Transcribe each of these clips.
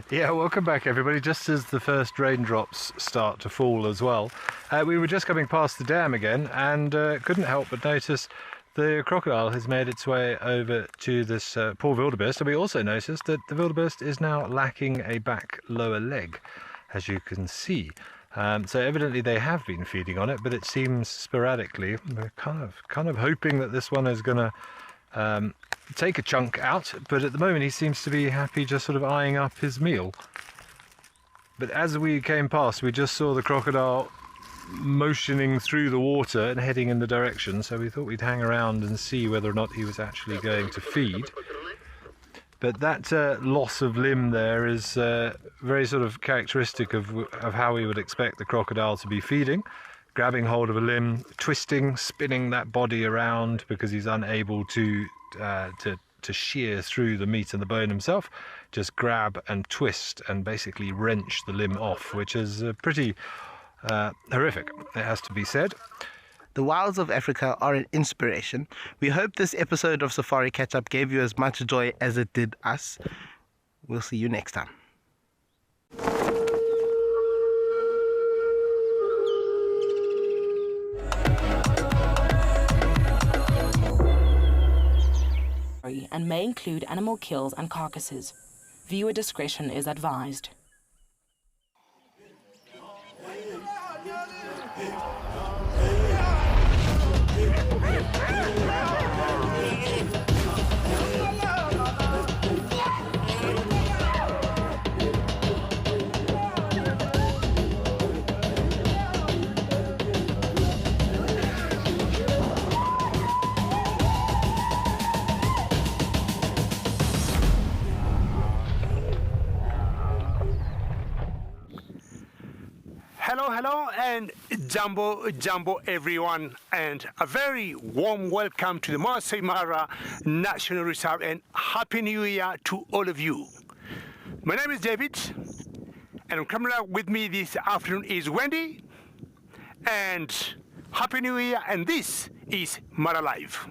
Yeah, welcome back everybody. Just as the first raindrops start to fall as well, we were just coming past the dam again and couldn't help but notice the crocodile has made its way over to this poor wildebeest, and we also noticed that the wildebeest is now lacking a back lower leg, as you can see. So evidently they have been feeding on it, but it seems sporadically. We're kind of hoping that this one is going to take a chunk out, but at the moment he seems to be happy just sort of eyeing up his meal. But as we came past, we just saw the crocodile motioning through the water and heading in the direction, so we thought we'd hang around and see whether or not he was actually going to feed. But that loss of limb there is very sort of characteristic of how we would expect the crocodile to be feeding. Grabbing hold of a limb, twisting, spinning that body around because he's unable to shear through the meat and the bone himself. Just grab and twist and basically wrench the limb off, which is pretty horrific, it has to be said. The wilds of Africa are an inspiration. We hope this episode of Safari Catch Up gave you as much joy as it did us. We'll see you next time. And may include animal kills and carcasses. Viewer discretion is advised. Hello and jumbo everyone, and a very warm welcome to the Masai Mara National Reserve and Happy New Year to all of you. My name is David, and on camera with me this afternoon is Wendy, and Happy New Year, and this is Mara Live.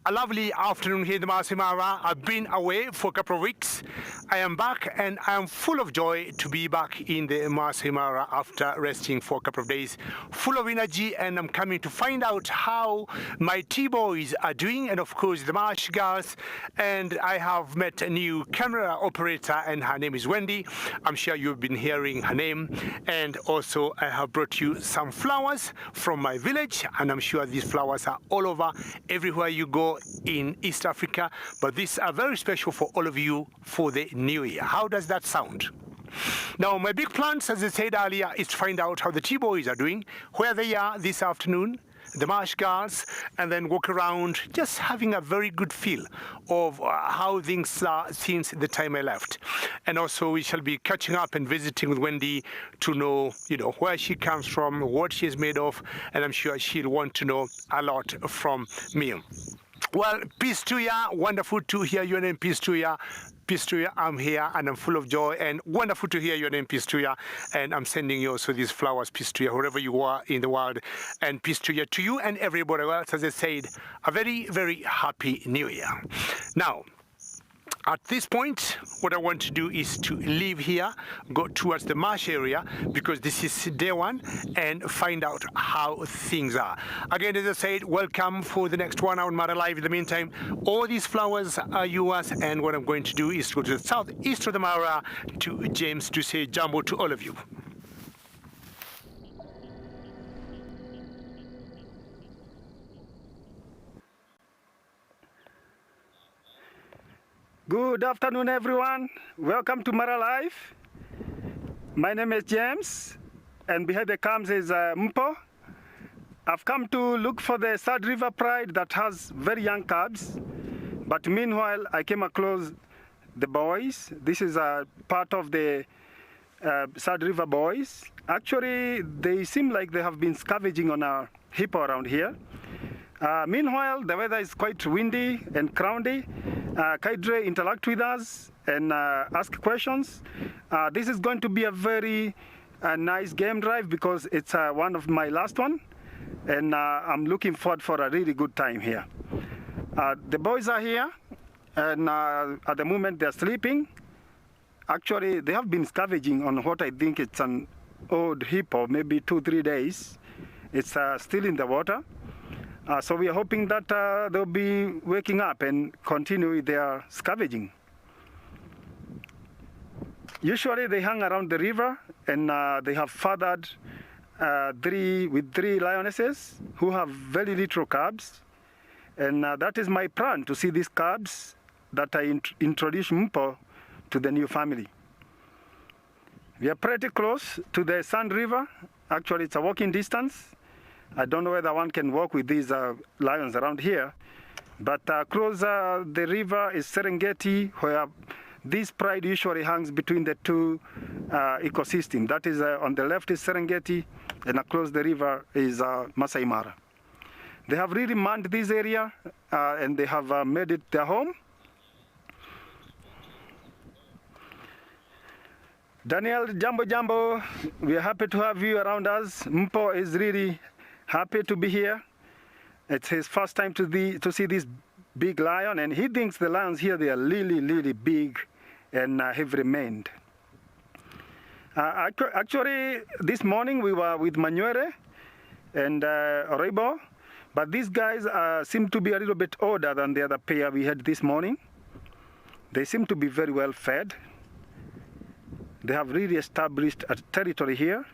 A lovely afternoon here in the Masai Mara. I've been away for a couple of weeks. I am back and I am full of joy to be back in the Masai Mara after resting for a couple of days. Full of energy, and I'm coming to find out how my T-boys are doing, and of course the Marsh girls. And I have met a new camera operator, and her name is Wendy. I'm sure you've been hearing her name. And also I have brought you some flowers from my village, and I'm sure these flowers are all over, everywhere you go in East Africa, but these are very special for all of you for the new year. How does that sound? Now, my big plans, as I said earlier, is to find out how the T-boys are doing, where they are this afternoon, the marsh girls, and then walk around just having a very good feel of how things are since the time I left. And also we shall be catching up and visiting with Wendy to know, where she comes from, what she's made of, and I'm sure she'll want to know a lot from me. Well, peace to ya. Wonderful to hear your name, peace to ya. Peace to ya. I'm here and I'm full of joy, and wonderful to hear your name, peace to ya. And I'm sending you also these flowers, peace to ya, wherever you are in the world. And peace to ya to you and everybody else. As I said, a very, very happy new year. Now, at this point, what I want to do is to leave here, go towards the marsh area, because this is day one, and find out how things are. Again, as I said, welcome for the next 1 hour on Mara Live. In the meantime, all these flowers are yours, and what I'm going to do is to go to the southeast of the Mara to James to say jumbo to all of you. Good afternoon, everyone. Welcome to Mara Live. My name is James, and behind the cams is Mpo. I've come to look for the Third River Pride that has very young cubs, but meanwhile I came across the boys. This is a part of the Third River boys. Actually, they seem like they have been scavenging on a hippo around here. Meanwhile, the weather is quite windy and cloudy. Kaidre interact with us and ask questions. This is going to be a very nice game drive because it's one of my last one, and I'm looking forward for a really good time here. The boys are here, and at the moment they're sleeping. Actually, they have been scavenging on what I think it's an old hippo, maybe 2-3 days. It's still in the water. So we are hoping that they'll be waking up and continue their scavenging. Usually they hang around the river, and they have fathered 3 lionesses who have very little cubs. And that is my plan, to see these cubs that I introduce Mpo to the new family. We are pretty close to the Sand River. Actually, it's a walking distance. I don't know whether one can walk with these lions around here, but close the river is Serengeti, where this pride usually hangs between the two ecosystems. That is on the left is Serengeti, and across the river is Masai Mara. They have really manned this area, and they have made it their home. Daniel, Jambo, we are happy to have you around us. Mpo is really happy to be here. It's his first time to see this big lion, and he thinks the lions here, they are really big and heavily maned. Actually, this morning we were with Manuere and Oribo, but these guys seem to be a little bit older than the other pair we had this morning. They seem to be very well fed. They have really established a territory here.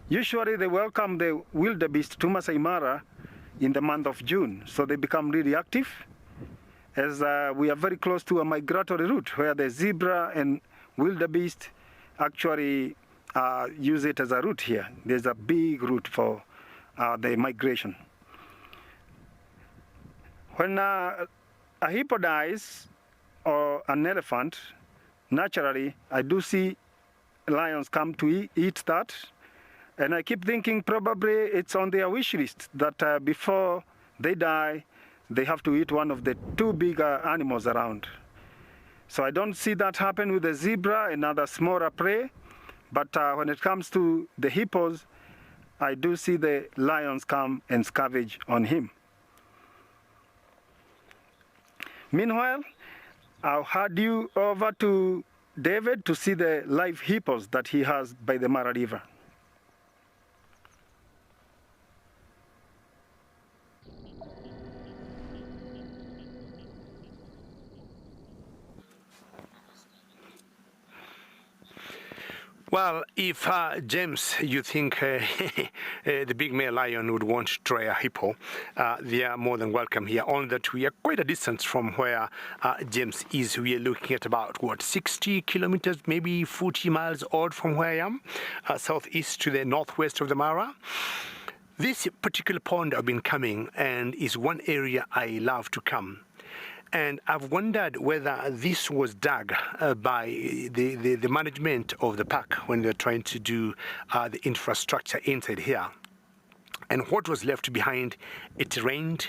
Usually they welcome the wildebeest to Masai Mara in the month of June, so they become really active, as we are very close to a migratory route where the zebra and wildebeest actually use it as a route here. There's a big route for the migration. When a hippo dies, or an elephant, naturally, I do see lions come to eat that. And I keep thinking probably it's on their wish list that before they die, they have to eat one of the 2 big animals around. So I don't see that happen with the zebra and other smaller prey. But when it comes to the hippos, I do see the lions come and scavenge on him. Meanwhile, I'll hand you over to David to see the live hippos that he has by the Mara River. Well, if James, you think the big male lion would want to try a hippo, they are more than welcome here. Only that we are quite a distance from where James is. We are looking at about, 60 kilometers, maybe 40 miles odd from where I am, southeast to the northwest of the Mara. This particular pond I've been coming, and is one area I love to come. And I've wondered whether this was dug by the management of the park when they're trying to do the infrastructure inside here. And what was left behind, it rained,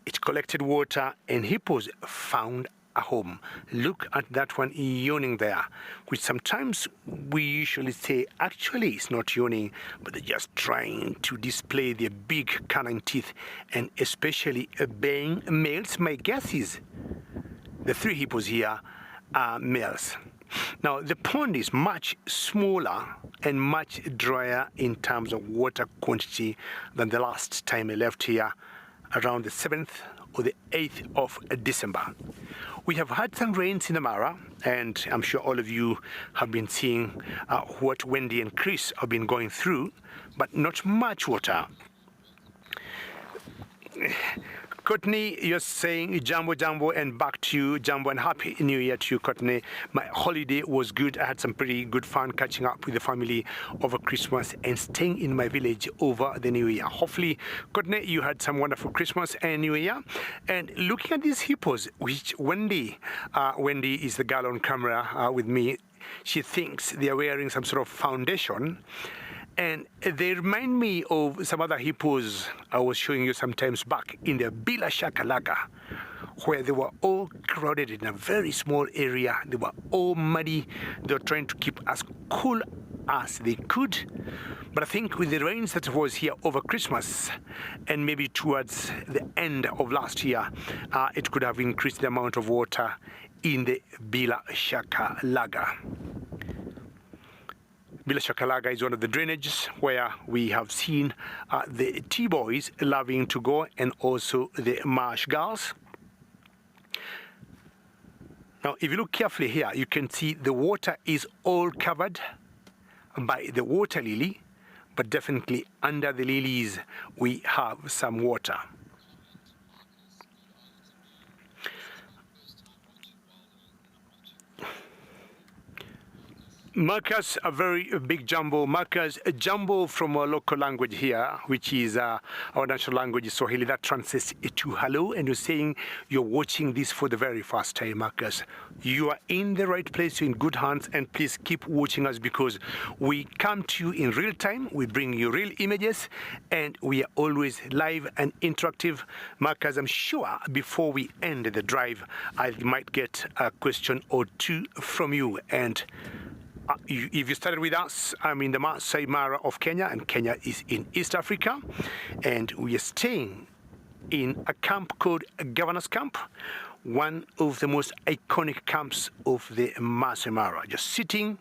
it collected water, and hippos found a home. Look at that one yawning there, which sometimes we usually say actually it's not yawning, but they're just trying to display their big canine teeth, and especially baying males. My guess is the 3 hippos here are males. Now the pond is much smaller and much drier in terms of water quantity than the last time I left here around the 7th or the 8th of December. We have had some rains in the Mara, and I'm sure all of you have been seeing what Wendy and Chris have been going through, but not much water. Courtney, you're saying Jambo, and back to you, Jambo, and Happy New Year to you, Courtney. My holiday was good. I had some pretty good fun catching up with the family over Christmas and staying in my village over the New Year. Hopefully, Courtney, you had some wonderful Christmas and New Year. And looking at these hippos, which Wendy is the girl on camera with me, she thinks they are wearing some sort of foundation. And they remind me of some other hippos I was showing you sometimes back in the Bila Shakalaka, where they were all crowded in a very small area. They were all muddy. They were trying to keep as cool as they could. But I think with the rains that was here over Christmas and maybe towards the end of last year, it could have increased the amount of water in the Bila Shaka Laga. Bila Shaka Laga is one of the drainages where we have seen the T-boys loving to go, and also the marsh gulls. Now, if you look carefully here, you can see the water is all covered by the water lily, but definitely under the lilies we have some water. Marcus, a very big jumbo. Marcus, a jumbo from our local language here, which is our national language is Swahili. That translates to hello, and you're saying you're watching this for the very first time, Marcus. You are in the right place, you're in good hands, and please keep watching us because we come to you in real time. We bring you real images, and we are always live and interactive. Marcus, I'm sure before we end the drive, I might get a question or two from you. And if you started with us, I'm in the Masai Mara of Kenya, and Kenya is in East Africa, and we are staying in a camp called Governor's Camp, one of the most iconic camps of the Masai Mara, just sitting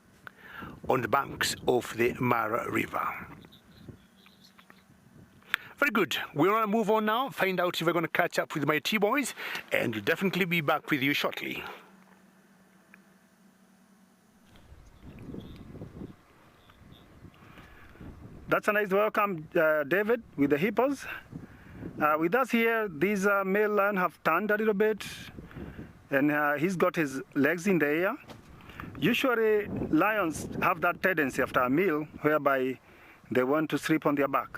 on the banks of the Mara River. Very good. We're going to move on now, find out if we're going to catch up with my T-boys, and we'll definitely be back with you shortly. That's a nice welcome, David, with the hippos. With us here, these male lion have turned a little bit, and he's got his legs in the air. Usually, lions have that tendency after a meal whereby they want to sleep on their back.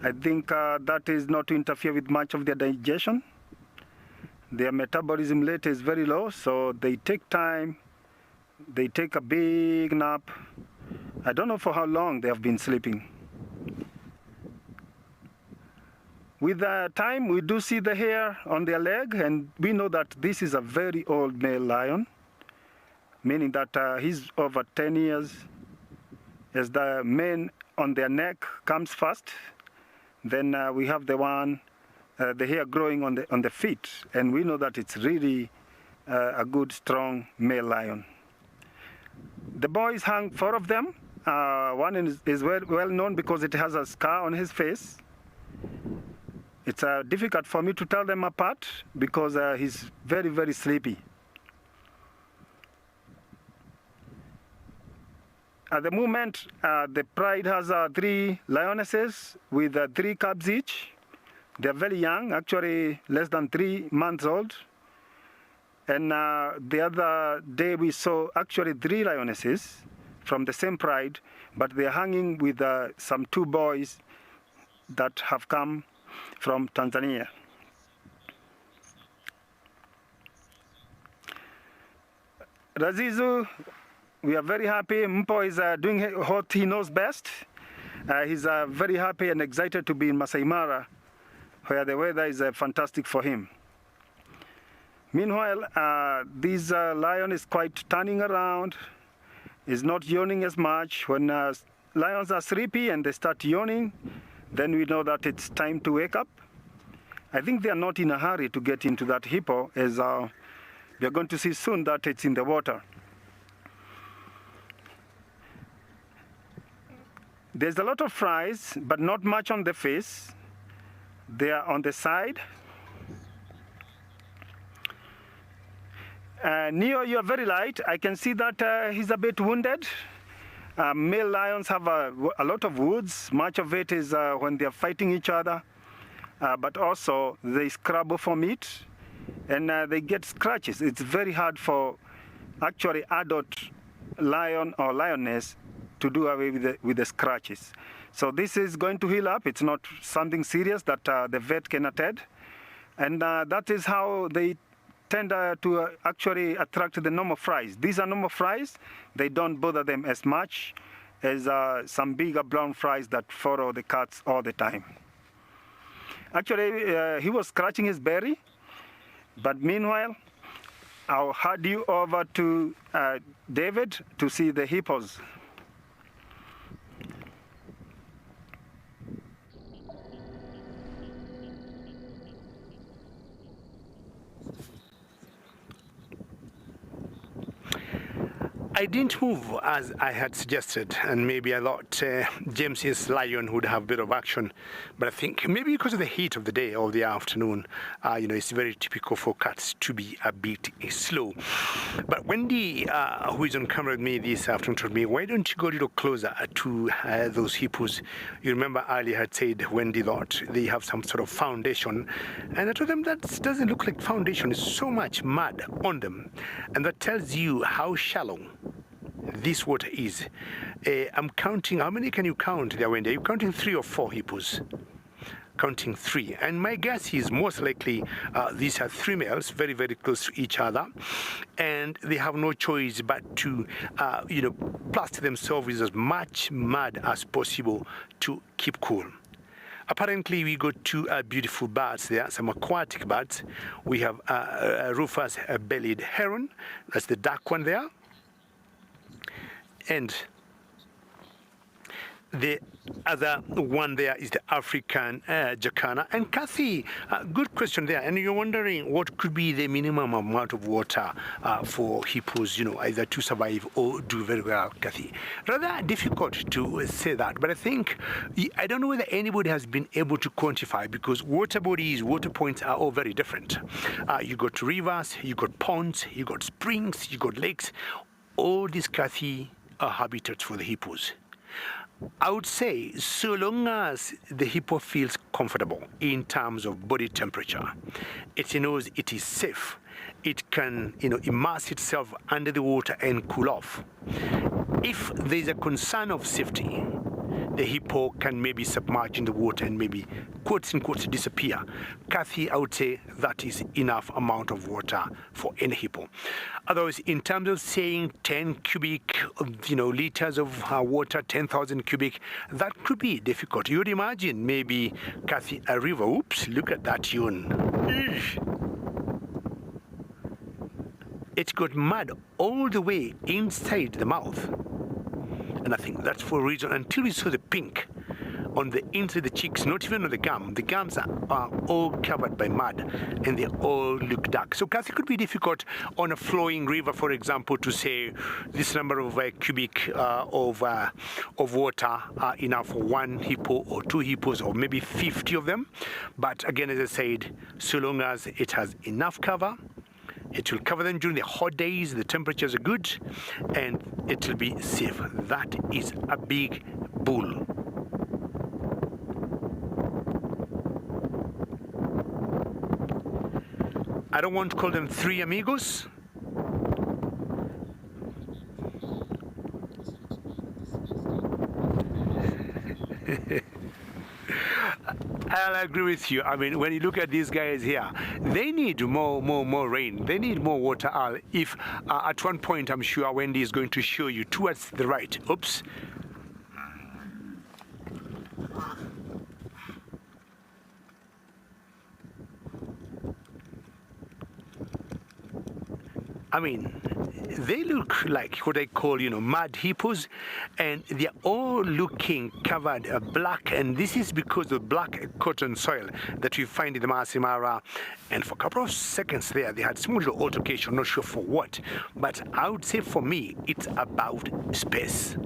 I think that is not to interfere with much of their digestion. Their metabolism rate is very low, so they take time, they take a big nap. I don't know for how long they have been sleeping. With time, we do see the hair on their leg, and we know that this is a very old male lion, meaning that he's over 10 years. As the mane on their neck comes first, then we have the one, the hair growing on the feet, and we know that it's really a good, strong male lion. The boys hang 4 of them. One is well known because it has a scar on his face. It's difficult for me to tell them apart because he's very, very sleepy. At the moment, the pride has 3 lionesses with 3 cubs each. They're very young, actually less than 3 months old. And the other day we saw actually 3 lionesses from the same pride, but they're hanging with some 2 boys that have come from Tanzania. Razizu, we are very happy. Mpo is doing what he knows best. He's very happy and excited to be in Masai Mara, where the weather is fantastic for him. Meanwhile, this lion is quite turning around. Is not yawning as much. When lions are sleepy and they start yawning, then we know that it's time to wake up. I think they are not in a hurry to get into that hippo, as we are going to see soon that it's in the water. There's a lot of fries, but not much on the face. They are on the side. Neo, you are very light. I can see that he's a bit wounded. Male lions have a lot of wounds. Much of it is when they are fighting each other, but also they scrabble for meat, and they get scratches. It's very hard for actually adult lion or lioness to do away with the scratches. So this is going to heal up. It's not something serious that the vet can attend, and that is how they tend to actually attract the normal fries. These are normal fries. They don't bother them as much as some bigger brown fries that follow the cats all the time. Actually, he was scratching his belly, but meanwhile, I'll hand you over to David to see the hippos. I didn't move as I had suggested, and maybe I thought James's lion would have a bit of action, but I think maybe because of the heat of the day or the afternoon, it's very typical for cats to be a bit slow. But Wendy, who is on camera with me this afternoon, told me, why don't you go a little closer to those hippos? You remember earlier I had said Wendy thought they have some sort of foundation, and I told them that doesn't look like foundation. It's so much mud on them, and that tells you how shallow this water is. I'm counting. How many can you count there, Wendy? Are you counting 3 or 4 hippos? Counting 3. And my guess is most likely these are 3 males, very, very close to each other. And they have no choice but to, plaster themselves with as much mud as possible to keep cool. Apparently, we got 2 beautiful birds there, some aquatic birds. We have a rufous-bellied heron. That's the dark one there. And the other one there is the African jacana. And Kathy, good question there. And you're wondering what could be the minimum amount of water for hippos, either to survive or do very well, Kathy. Rather difficult to say that, but I think, I don't know whether anybody has been able to quantify, because water bodies, water points are all very different. You got rivers, you got ponds, you got springs, you got lakes. All these, Kathy, are habitats for the hippos. I would say, so long as the hippo feels comfortable in terms of body temperature, it knows it is safe, it can, immerse itself under the water and cool off. If there's a concern of safety, the hippo can maybe submerge in the water and maybe, quotes and quotes, disappear. Kathy, I would say that is enough amount of water for any hippo. Otherwise, in terms of saying 10 cubic, liters of water, 10,000 cubic, that could be difficult. You would imagine maybe, Kathy, a river. Oops, look at that yawn. It's got mud all the way inside the mouth. And I think that's for a reason, until we saw the pink on the inside of the cheeks, not even on the gum. The gums are all covered by mud, and they all look dark. So Kathy, could be difficult on a flowing river, for example, to say this number of cubic of water are enough for 1 hippo or 2 hippos or maybe 50 of them. But again, as I said, so long as it has enough cover, it will cover them during the hot days, the temperatures are good, and it will be safe. That is a big bull. I don't want to call them 3 amigos. I'll agree with you. I mean, when you look at these guys here, they need more rain. They need more water. If at one point, I'm sure Wendy is going to show you towards the right. Oops. I mean, they look like what I call, mud hippos, and they're all looking covered black, and this is because of black cotton soil that we find in the Masai Mara. And for a couple of seconds there, they had small little altercation, not sure for what, but I would say for me, it's about space.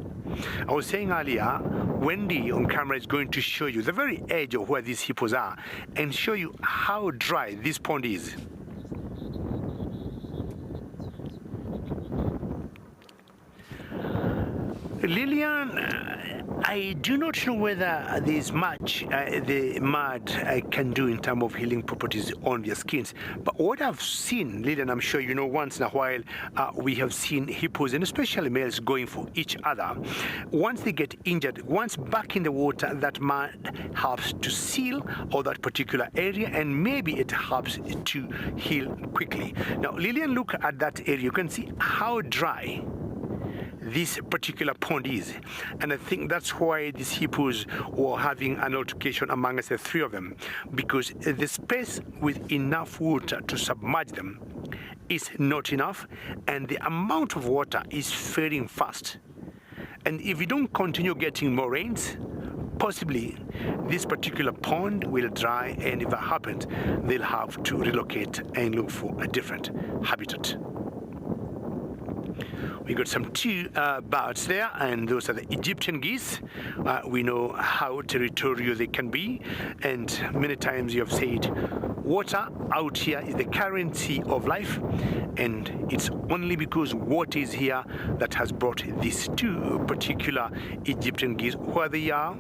I was saying earlier, Wendy on camera is going to show you the very edge of where these hippos are and show you how dry this pond is. Lillian, I do not know whether there's much the mud can do in terms of healing properties on their skins. But what I've seen, Lillian, I'm sure you know, once in a while, we have seen hippos, and especially males, going for each other. Once they get injured, once back in the water, that mud helps to seal all that particular area, and maybe it helps to heal quickly. Now, Lillian, look at that area. You can see how dry this particular pond is, and I think that's why these hippos were having an altercation amongst the 3 of them, because the space with enough water to submerge them is not enough, and the amount of water is fading fast. And if we don't continue getting more rains, possibly this particular pond will dry, and if that happens, they'll have to relocate and look for a different habitat. We got some two birds there, and those are the Egyptian geese. We know how territorial they can be, and many times you have said water out here is the currency of life, and it's only because water is here that has brought these two particular Egyptian geese where they are.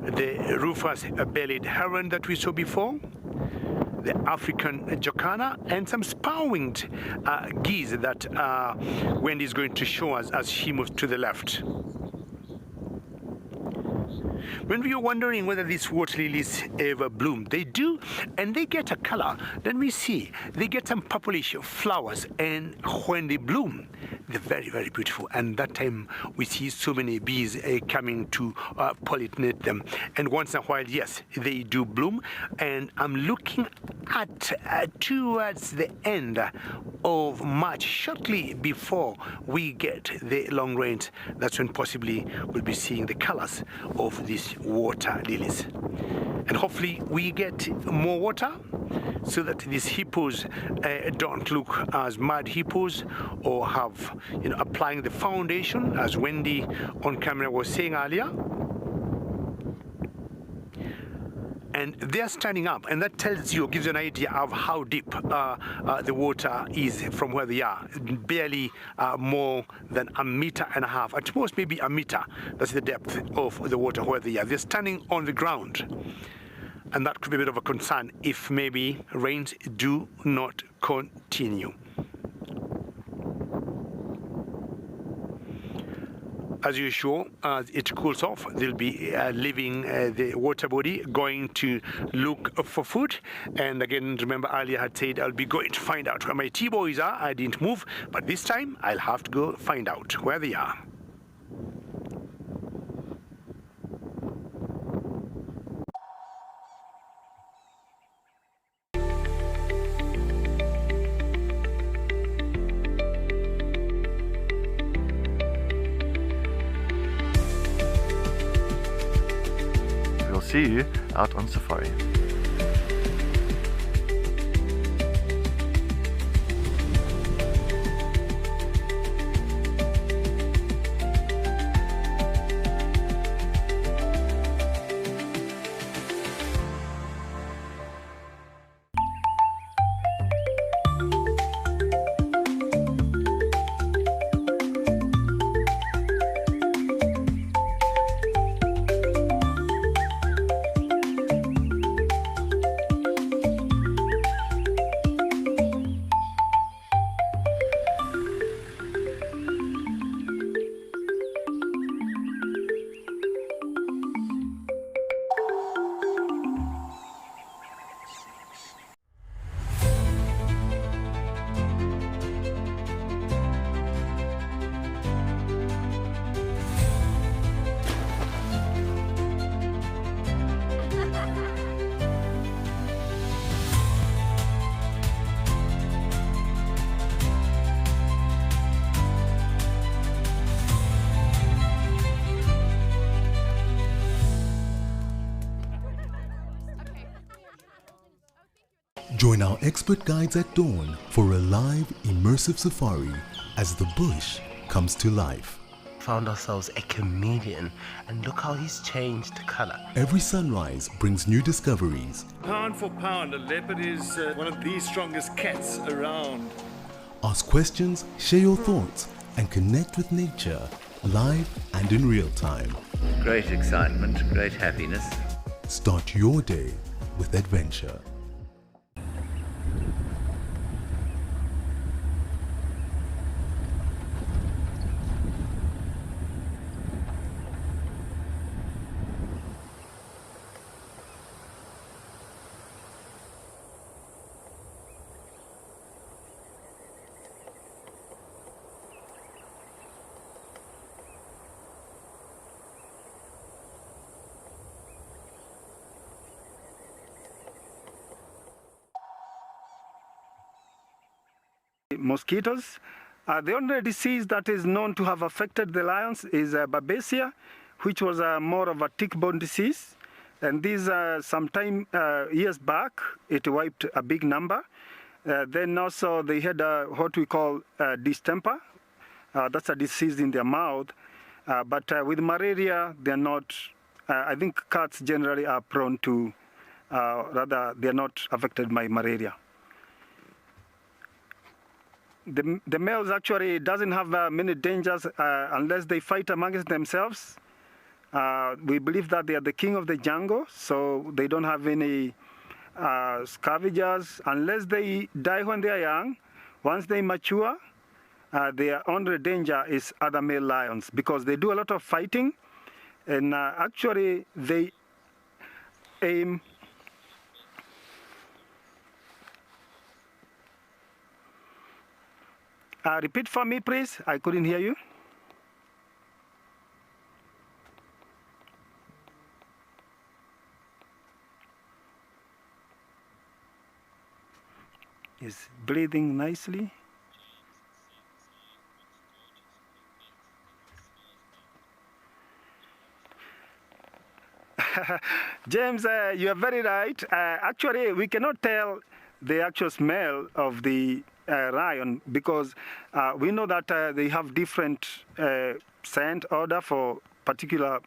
The rufous-bellied heron that we saw before, the African jacana, and some spur-winged geese that Wendy is going to show us as she moves to the left. When we were wondering whether these water lilies ever bloom, they do, and they get a color. Then we see they get some purplish flowers, and when they bloom, they're very, very beautiful. And that time we see so many bees coming to pollinate them. And once in a while, yes, they do bloom. And I'm looking at towards the end of March, shortly before we get the long rains. That's when possibly we'll be seeing the colors of these water lilies. And hopefully we get more water so that these hippos don't look as mad hippos or have, applying the foundation, as Wendy on camera was saying earlier. And they're standing up, and that tells you, gives you an idea of how deep the water is from where they are. Barely more than 1.5 meters, at most maybe 1 meter. That's the depth of the water where they are. They're standing on the ground, and that could be a bit of a concern if maybe rains do not continue. As usual, as it cools off, they'll be leaving the water body, going to look for food. And again, remember earlier I had said I'll be going to find out where my T-boys are. I didn't move, but this time I'll have to go find out where they are. See you out on safari. Join our expert guides at dawn for a live, immersive safari as the bush comes to life. Found ourselves a chameleon, and look how he's changed color. Every sunrise brings new discoveries. Pound for pound, a leopard is one of the strongest cats around. Ask questions, share your thoughts, and connect with nature live and in real time. Great excitement, great happiness. Start your day with adventure. Mosquitoes. The only disease that is known to have affected the lions is Babesia, which was more of a tick-borne disease. And these, sometime years back, it wiped a big number. Then also they had what we call distemper, That's a disease in their mouth. But with malaria, they're not. I think cats generally are prone to, rather, they're not affected by malaria. The males actually doesn't have many dangers unless they fight amongst themselves. We believe that they are the king of the jungle, so they don't have any scavengers unless they die when they are young. Once they mature, their only danger is other male lions because they do a lot of fighting, and actually they aim. Repeat for me, please. I couldn't hear you. Is breathing nicely. James, you are very right. Actually, we cannot tell the actual smell of the lion because we know that they have different scent odor for particular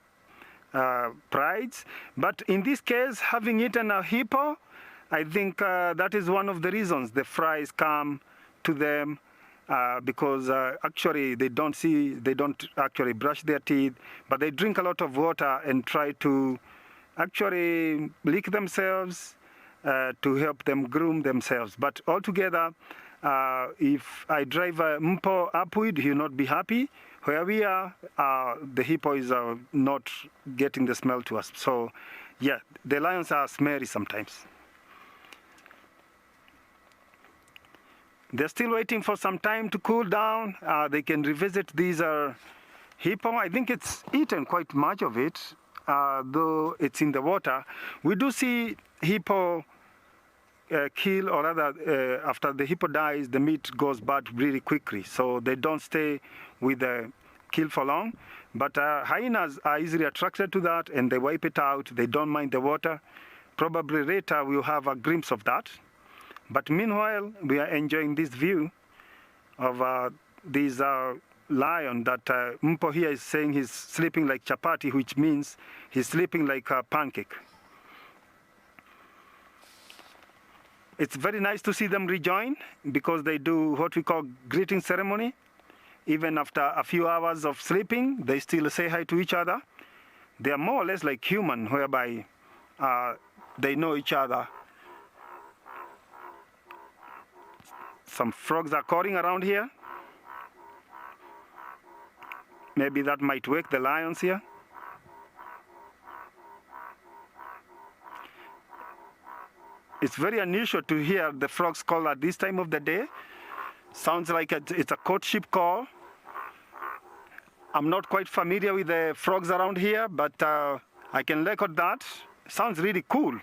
prides. But in this case, having eaten a hippo, I think that is one of the reasons the flies come to them because actually they don't actually brush their teeth, but they drink a lot of water and try to actually lick themselves to help them groom themselves. But altogether, if I drive a mpo upwind, he'll not be happy. Where we are, the hippo is not getting the smell to us. So, yeah, the lions are smelly sometimes. They're still waiting for some time to cool down. They can revisit these hippo. I think it's eaten quite much of it, though it's in the water. We do see hippo kill, or rather, after the hippo dies, the meat goes bad really quickly. So they don't stay with the kill for long. But hyenas are easily attracted to that, and they wipe it out. They don't mind the water. Probably later we'll have a glimpse of that. But meanwhile, we are enjoying this view of this lion that Mpo here is saying he's sleeping like chapati, which means he's sleeping like a pancake. It's very nice to see them rejoin because they do what we call greeting ceremony. Even after a few hours of sleeping, they still say hi to each other. They are more or less like human, whereby they know each other. Some frogs are calling around here. Maybe that might wake the lions here. It's very unusual to hear the frogs call at this time of the day. Sounds like it's a courtship call. I'm not quite familiar with the frogs around here, but I can record that. Sounds really cool.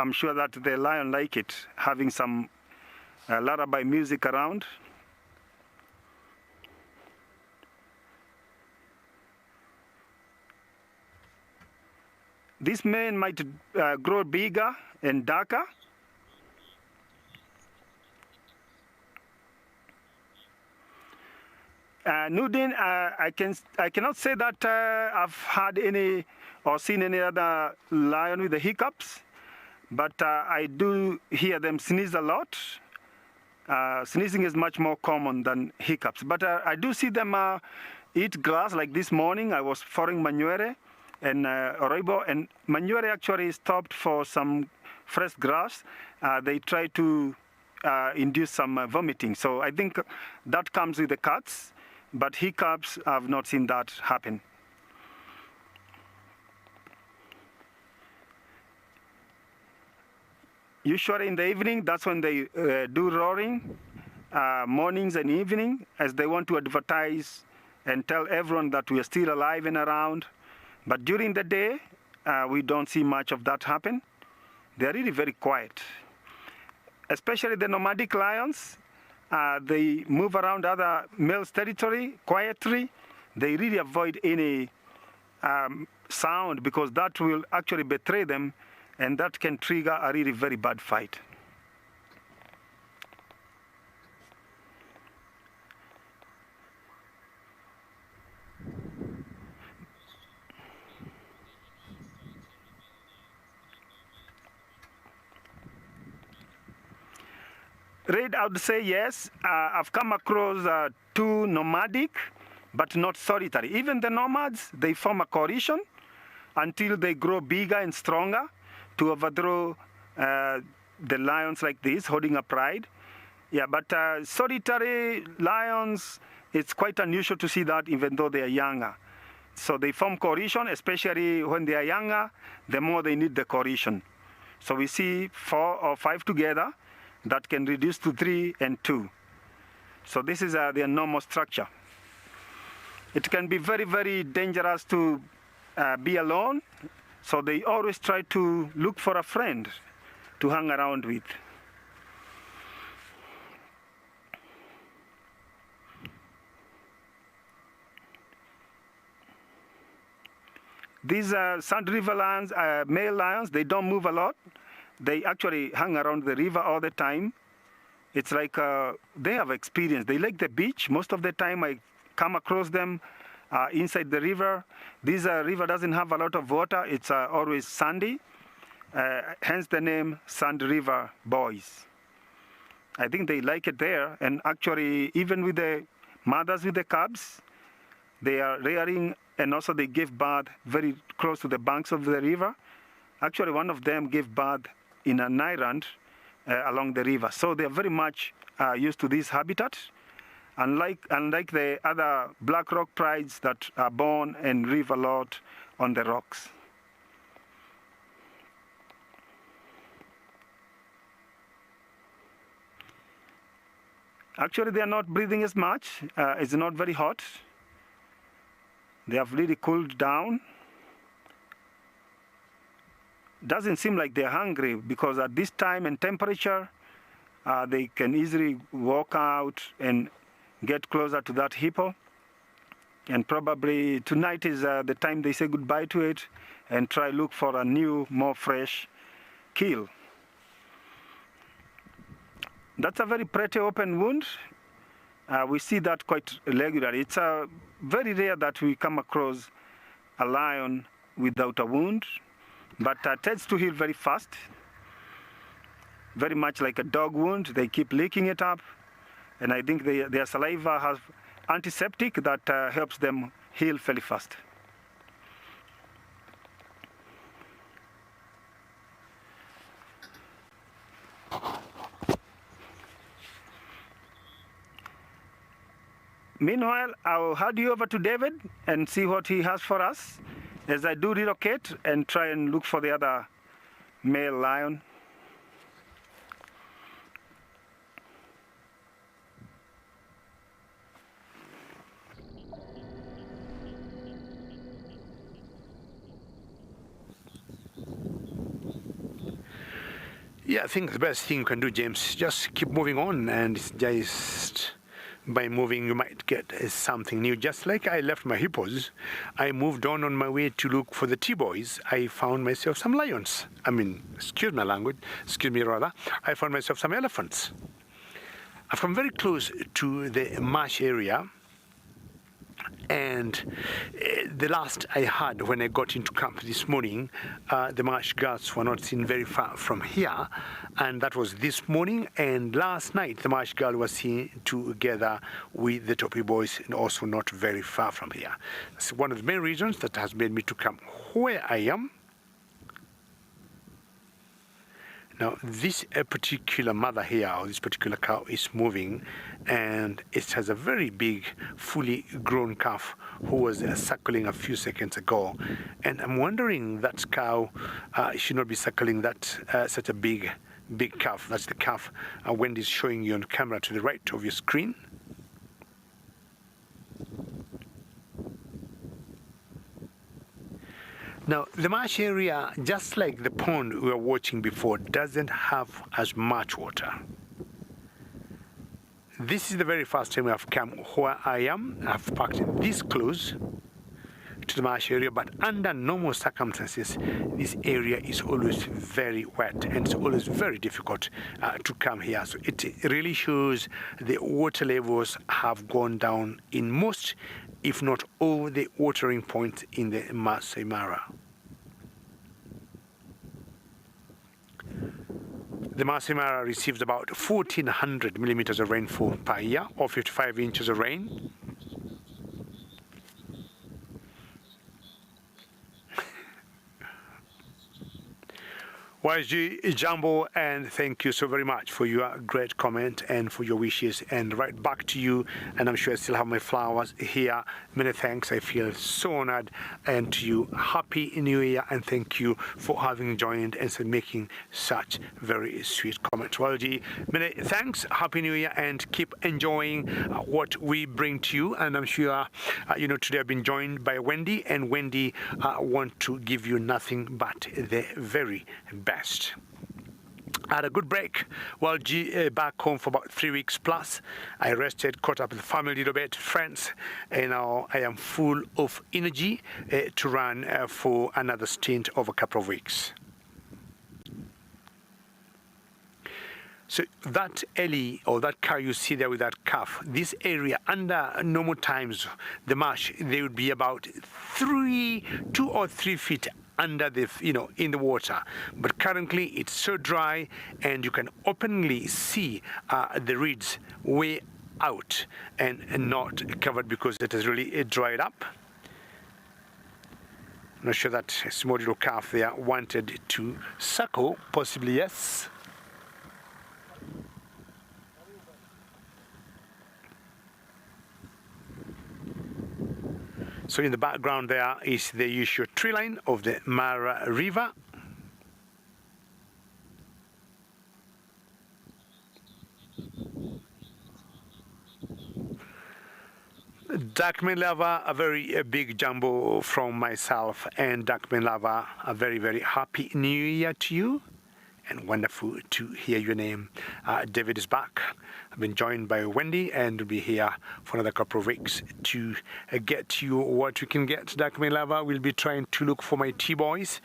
I'm sure that the lion like it, having some lullaby music around. This mane might grow bigger and darker. Nudin, I cannot say that I've had any or seen any other lion with the hiccups. But I do hear them sneeze a lot. Sneezing is much more common than hiccups. But I do see them eat grass. Like this morning, I was following Manuere and Oroibo, and Manuere actually stopped for some fresh grass. They try to induce some vomiting. So I think that comes with the cats. But hiccups, I've not seen that happen. Usually in the evening, that's when they do roaring, mornings and evening, as they want to advertise and tell everyone that we are still alive and around. But during the day, we don't see much of that happen. They're really very quiet. Especially the nomadic lions, they move around other males' territory quietly. They really avoid any sound, because that will actually betray them, and that can trigger a really very bad fight. Red, I would say yes. I've come across two nomadic, but not solitary. Even the nomads, they form a coalition until they grow bigger and stronger to overthrow the lions like this, holding a pride. Yeah, but solitary lions, it's quite unusual to see that even though they are younger. So they form coalition, especially when they are younger, the more they need the coalition. So we see 4 or 5 together. That can reduce to 3 and 2. So this is their normal structure. It can be very, very dangerous to be alone. So they always try to look for a friend to hang around with. These Sand River lions, male lions, they don't move a lot. They actually hang around the river all the time. It's like they have experience. They like the beach. Most of the time I come across them inside the river. This river doesn't have a lot of water. It's always sandy, hence the name Sand River Boys. I think they like it there. And actually, even with the mothers with the cubs, they are rearing, and also they give birth very close to the banks of the river. Actually, one of them gave birth in an island along the river. So they are very much used to this habitat, unlike the other black rock prides that are born and live a lot on the rocks. Actually, they are not breathing as much. It's not very hot. They have really cooled down. Doesn't seem like they're hungry, because at this time and temperature, they can easily walk out and get closer to that hippo. And probably tonight is the time they say goodbye to it and try look for a new, more fresh kill. That's a very pretty open wound. We see that quite regularly. It's very rare that we come across a lion without a wound, but tends to heal very fast. Very much like a dog wound, they keep licking it up, and I think their saliva has antiseptic that helps them heal fairly fast. Meanwhile, I'll hand you over to David and see what he has for us as I do relocate and try and look for the other male lion. Yeah, I think the best thing you can do, James, just keep moving on, and it's just by moving you might get something new. Just like I left my hippos, I moved on my way to look for the T-boys. I found myself some lions. I mean, excuse my language, excuse me rather, I found myself some elephants. I've come very close to the marsh area, and the last I heard when I got into camp this morning, the marsh girls were not seen very far from here, and that was this morning. And last night the marsh girl was seen together with the Topi boys, and also not very far from here. That's one of the main reasons that has made me to come where I am. Now, this particular mother here, or this particular cow, is moving, and it has a very big, fully grown calf who was suckling a few seconds ago. And I'm wondering, that cow should not be suckling that such a big calf. That's the calf Wendy's showing you on camera to the right of your screen. Now, the marsh area, just like the pond we were watching before, doesn't have as much water. This is the very first time I've come where I am. I've parked this close to the marsh area, but under normal circumstances, this area is always very wet and it's always very difficult to come here. So it really shows the water levels have gone down in most, if not all, the watering points in the Masai Mara. The Masai Mara receives about 1,400 millimeters of rainfall per year, or 55 inches of rain. YG Jumbo, and thank you so very much for your great comment and for your wishes, and right back to you. And I'm sure I still have my flowers here. Many thanks, I feel so honored, and to you, happy new year, and thank you for having joined and making such very sweet comments. YG, many thanks, happy new year, and keep enjoying what we bring to you. And I'm sure today I've been joined by Wendy, and Wendy want to give you nothing but the very best. I had a good break while back home for about 3 weeks plus. I rested, caught up with the family a little bit, friends, and now I am full of energy to run for another stint of a couple of weeks. So that Ellie, or that car you see there with that calf, this area under normal times, the marsh, they would be about 2 or 3 feet under the, in the water. But currently it's so dry, and you can openly see the reeds way out and not covered because it has really dried up. I'm not sure that small little calf there wanted to suckle, possibly yes. So in the background there is the usual tree line of the Mara River. Duckman Lover, a very big jumbo from myself, and Duckman Lover, a very, very happy new year to you, and wonderful to hear your name. David is back. I've been joined by Wendy, and will be here for another couple of weeks to get you what we can get. Duckman Lover will be trying to look for my T-boys.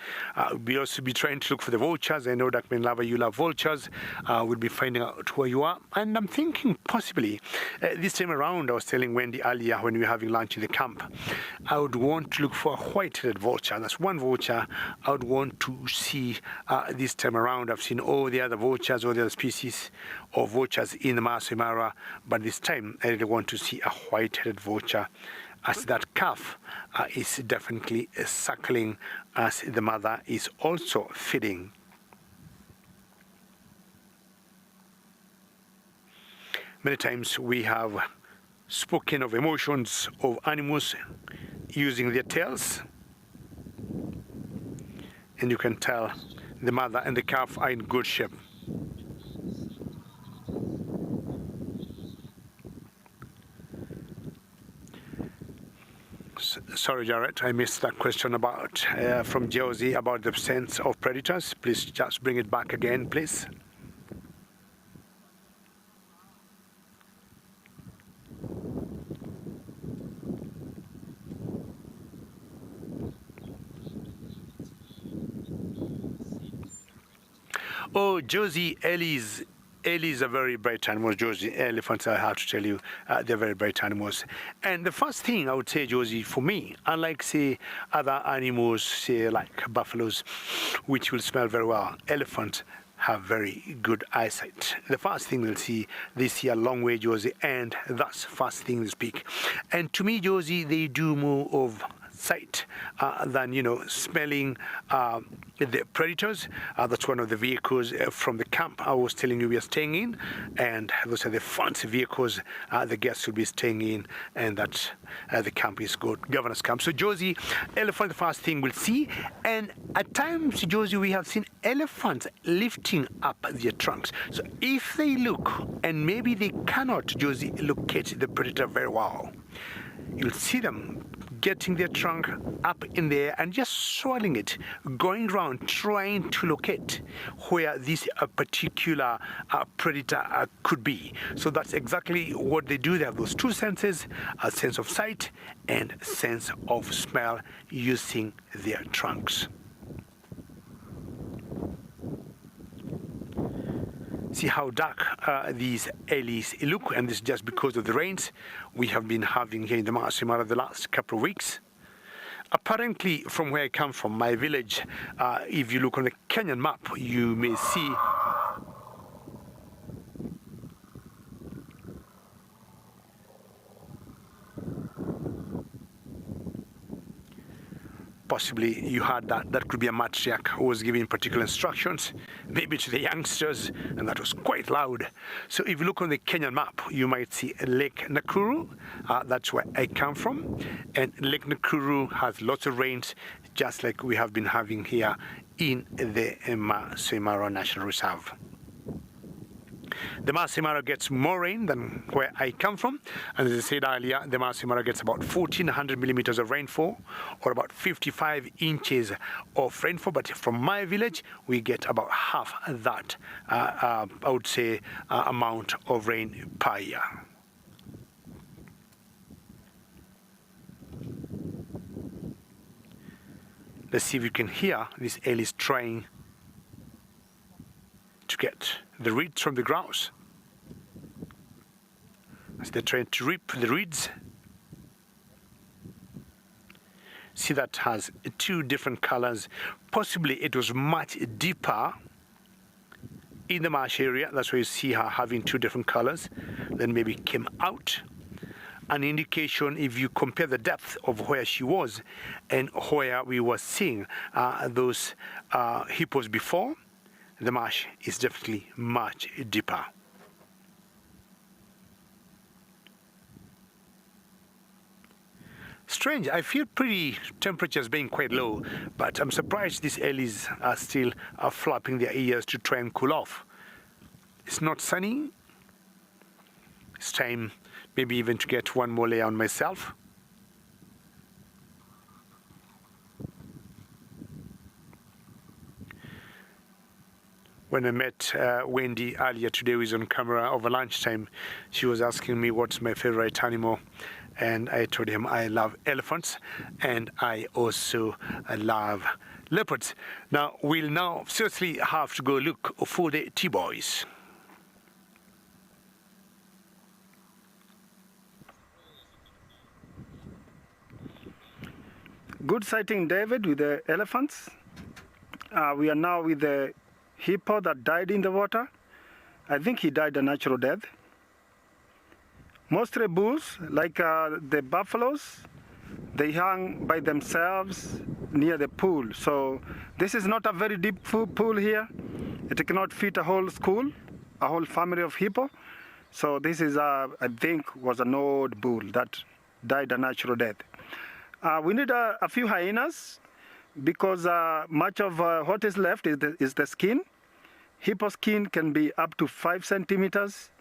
We'll also be trying to look for the vultures. I know, Duckman Lover, you love vultures. We'll be finding out where you are. And I'm thinking possibly this time around, I was telling Wendy earlier when we were having lunch in the camp, I would want to look for a white-headed vulture. That's one vulture I would want to see this time around. I've seen all the other vultures, all the other species of vultures in the Masai Mara, but this time I really want to see a white-headed vulture, as that calf is definitely suckling, as the mother is also feeding. Many times we have spoken of emotions of animals using their tails, and you can tell the mother and the calf are in good shape. Sorry, Jared, I missed that question about from Josie about the sense of predators. Please just bring it back again, please. Oh, Josie, Ellie's a very bright animal, Josie. Elephants, I have to tell you, they're very bright animals. And the first thing I would say, Josie, for me, unlike, say, other animals, say, like buffaloes, which will smell very well, elephants have very good eyesight. The first thing they'll see, they see a long way, Josie, and that's the first thing they speak. And to me, Josie, they do more of sight than smelling the predators. That's one of the vehicles from the camp I was telling you we are staying in, and those are the fancy vehicles the guests will be staying in, and that the camp is good, governors camp. So Josie, elephant, the first thing we'll see, and at times, Josie, we have seen elephants lifting up their trunks. So if they look, and maybe they cannot, Josie, locate the predator very well, you'll see them getting their trunk up in there and just swirling it, going around trying to locate where this particular predator could be. So that's exactly what they do. They have those two senses, a sense of sight and sense of smell, using their trunks. See how dark these alleys look, and this is just because of the rains we have been having here in the Masai Mara the last couple of weeks. Apparently, from where I come from, my village, if you look on the Kenyan map, you may see possibly you heard that could be a matriarch who was giving particular instructions, maybe to the youngsters, and that was quite loud. So if you look on the Kenyan map, you might see Lake Nakuru. That's where I come from, and Lake Nakuru has lots of rains, just like we have been having here in the Masai Mara National Reserve. The Masai Mara gets more rain than where I come from, and as I said earlier, the Masai Mara gets about 1,400 millimeters of rainfall, or about 55 inches of rainfall, but from my village we get about half that, I would say, amount of rain per year. Let's see if you can hear this Ellis trying to get the reeds from the grouse. As they're trying to rip the reeds. See, that has two different colors. Possibly it was much deeper in the marsh area. That's why you see her having two different colors. Then maybe came out. An indication if you compare the depth of where she was and where we were seeing those hippos before. The marsh is definitely much deeper. Strange, I feel pretty temperatures being quite low, but I'm surprised these ellies are still flapping their ears to try and cool off. It's not sunny. It's time maybe even to get one more layer on myself. When I met Wendy earlier today, who is on camera over lunchtime, she was asking me what's my favorite animal, and I told him I love elephants and I also love leopards. Now we'll now seriously have to go look for the T-boys. Good sighting, David, with the elephants. We are now with the hippo that died in the water. I think he died a natural death. Most bulls, like the buffaloes, they hang by themselves near the pool. So this is not a very deep pool here. It cannot fit a whole school, a whole family of hippo. So this is, I think, was an old bull that died a natural death. We need a few hyenas because much of what is left is the skin. Hippo skin can be up to 5 centimeters.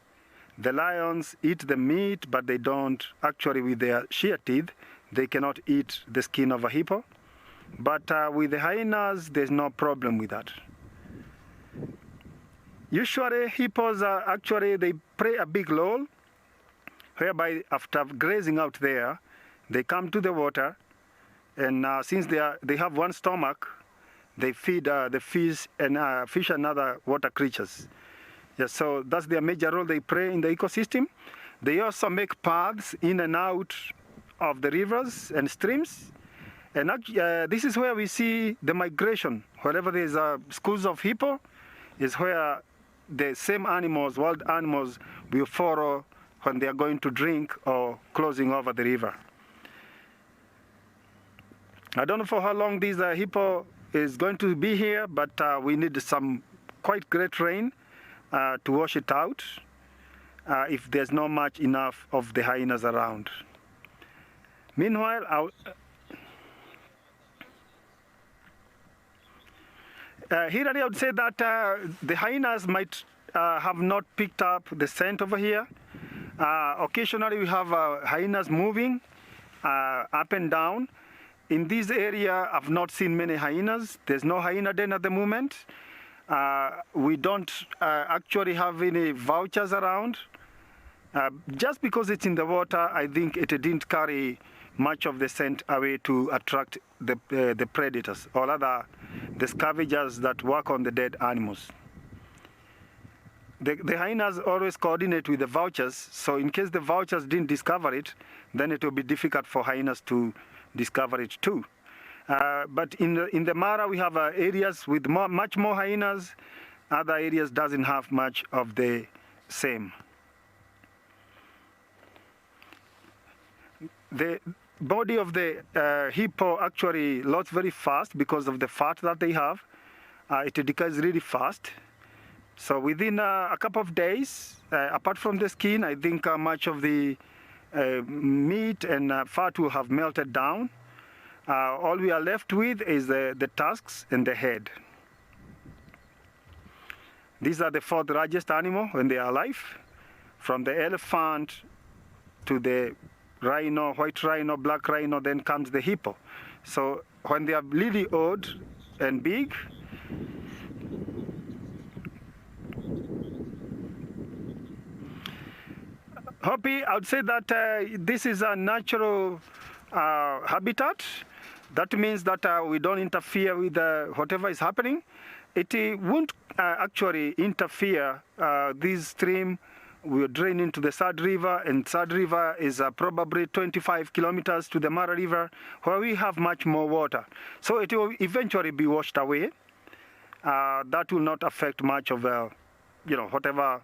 The lions eat the meat, but they don't, actually with their shear teeth, they cannot eat the skin of a hippo. But with the hyenas, there's no problem with that. Usually hippos actually, they play a big role, whereby after grazing out there, they come to the water, and since they have one stomach, they feed the fish and fish and other water creatures. Yeah, so that's their major role they play in the ecosystem. They also make paths in and out of the rivers and streams. And this is where we see the migration. Wherever there's schools of hippo is where the same animals, wild animals, will follow when they are going to drink or crossing over the river. I don't know for how long this hippo is going to be here, but we need some quite great rain to wash it out if there's not much enough of the hyenas around. Meanwhile, here I would say that the hyenas might have not picked up the scent over here. Occasionally we have hyenas moving up and down. In this area, I've not seen many hyenas. There's no hyena den at the moment. We don't actually have any vouchers around. Just because it's in the water, I think it didn't carry much of the scent away to attract the predators or rather the scavengers that work on the dead animals. The hyenas always coordinate with the vultures, so in case the vultures didn't discover it, then it will be difficult for hyenas to discover it too. But in the Mara, we have areas with much more hyenas. Other areas doesn't have much of the same. The body of the hippo actually lots very fast because of the fat that they have. It decays really fast. So within a couple of days, apart from the skin, I think much of the meat and fat will have melted down. All we are left with is the tusks and the head. These are the fourth largest animal when they are alive. From the elephant to the rhino, white rhino, black rhino, then comes the hippo. So when they are really old and big, Hoppy, I would say that this is a natural habitat. That means that we don't interfere with whatever is happening. It won't actually interfere. This stream will drain into the Sad River, and Sad River is probably 25 kilometers to the Mara River, where we have much more water. So it will eventually be washed away. That will not affect much of, whatever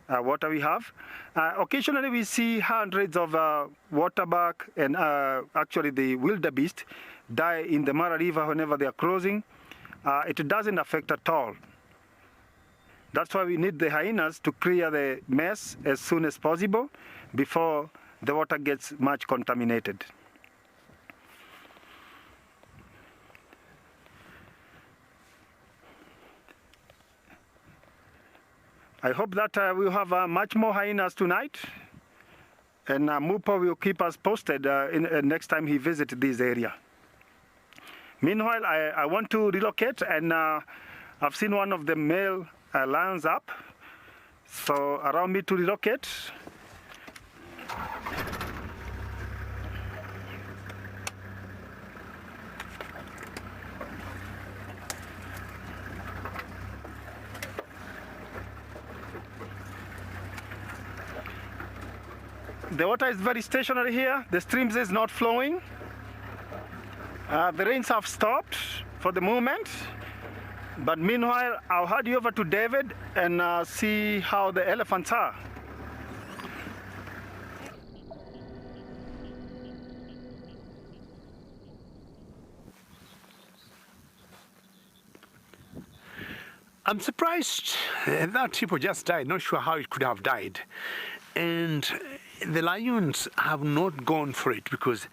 water we have. Occasionally we see hundreds of waterbuck and actually the wildebeest die in the Mara River whenever they are crossing. It doesn't affect at all. That's why we need the hyenas to clear the mess as soon as possible before the water gets much contaminated. I hope that we'll have much more hyenas tonight, and Mupo will keep us posted next time he visits this area. Meanwhile, I want to relocate, and I've seen one of the male lions up, so allow me to relocate. The water is very stationary here. The streams is not flowing. The rains have stopped for the moment. But meanwhile, I'll hand you over to David and see how the elephants are. I'm surprised that hippo just died. Not sure how it could have died. And the lions have not gone for it because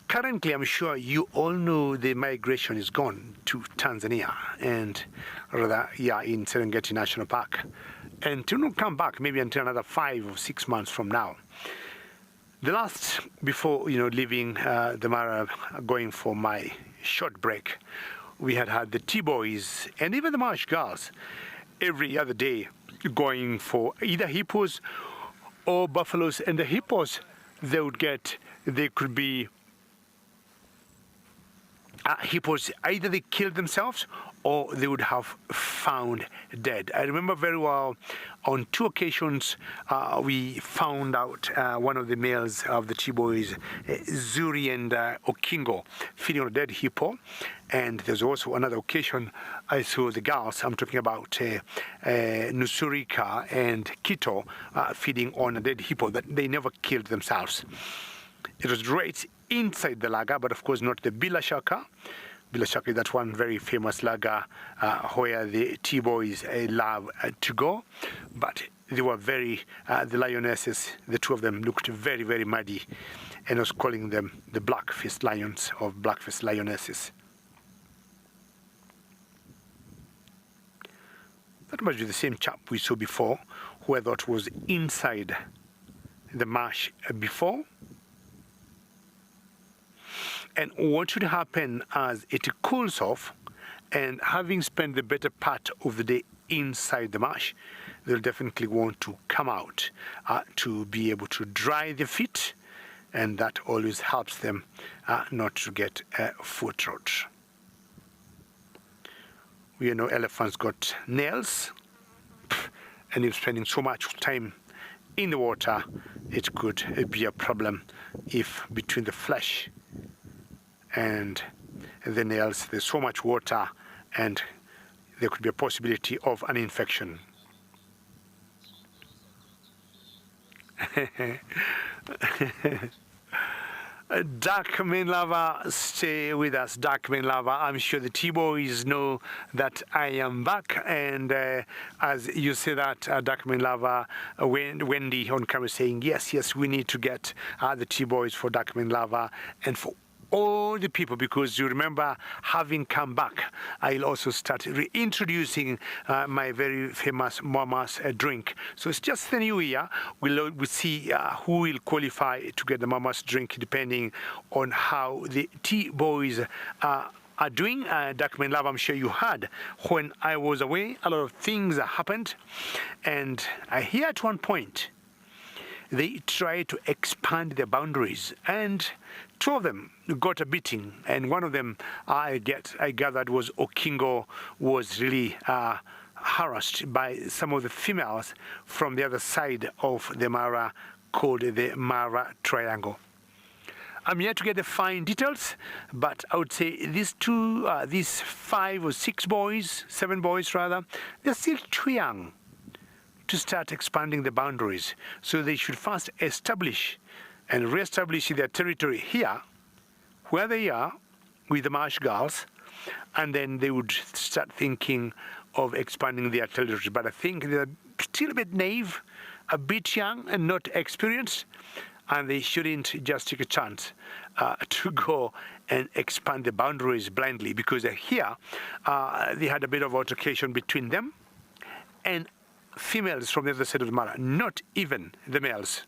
currently, I'm sure you all know the migration is gone to Tanzania and rather, in Serengeti National Park. And to not come back maybe until another 5 or 6 months from now. The last, before, leaving the Mara, going for my short break, we had the T-boys and even the marsh girls every other day going for either hippos or buffaloes. And the hippos, they could be hippos, either they killed themselves or they would have found dead. I remember very well on 2 occasions we found out one of the males of the T-boys, Zuri and Okingo, feeding on a dead hippo. And there's also another occasion I saw the girls, I'm talking about Nusurika and Kito, feeding on a dead hippo that they never killed themselves. It was right inside the lager, but of course not the Bila Shaka. Bila Shaka is that one very famous lager where the T-boys love to go. But they were the lionesses, the 2 of them looked very, very muddy. And I was calling them the black-faced lions or black-faced lionesses. That must be the same chap we saw before, who I thought was inside the marsh before. And what should happen as it cools off, and having spent the better part of the day inside the marsh, they'll definitely want to come out to be able to dry their feet, and that always helps them not to get foot rot. We know elephants got nails, and if spending so much time in the water, it could be a problem if between the flesh and the nails there's so much water, and there could be a possibility of an infection. Dark main lava, stay with us. Dark main lava. I'm sure the T-boys know that I am back, and as you say that, dark main lava, Wendy on camera saying yes, we need to get the T-boys for dark main lava and for all the people, because you remember, having come back, I'll also start reintroducing my very famous Mama's drink. So it's just the new year. We'll see who will qualify to get the Mama's drink, depending on how the T-boys are doing. Dark main lava, I'm sure you heard when I was away, a lot of things happened, and I hear at one point they tried to expand their boundaries, and two of them got a beating, and one of them I gathered was Okingo, was really harassed by some of the females from the other side of the Mara, called the Mara Triangle. I'm here to get the fine details, but I would say these 5 or 6 boys, 7 boys rather, they're still too young to start expanding the boundaries. So they should first establish and re-establish their territory here, where they are, with the marsh girls, and then they would start thinking of expanding their territory. But I think they're still a bit naive, a bit young and not experienced, and they shouldn't just take a chance to go and expand the boundaries blindly, because here they had a bit of altercation between them and females from the other side of the Mara, not even the males.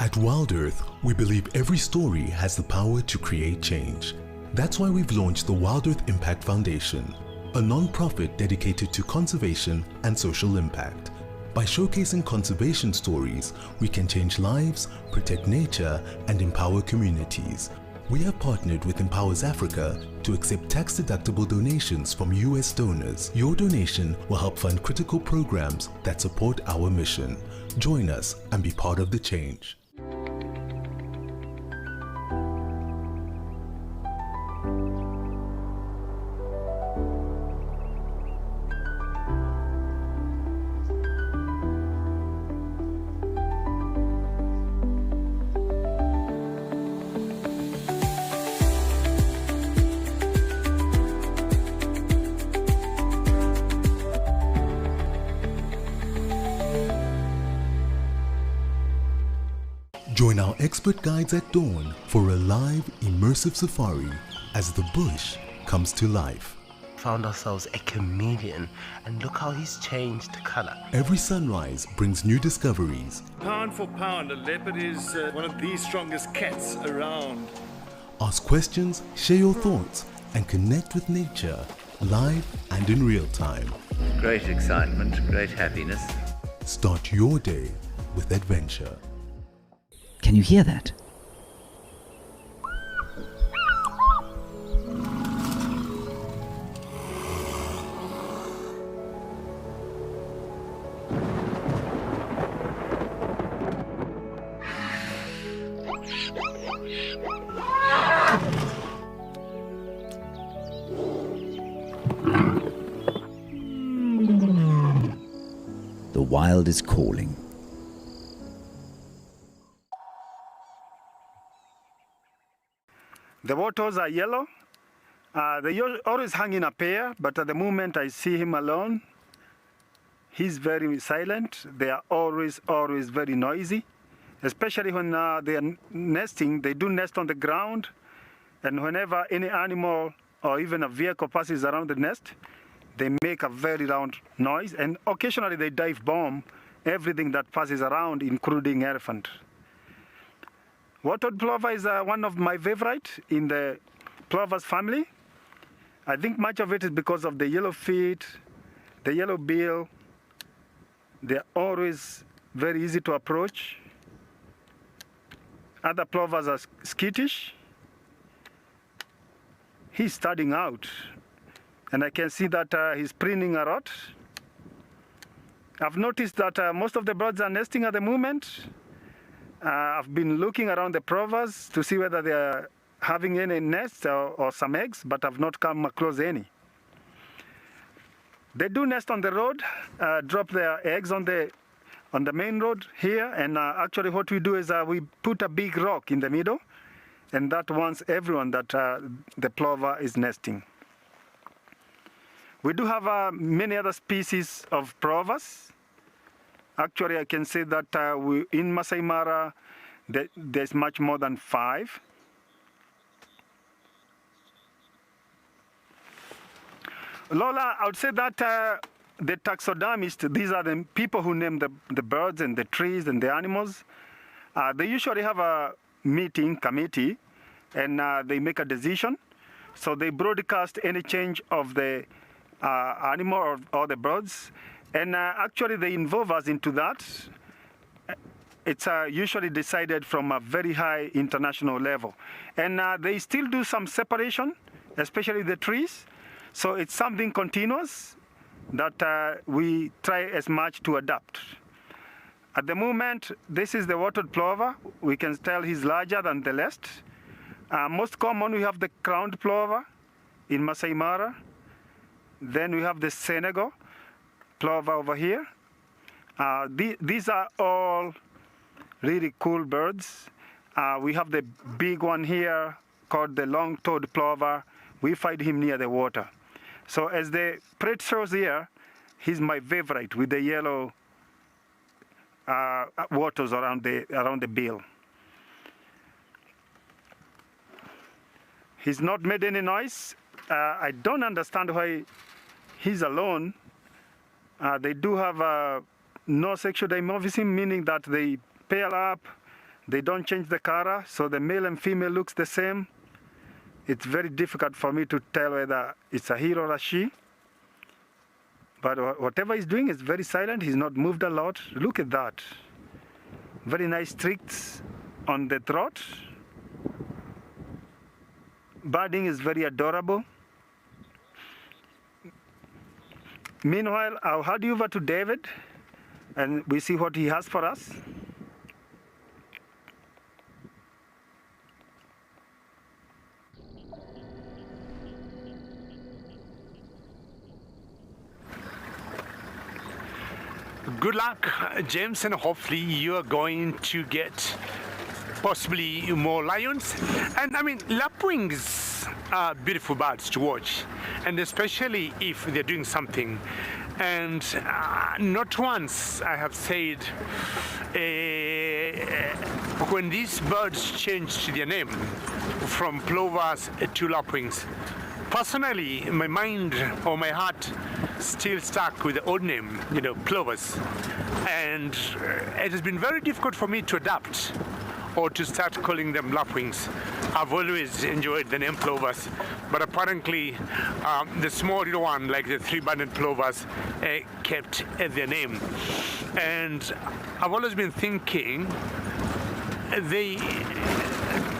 At Wild Earth, we believe every story has the power to create change. That's why we've launched the Wild Earth Impact Foundation, a non-profit dedicated to conservation and social impact. By showcasing conservation stories, we can change lives, protect nature, and empower communities. We have partnered with Empowers Africa to accept tax-deductible donations from US donors. Your donation will help fund critical programs that support our mission. Join us and be part of the change. Join our expert guides at dawn for a live, immersive safari as the bush comes to life. Found ourselves a chameleon, and look how he's changed color. Every sunrise brings new discoveries. Pound for pound, a leopard is one of the strongest cats around. Ask questions, share your thoughts, and connect with nature, live and in real time. Great excitement, great happiness. Start your day with adventure. Can you hear that? The wild is calling. The waters are yellow. They always hang in a pair, but at the moment I see him alone. He's very silent. They are always very noisy, especially when they are nesting. They do nest on the ground, and whenever any animal or even a vehicle passes around the nest, they make a very loud noise, and occasionally they dive bomb everything that passes around, including elephant. Watered plover is one of my favorite in the plovers family. I think much of it is because of the yellow feet, the yellow bill. They're always very easy to approach. Other plovers are skittish. He's starting out, and I can see that he's preening a lot. I've noticed that most of the birds are nesting at the moment. I've been looking around the plovers to see whether they are having any nests or some eggs, but I've not come across any. They do nest on the road, drop their eggs on the main road here, and actually what we do is we put a big rock in the middle, and that warns everyone that the plover is nesting. We do have many other species of plovers. Actually, I can say that in Masai Mara, there's much more than 5. Lola, I would say that the taxidermists, these are the people who name the birds and the trees and the animals. They usually have a committee, and they make a decision. So they broadcast any change of the animal or the birds. And actually they involve us into that. It's usually decided from a very high international level. And they still do some separation, especially the trees. So it's something continuous that we try as much to adapt. At the moment, this is the watered plover. We can tell he's larger than the rest. Most common, we have the crowned plover in Masai Mara. Then we have the Senegal plover over here. These are all really cool birds. We have the big one here called the long-toed plover. We find him near the water. So as the print shows here, he's my favorite with the yellow waters around the bill. He's not made any noise. I don't understand why he's alone. They do have no sexual dimorphism, meaning that they pair up, they don't change the color, so the male and female looks the same. It's very difficult for me to tell whether it's a he or a she. But whatever he's doing is very silent. He's not moved a lot. Look at that. Very nice streaks on the throat. Birding is very adorable. Meanwhile, I'll hand you over to David, and we see what he has for us. Good luck, James, and hopefully you are going to get possibly more lions. And I mean, lapwings are beautiful birds to watch, and especially if they're doing something. And not once I have said when these birds changed their name from plovers to lapwings, personally, my mind or my heart still stuck with the old name, plovers. And it has been very difficult for me to adapt or to start calling them lapwings. I've always enjoyed the name plovers, but apparently the small little one, like the 3-banded plovers, kept their name. And I've always been thinking they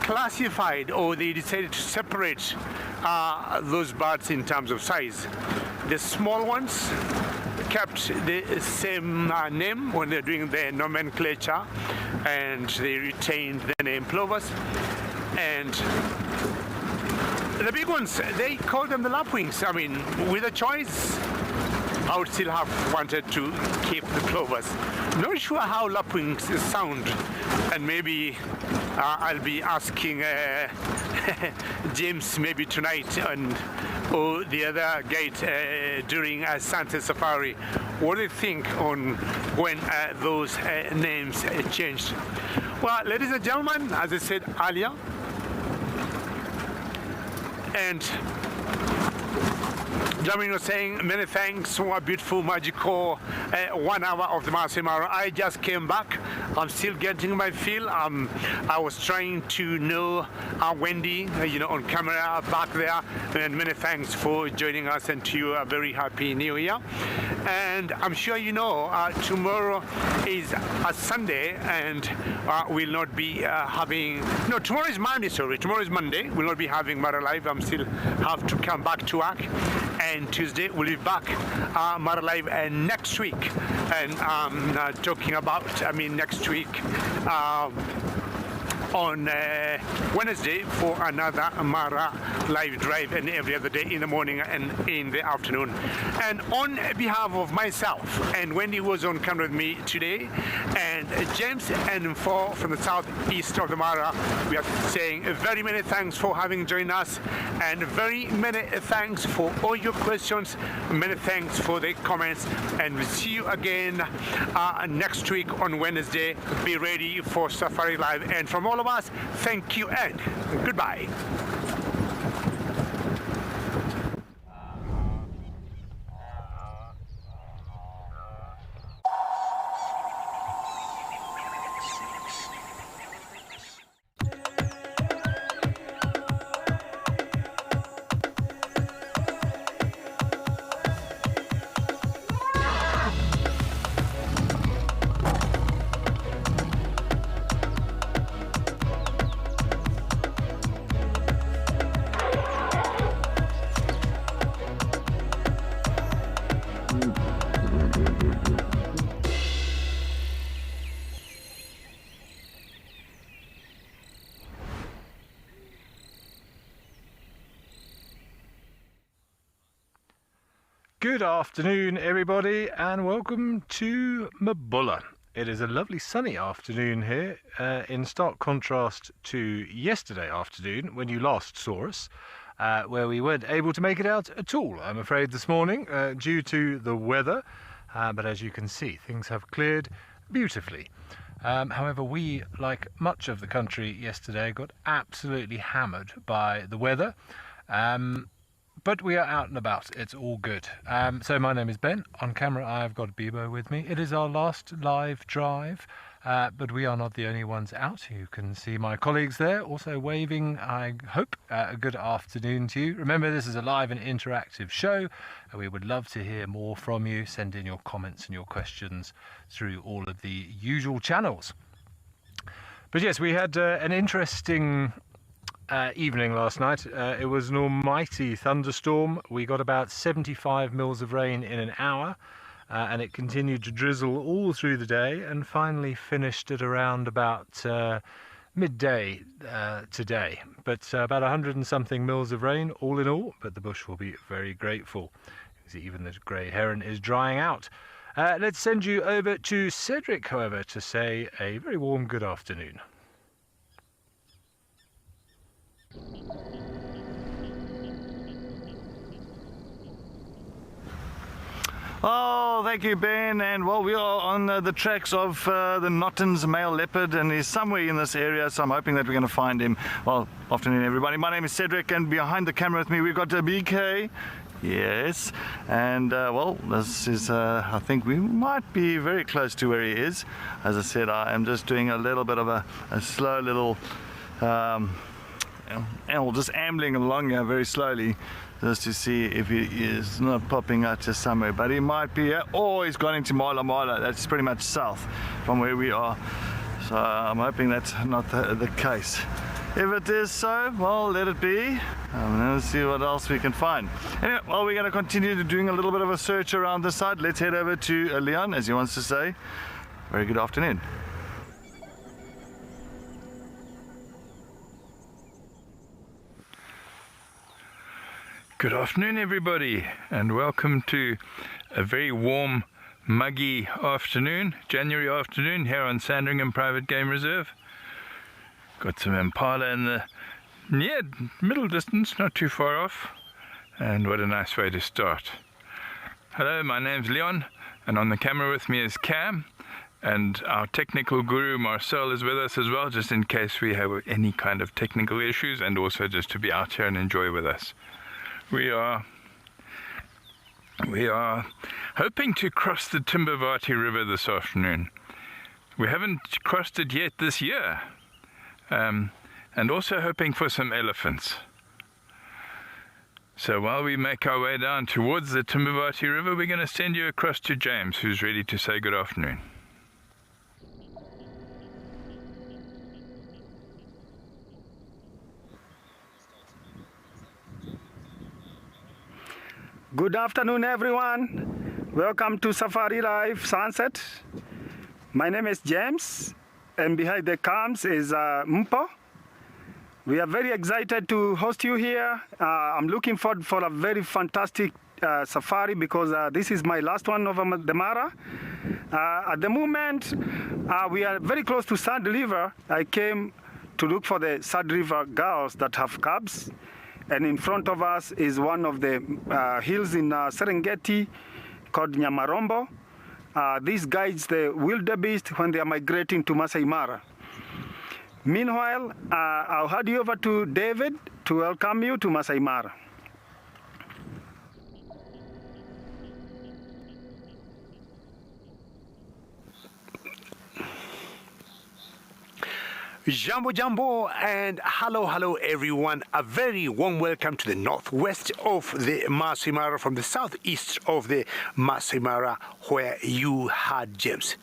classified, or they decided to separate those birds in terms of size. The small ones kept the same name when they're doing the nomenclature, and they retained the name plovers. And the big ones, they call them the lapwings. I mean, with a choice, I would still have wanted to keep the plovers. Not sure how lapwings sound, and maybe I'll be asking James maybe tonight or the other gate during Santa Safari. What do you think on when those names changed? Well, ladies and gentlemen, as I said earlier, and Jamin was saying many thanks for a beautiful, magical 1 hour of the Masai Mara. I just came back. I'm still getting my feel. I was trying to know Wendy, on camera back there. And many thanks for joining us, and to you a very happy New Year. And I'm sure tomorrow is a Sunday, and we'll not be having. No, tomorrow is Monday. Sorry, tomorrow is Monday. We'll not be having Mara Live. I'm still have to come back to work. And Tuesday we'll be back Mara Live next week, and talking about next week on Wednesday for another Mara live drive, and every other day in the morning and in the afternoon. And on behalf of myself and Wendy, was on camera with me today, and James and Four from the southeast of the Mara, we are saying very many thanks for having joined us, and very many thanks for all your questions, many thanks for the comments, and we'll see you again next week on Wednesday. Be ready for Safari Live, and from all of us, thank you and goodbye. Good afternoon, everybody, and welcome to Mabulla. It is a lovely sunny afternoon here, in stark contrast to yesterday afternoon when you last saw us, where we weren't able to make it out at all, I'm afraid, this morning, due to the weather. But as you can see, things have cleared beautifully. However, we, like much of the country yesterday, got absolutely hammered by the weather. But we are out and about. It's all good. So my name is Ben. On camera, I've got Bebo with me. It is our last live drive, but we are not the only ones out. You can see my colleagues there also waving, I hope. A good afternoon to you. Remember, this is a live and interactive show. We would love to hear more from you. Send in your comments and your questions through all of the usual channels. But yes, we had an interesting evening last night. It was an almighty thunderstorm. We got about 75 mils of rain in an hour, and it continued to drizzle all through the day, and finally finished at around about midday today. But about 100 and something mils of rain all in all, but the bush will be very grateful, because even the grey heron is drying out. Let's send you over to Cedric, however, to say a very warm good afternoon. Oh, thank you, Ben. And well, we are on the tracks of the Nottin's male leopard, and he's somewhere in this area, so I'm hoping that we're going to find him. Well, afternoon, everybody. My name is Cedric, and behind the camera with me, we've got BK. Yes, and well, this is, I think we might be very close to where he is. As I said, I am just doing a little bit of a slow little just ambling along here very slowly, just to see if he is not popping out just somewhere, but he might be here, or he's gone into Mala Mala. That's pretty much south from where we are, so I'm hoping that's not the case. If it is so, well, let it be. Let's see what else we can find. Anyway, well, we're going to continue doing a little bit of a search around this side. Let's head over to Leon, as he wants to say. Very good afternoon. Good afternoon, everybody, and welcome to a very warm, muggy afternoon, January afternoon here on Sandringham Private Game Reserve. Got some impala in the near middle distance, not too far off. And what a nice way to start. Hello, my name's Leon, and on the camera with me is Cam, and our technical guru Marcel is with us as well, just in case we have any kind of technical issues, and also just to be out here and enjoy with us. We are hoping to cross the Timbavati River this afternoon. We haven't crossed it yet this year, and also hoping for some elephants. So while we make our way down towards the Timbavati River, we're going to send you across to James, who's ready to say good afternoon. Good afternoon, everyone. Welcome to SafariLIVE Sunset. My name is James, and behind the cams is Mpo. We are very excited to host you here. I'm looking forward for a very fantastic safari because this is my last one over the Mara. At the moment, we are very close to Sand River. I came to look for the Sand River girls that have cubs. And in front of us is one of the hills in Serengeti called Nyamarombo. This guides the wildebeest when they are migrating to Masai Mara. Meanwhile, I'll hand you over to David to welcome you to Masai Mara. Jambo and hello everyone. A very warm welcome to the northwest of the Masai Mara, from the southeast of the Masai Mara, where you had James.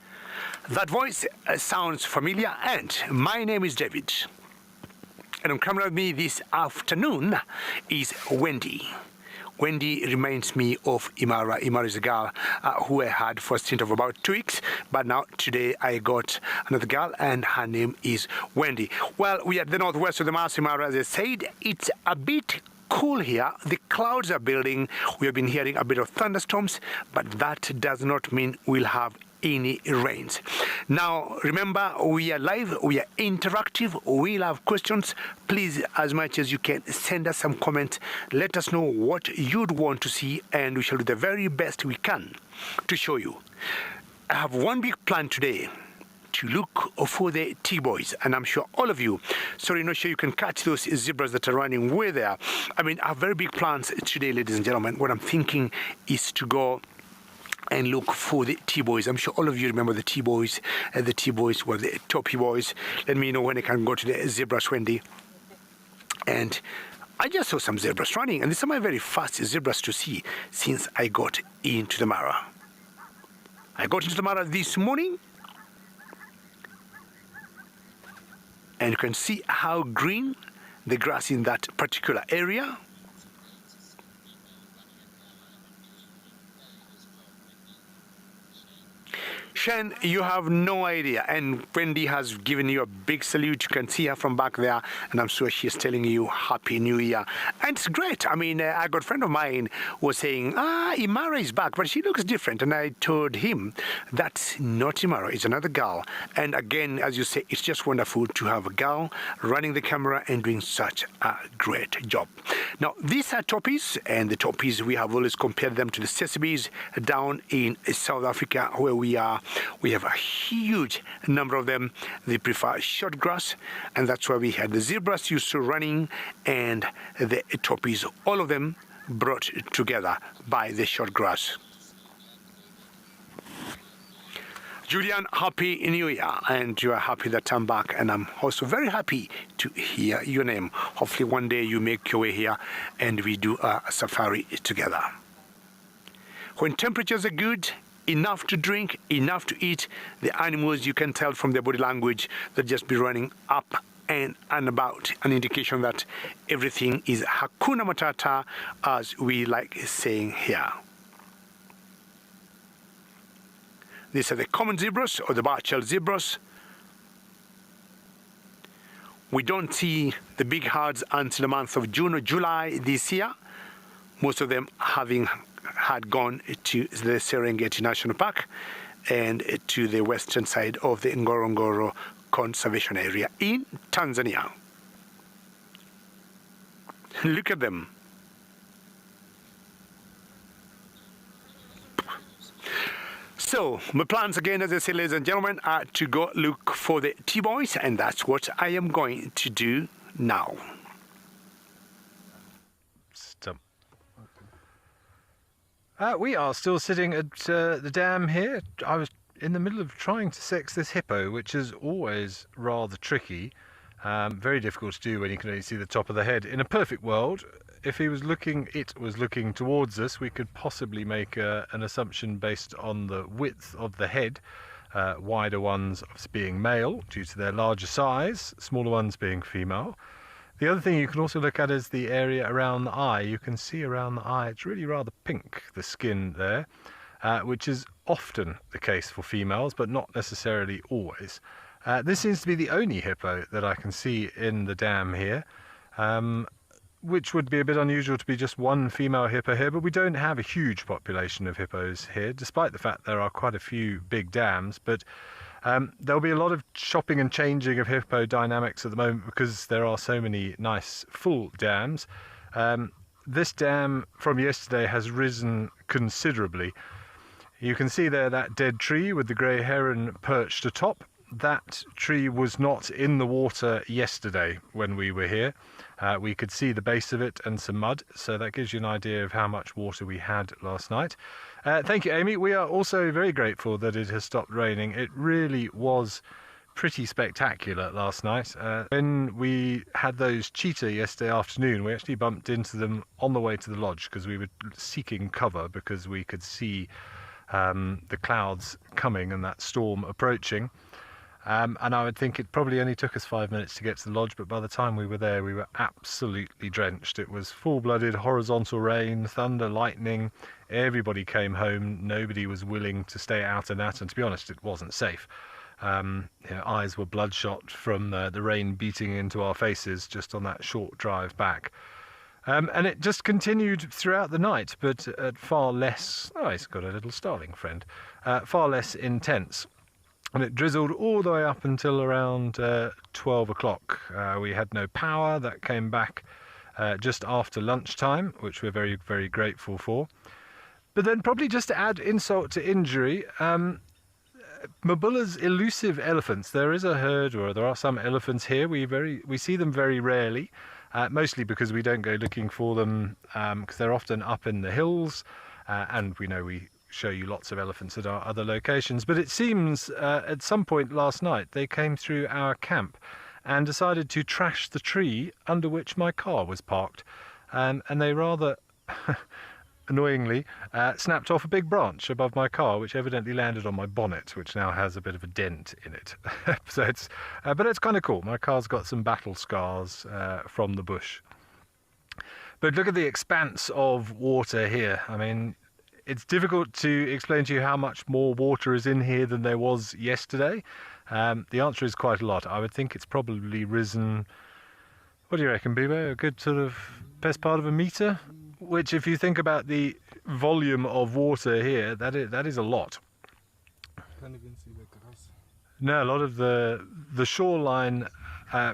That voice sounds familiar, and my name is David. And on camera with me this afternoon is Wendy. Wendy reminds me of Imara. Imara is a girl who I had for a stint of about 2 weeks, but now today I got another girl, and her name is Wendy. Well, we are at the northwest of the Masai Mara. As I said, it's a bit cool here. The clouds are building. We have been hearing a bit of thunderstorms, but that does not mean we'll have any rains. Now remember, we are live, we are interactive, we'll have questions. Please, as much as you can, send us some comments. Let us know what you'd want to see, and we shall do the very best we can to show you. I have one big plan today, to look for the T-boys, and I'm sure all of you, sorry, not sure you can catch those zebras that are running way there. I mean, I have very big plans today, ladies and gentlemen. What I'm thinking is to go and look for the T-boys. I'm sure all of you remember the T-boys. The T-boys were the toppy boys. Let me know when I can go to the zebras, Wendy. And I just saw some zebras running, and these are my very first zebras to see since I got into the Mara. I got into the Mara this morning, and you can see how green the grass in that particular area. Shen, you have no idea, and Wendy has given you a big salute. You can see her from back there, and I'm sure she's telling you Happy New Year. And it's great. I mean, I got a friend of mine who was saying, Imara is back, but she looks different. And I told him, that's not Imara, it's another girl. And again, as you say, it's just wonderful to have a girl running the camera and doing such a great job. Now, these are toppies, and the toppies, we have always compared them to the sesames down in South Africa, where we are. We have a huge number of them. They prefer short grass, and that's why we had the zebras used to running and the toppies, all of them brought together by the short grass. Julian, Happy New Year, and you are happy that I'm back, and I'm also very happy to hear your name. Hopefully one day you make your way here and we do a safari together. When temperatures are good, enough to drink, enough to eat, the animals, you can tell from their body language, they'll just be running up and about, an indication that everything is Hakuna Matata, as we like saying here. These are the common zebras, or the bar-tailed zebras. We don't see the big herds until the month of June or July this year, most of them having had gone to the Serengeti National Park and to the western side of the Ngorongoro Conservation Area in Tanzania. Look at them. So, my plans again, as I say, ladies and gentlemen, are to go look for the T-boys, and that's what I am going to do now. We are still sitting at the dam here. I was in the middle of trying to sex this hippo, which is always rather tricky. Very difficult to do when you can only see the top of the head. In a perfect world, if it was looking towards us, we could possibly make an assumption based on the width of the head. Wider ones being male due to their larger size, smaller ones being female. The other thing you can also look at is the area around the eye. You can see around the eye, it's really rather pink, the skin there, which is often the case for females, but not necessarily always. This seems to be the only hippo that I can see in the dam here, which would be a bit unusual to be just one female hippo here, but we don't have a huge population of hippos here, despite the fact there are quite a few big dams. But there'll be a lot of chopping and changing of hippo dynamics at the moment because there are so many nice full dams. This dam from yesterday has risen considerably. You can see there that dead tree with the grey heron perched atop. That tree was not in the water yesterday when we were here. We could see the base of it and some mud, so that gives you an idea of how much water we had last night. Thank you, Amy. We are also very grateful that it has stopped raining. It really was pretty spectacular last night. When we had those cheetah yesterday afternoon, we actually bumped into them on the way to the lodge because we were seeking cover because we could see the clouds coming and that storm approaching. And I would think it probably only took us 5 minutes to get to the lodge, but by the time we were there, we were absolutely drenched. It was full-blooded horizontal rain, thunder, lightning. Everybody came home. Nobody was willing to stay out in that, and to be honest, it wasn't safe. Eyes were bloodshot from the rain beating into our faces just on that short drive back. And it just continued throughout the night, but at far less... Oh, he's got a little starling friend. Far less intense. And it drizzled all the way up until around 12 o'clock. We had no power. That came back just after lunchtime, which we're very, very grateful for. But then probably just to add insult to injury, Mabula's elusive elephants. There is a herd, or there are some elephants here. We see them very rarely, mostly because we don't go looking for them because they're often up in the hills, and we know we show you lots of elephants at our other locations. But it seems at some point last night they came through our camp and decided to trash the tree under which my car was parked, and they rather annoyingly snapped off a big branch above my car, which evidently landed on my bonnet, which now has a bit of a dent in it. So but it's kind of cool. My car's got some battle scars from the bush. But look at the expanse of water here. I mean, it's difficult to explain to you how much more water is in here than there was yesterday. The answer is quite a lot. I would think it's probably risen, what do you reckon, Bibo? A good sort of best part of a metre? Which, if you think about the volume of water here, that is a lot. Can't even see the grass. No, a lot of the shoreline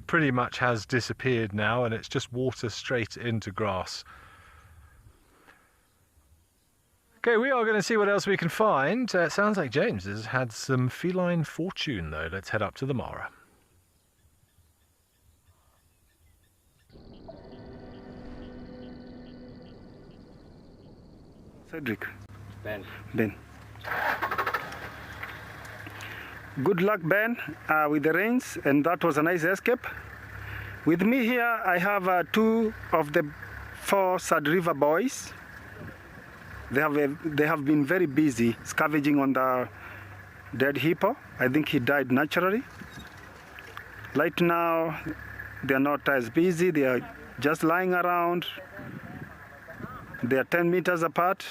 pretty much has disappeared now, and it's just water straight into grass. Okay, we are going to see what else we can find. Sounds like James has had some feline fortune, though. Let's head up to the Mara. Cedric. Ben. Good luck, Ben, with the rains, and that was a nice escape. With me here, I have 2 of the 4 Sad River boys. They have been very busy scavenging on the dead hippo. I think he died naturally. Right now, they are not as busy. They are just lying around. They are 10 meters apart.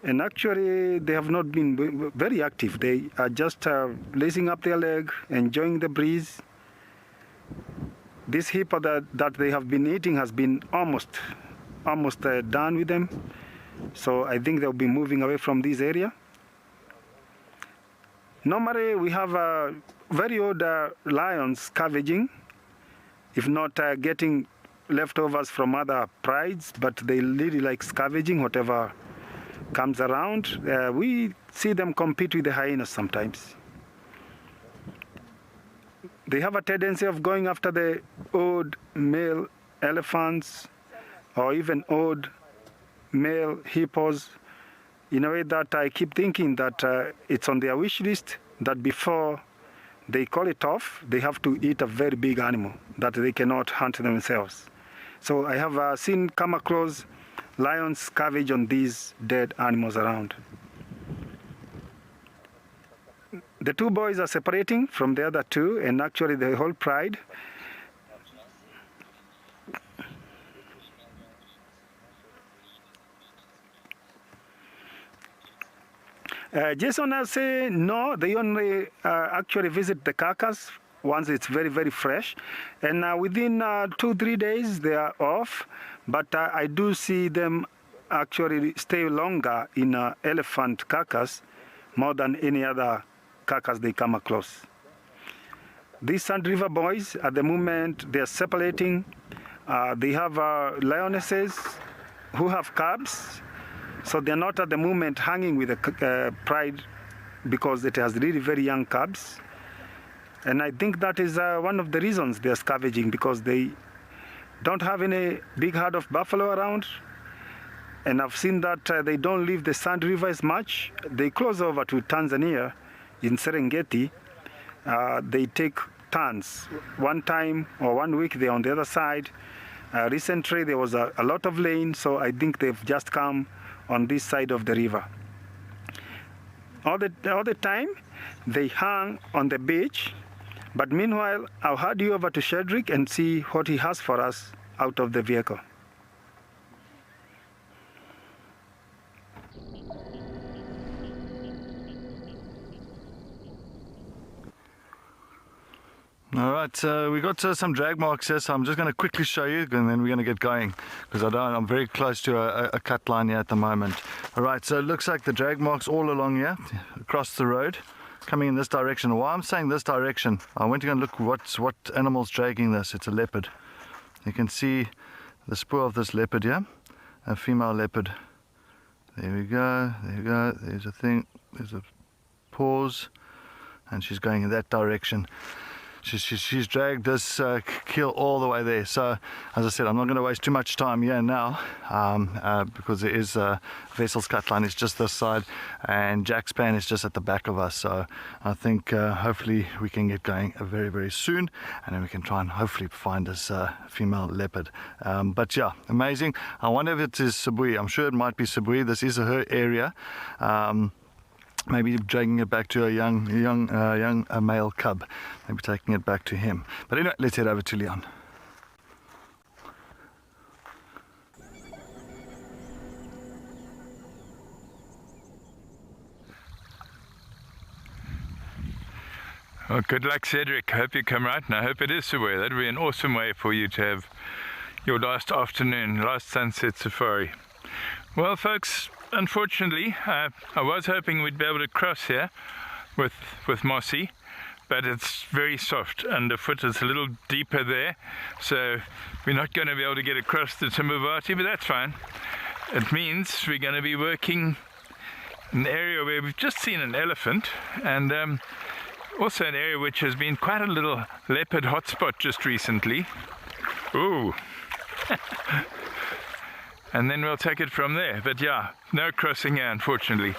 And actually, they have not been very active. They are just lacing up their leg, enjoying the breeze. This hippo that they have been eating has been almost done with them. So I think they'll be moving away from this area. Normally, we have very old lions scavenging, if not getting leftovers from other prides, but they really like scavenging whatever comes around. We see them compete with the hyenas sometimes. They have a tendency of going after the old male elephants or even old male hippos in a way that I keep thinking that it's on their wish list that before they call it off, they have to eat a very big animal that they cannot hunt themselves. So I have come across lions scavenge on these dead animals around. The two boys are separating from the other two, and actually the whole pride. Jason has said no, they only actually visit the carcass once it's very, very fresh. And within 2-3 days, they are off. But I do see them actually stay longer in elephant carcass more than any other carcass they come across. These Sand River boys, at the moment, they're separating. They have lionesses who have cubs. So they're not at the moment hanging with the pride because it has really very young cubs. And I think that is one of the reasons they're scavenging, because they don't have any big herd of buffalo around. And I've seen that they don't leave the Sand River as much. They close over to Tanzania in Serengeti. They take turns. One time or 1 week they're on the other side. Recently there was a lot of rain, so I think they've just come on this side of the river. All the time they hang on the beach, but meanwhile I'll hand you over to Shedrick and see what he has for us out of the vehicle. All right, we got some drag marks here, so I'm just going to quickly show you, and then we're going to get going, because I'm very close to a cut line here at the moment. All right, so it looks like the drag marks all along here, across the road, coming in this direction. Why I'm saying this direction, I went to go and look what animal's dragging this. It's a leopard. You can see the spoor of this leopard here, a female leopard. There we go, there's a thing, there's a pause, and she's going in that direction. She's dragged this keel all the way there. So, as I said, I'm not going to waste too much time here now, because there is Vessel's cut line is just this side, and Jack's pan is just at the back of us. So, I think hopefully we can get going very, very soon, and then we can try and hopefully find this female leopard. But yeah, amazing. I wonder if it is Sibui. I'm sure it might be Sibui. This is her area. Maybe dragging it back to a young male cub, maybe taking it back to him. But anyway, let's head over to Leon. Well, good luck, Cedric. Hope you come right, and I hope it is Sibui. That'd be an awesome way for you to have your last afternoon, last sunset safari. Well, folks, unfortunately, I was hoping we'd be able to cross here with Mossy, but it's very soft underfoot. It's a little deeper there, so we're not going to be able to get across the Timbavati, but that's fine. It means we're going to be working in an area where we've just seen an elephant, and also an area which has been quite a little leopard hotspot just recently. Ooh! And then we'll take it from there. But yeah, no crossing here, unfortunately.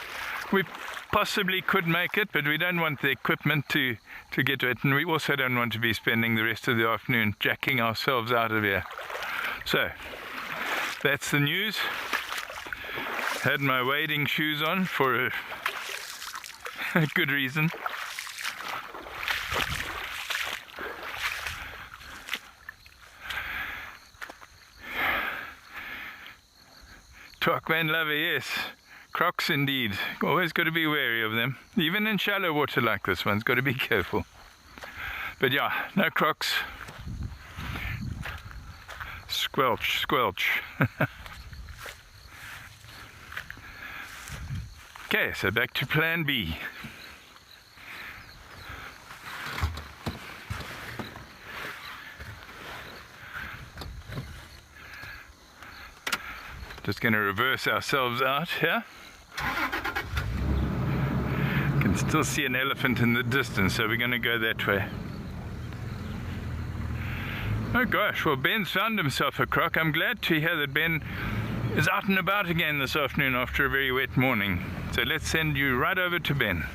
We possibly could make it, but we don't want the equipment to get to it, and we also don't want to be spending the rest of the afternoon jacking ourselves out of here. So, that's the news. Had my wading shoes on for a good reason. Twakman lover, yes. Crocs indeed. Always got to be wary of them. Even in shallow water like this one's got to be careful. But yeah, no Crocs. Squelch, squelch. Okay, so back to plan B. Just going to reverse ourselves out here. Can still see an elephant in the distance, so we're going to go that way. Oh gosh, well, Ben's found himself a croc. I'm glad to hear that Ben is out and about again this afternoon after a very wet morning. So let's send you right over to Ben.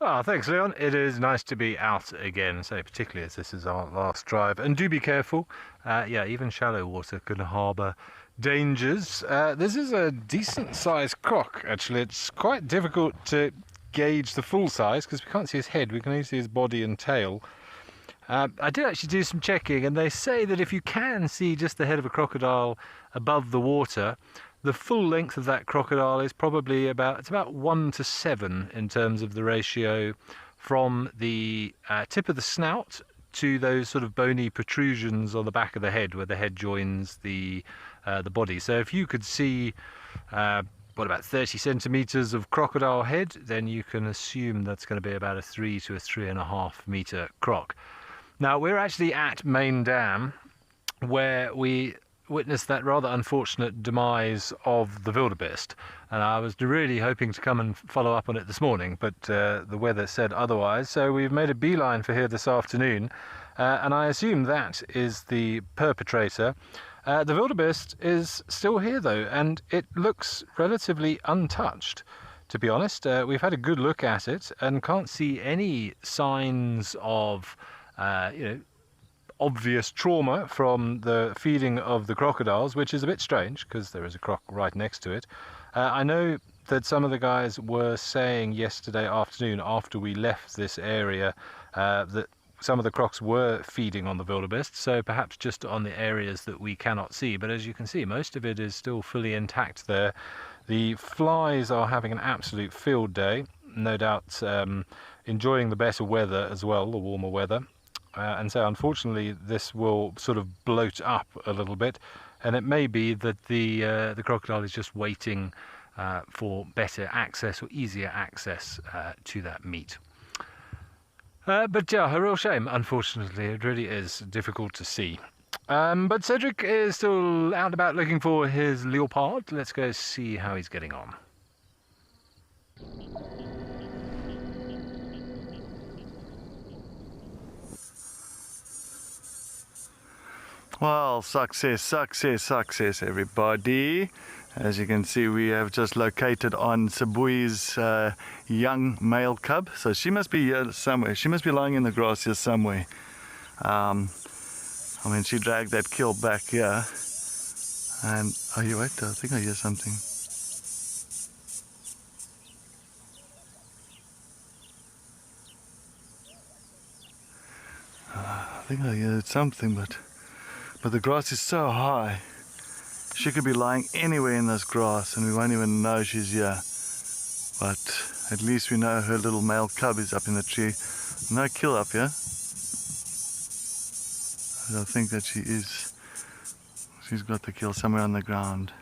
Ah, thanks, Leon. It is nice to be out again, so particularly as this is our last drive. And do be careful. Yeah, even shallow water can harbour dangers. This is a decent-sized croc, actually. It's quite difficult to gauge the full size because we can't see his head. We can only see his body and tail. I did actually do some checking, and they say that if you can see just the head of a crocodile above the water, the full length of that crocodile is probably about 1 to 7 in terms of the ratio from the tip of the snout to those sort of bony protrusions on the back of the head where the head joins the body. So if you could see about 30 centimeters of crocodile head, then you can assume that's going to be about a 3 to a 3.5 meter croc. Now we're actually at Main Dam, where we witnessed that rather unfortunate demise of the wildebeest, and I was really hoping to come and follow up on it this morning, but the weather said otherwise, so we've made a beeline for here this afternoon, and I assume that is the perpetrator. The wildebeest is still here though, and it looks relatively untouched, to be honest. We've had a good look at it and can't see any signs of obvious trauma from the feeding of the crocodiles, which is a bit strange because there is a croc right next to it. I know that some of the guys were saying yesterday afternoon after we left this area that some of the crocs were feeding on the wildebeest, so perhaps just on the areas that we cannot see, but as you can see, most of it is still fully intact there. The flies are having an absolute field day, no doubt enjoying the better weather as well, the warmer weather. And so unfortunately this will sort of bloat up a little bit, and it may be that the crocodile is just waiting for better access or easier access to that meat. But yeah, a real shame, unfortunately. It really is difficult to see. But Cedric is still out and about looking for his leopard. Let's go see how he's getting on. Well, success, everybody. As you can see, we have just located on Sabui's young male cub. So she must be here somewhere. She must be lying in the grass here somewhere. I mean, she dragged that kill back here. And, oh, you wait, I think I hear something. I think I heard something, but the grass is so high. She could be lying anywhere in this grass and we won't even know she's here. But at least we know her little male cub is up in the tree. No kill up here. I think that she's got the kill somewhere on the ground.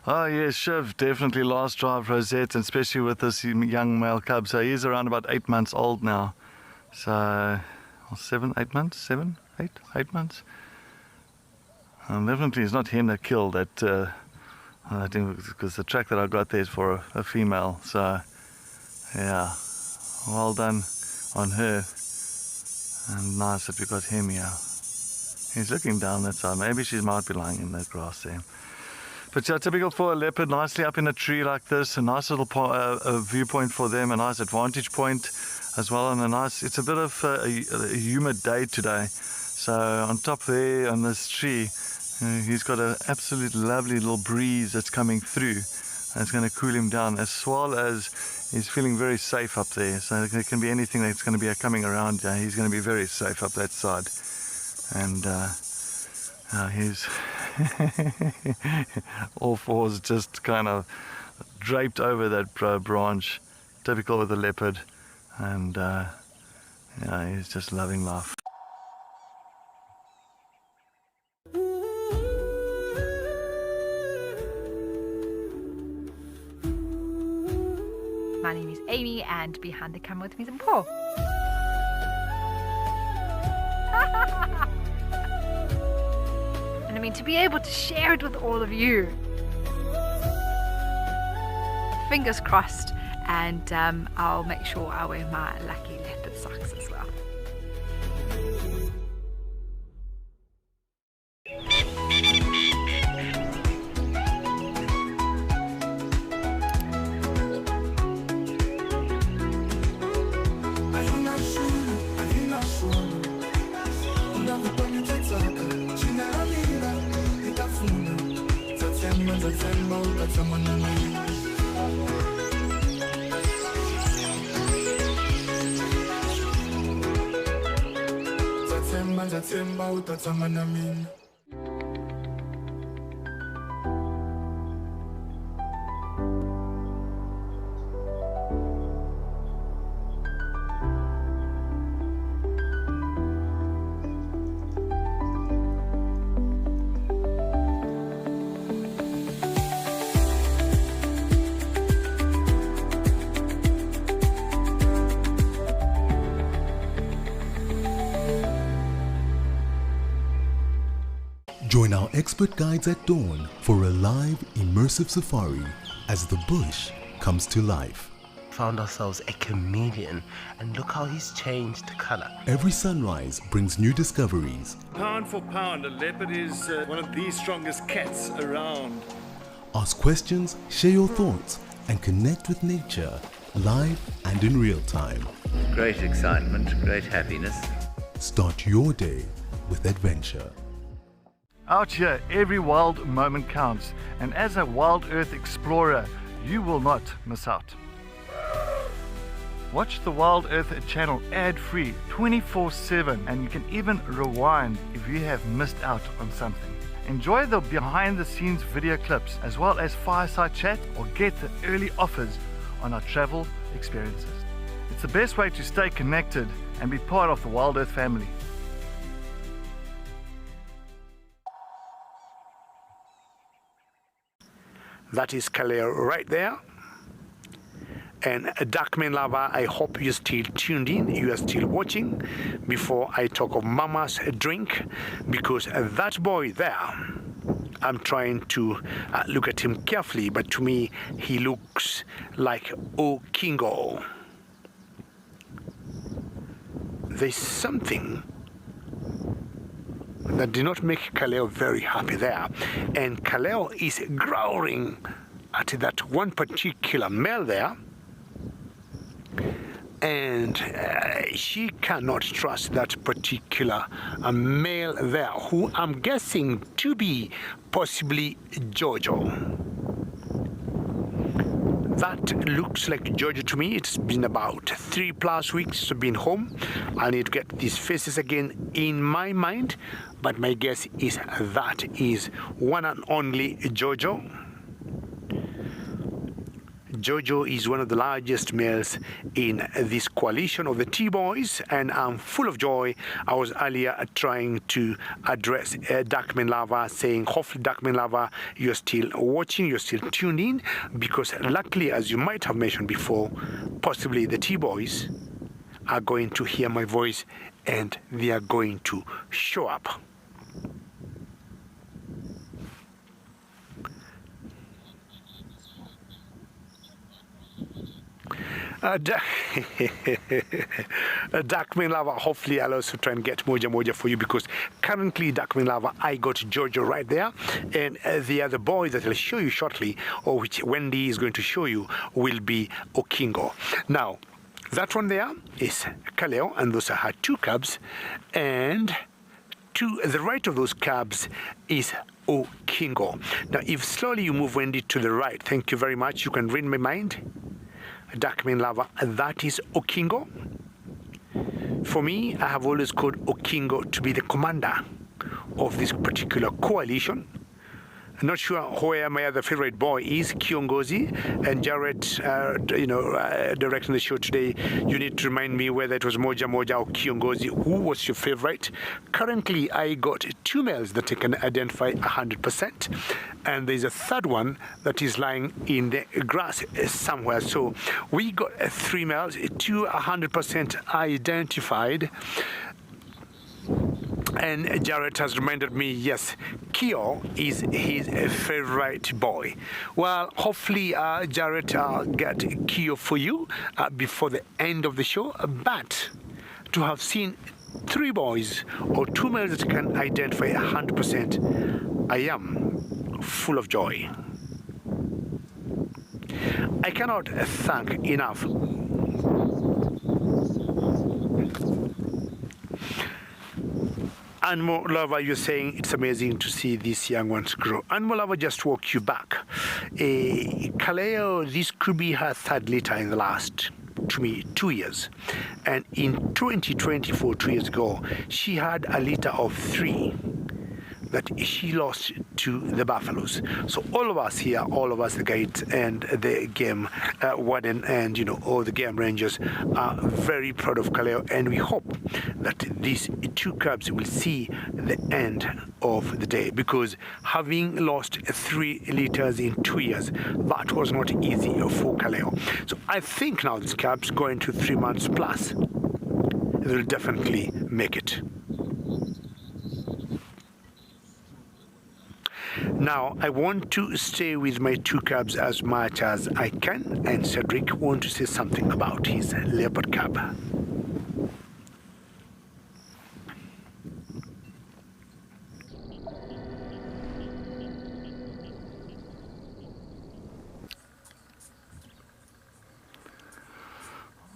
Oh yes, Shiv, definitely last drive Rosette, and especially with this young male cub. So he's around about 8 months old now. So 8 months. Definitely it's not him that killed that. I think because the track that I got there is for a female. So yeah, well done on her. And nice that we got him here. He's looking down that side. Maybe she might be lying in the grass there. But yeah, typical for a leopard, nicely up in a tree like this. A nice little viewpoint for them, a nice advantage point as well, and it's a bit of a humid day today. So on top there on this tree, he's got an absolute lovely little breeze that's coming through, and it's going to cool him down, as well as he's feeling very safe up there. So there can be anything that's going to be coming around. He's going to be very safe up that side, and he's all fours just kind of draped over that branch, typical with the leopard. And yeah, he's just loving life. and behind the camera with me is Mpho. And I mean, to be able to share it with all of you. Fingers crossed, and I'll make sure I wear my lucky leopard socks as well. Join our expert guides at dawn for a live, immersive safari as the bush comes to life. Found ourselves a chameleon, and look how he's changed color. Every sunrise brings new discoveries. Pound for pound, a leopard is one of the strongest cats around. Ask questions, share your thoughts, and connect with nature live and in real time. Great excitement, great happiness. Start your day with adventure. Out here, every wild moment counts, and as a wild earth explorer, you will not miss out. Watch the Wild Earth channel ad-free 24/7, and you can even rewind if you have missed out on something. Enjoy the behind-the-scenes video clips as well as fireside chat, or get the early offers on our travel experiences. It's the best way to stay connected and be part of the Wild Earth family. That is Kaleo right there. And Darkman Lava, I hope you're still tuned in, you are still watching before I talk of Mama's drink, because that boy there, I'm trying to look at him carefully, but to me he looks like Okingo. There's something that did not make Kaleo very happy there, and Kaleo is growling at that one particular male there, and she cannot trust that particular male there, who I'm guessing to be possibly Jojo. That looks like Jojo to me. It's been about 3+ weeks I've been home. I need to get these faces again in my mind, but my guess is that is one and only Jojo. Jojo is one of the largest males in this coalition of the T-Boys, and I'm full of joy. I was earlier trying to address Darkman Lava, saying, hopefully Darkman Lava, you're still watching, you're still tuned in, because luckily, as you might have mentioned before, possibly the T-Boys are going to hear my voice and they are going to show up. Darkman Lava, hopefully I'll also try and get Moja for you, because currently Darkman Lava, I got Jojo right there, and the other boy that I'll show you shortly, or which Wendy is going to show you, will be Okingo. Now, that one there is Kaleo, and those are her 2 cubs, and to the right of those cubs is Okingo. Now, if slowly you move Wendy to the right, thank you very much, you can read my mind. Darkman Lava, that is Okingo. For me, I have always called Okingo to be the commander of this particular coalition. Not sure where my other favorite boy is, Kiongozi, and Jared, directing the show today. You need to remind me whether it was Moja Moja or Kiongozi. Who was your favorite? Currently, I got 2 males that I can identify 100%, and there's a third one that is lying in the grass somewhere. So we got 3 males, 2 100% identified. And Jared has reminded me, yes, Kyo is his favorite boy. Well, hopefully, Jared get Kyo for you before the end of the show. But to have seen 3 boys or 2 males that can identify 100%, I am full of joy. I cannot thank enough Animal Lover, you're saying it's amazing to see these young ones grow. Animal Lover just walk you back. Kaleo, this could be her 3rd litter in the last, to me, 2 years. And in 2024, 2 years ago, she had a litter of 3 that she lost to the buffaloes. So all of us here, all of us, the guides and the game warden and all the game rangers are very proud of Kaleo, and we hope that these 2 cubs will see the end of the day, because having lost 3 litters in 2 years, that was not easy for Kaleo. So I think now these cubs going to 3 months plus, they'll definitely make it. Now, I want to stay with my 2 cubs as much as I can, and Cedric wants to say something about his leopard cub.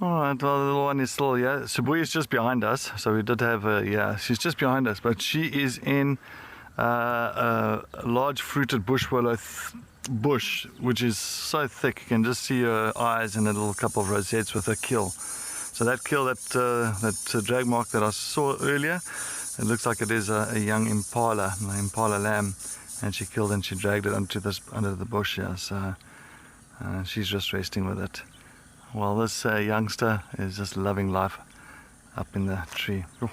Alright, well, the little one is still, yeah. Sabui is just behind us, so we did have she's just behind us, but she is in a large fruited bush willow bush, which is so thick you can just see her eyes and a little couple of rosettes with her kill. So that kill, that drag mark that I saw earlier, it looks like it is a young impala, an impala lamb, and she killed and she dragged it under the bush here. So she's just resting with it. Well, this youngster is just loving life up in the tree. Ooh.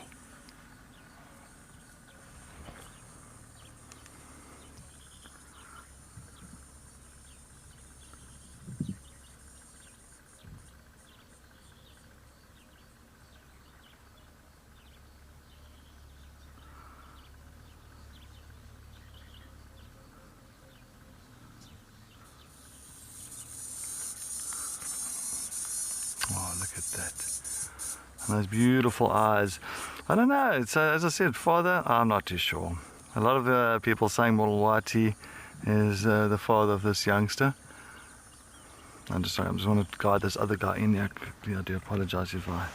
Oh, look at that. And those beautiful eyes. I don't know, it's as I said, father, I'm not too sure. A lot of people saying Molwati is the father of this youngster. I just want to guide this other guy in here quickly. I do apologize if I...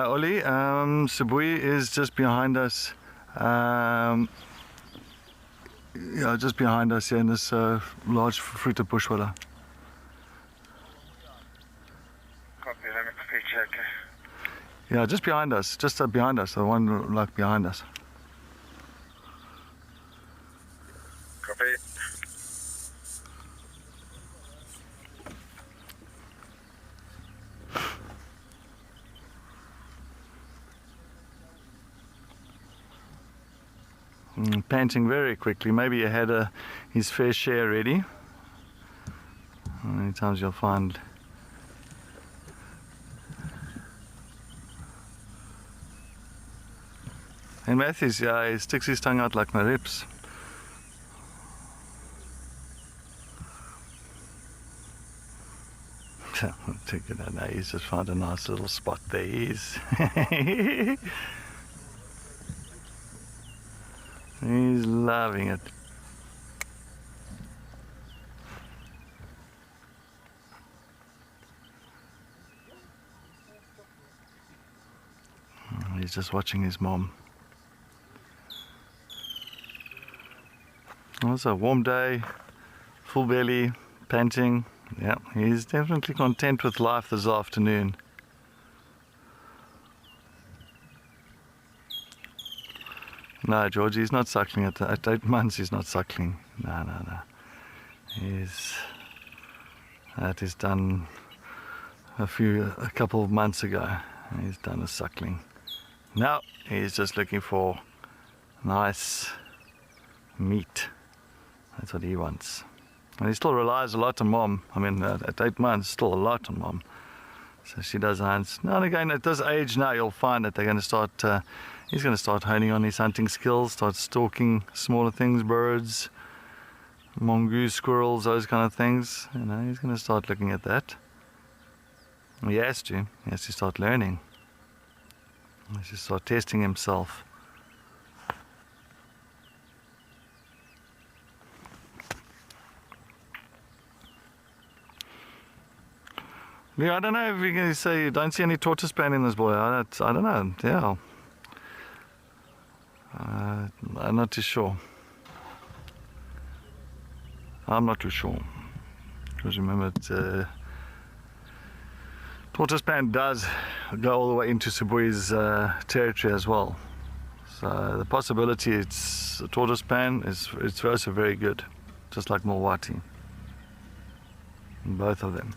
Oli, Sabui is just behind us. Just behind us here in this large fruited bush willow. Yeah, just behind us, behind us, the one like behind us. Copy. Panting very quickly. Maybe he had his fair share already. Many times you'll find and Matthews, yeah, he sticks his tongue out like my ribs. Take it out now, he's just found a nice little spot there. He is. He's loving it. He's just watching his mom. Well, it's a warm day, full belly, panting. Yeah, he's definitely content with life this afternoon. No, George, he's not suckling at 8 months. He's not suckling. No. That is done a couple of months ago. He's done a suckling. Now he's just looking for nice meat. That's what he wants. And he still relies a lot on mom. I mean, at 8 months, still a lot on mom. So she does hunts. Now and again, at this age now, you'll find that they're going to start. He's going to start honing on his hunting skills, start stalking smaller things, birds, mongoose, squirrels, those kind of things. You know, he's going to start looking at that. He has to start learning. He has to start testing himself. Yeah, I don't know if you're going to say you don't see any tortoise span in this boy. I don't know. Yeah. I'm not too sure. I'm not too sure. Because remember, tortoise span does go all the way into Sibui's territory as well. So the possibility it's a tortoise span is also very good, just like Milwaukee. Both of them.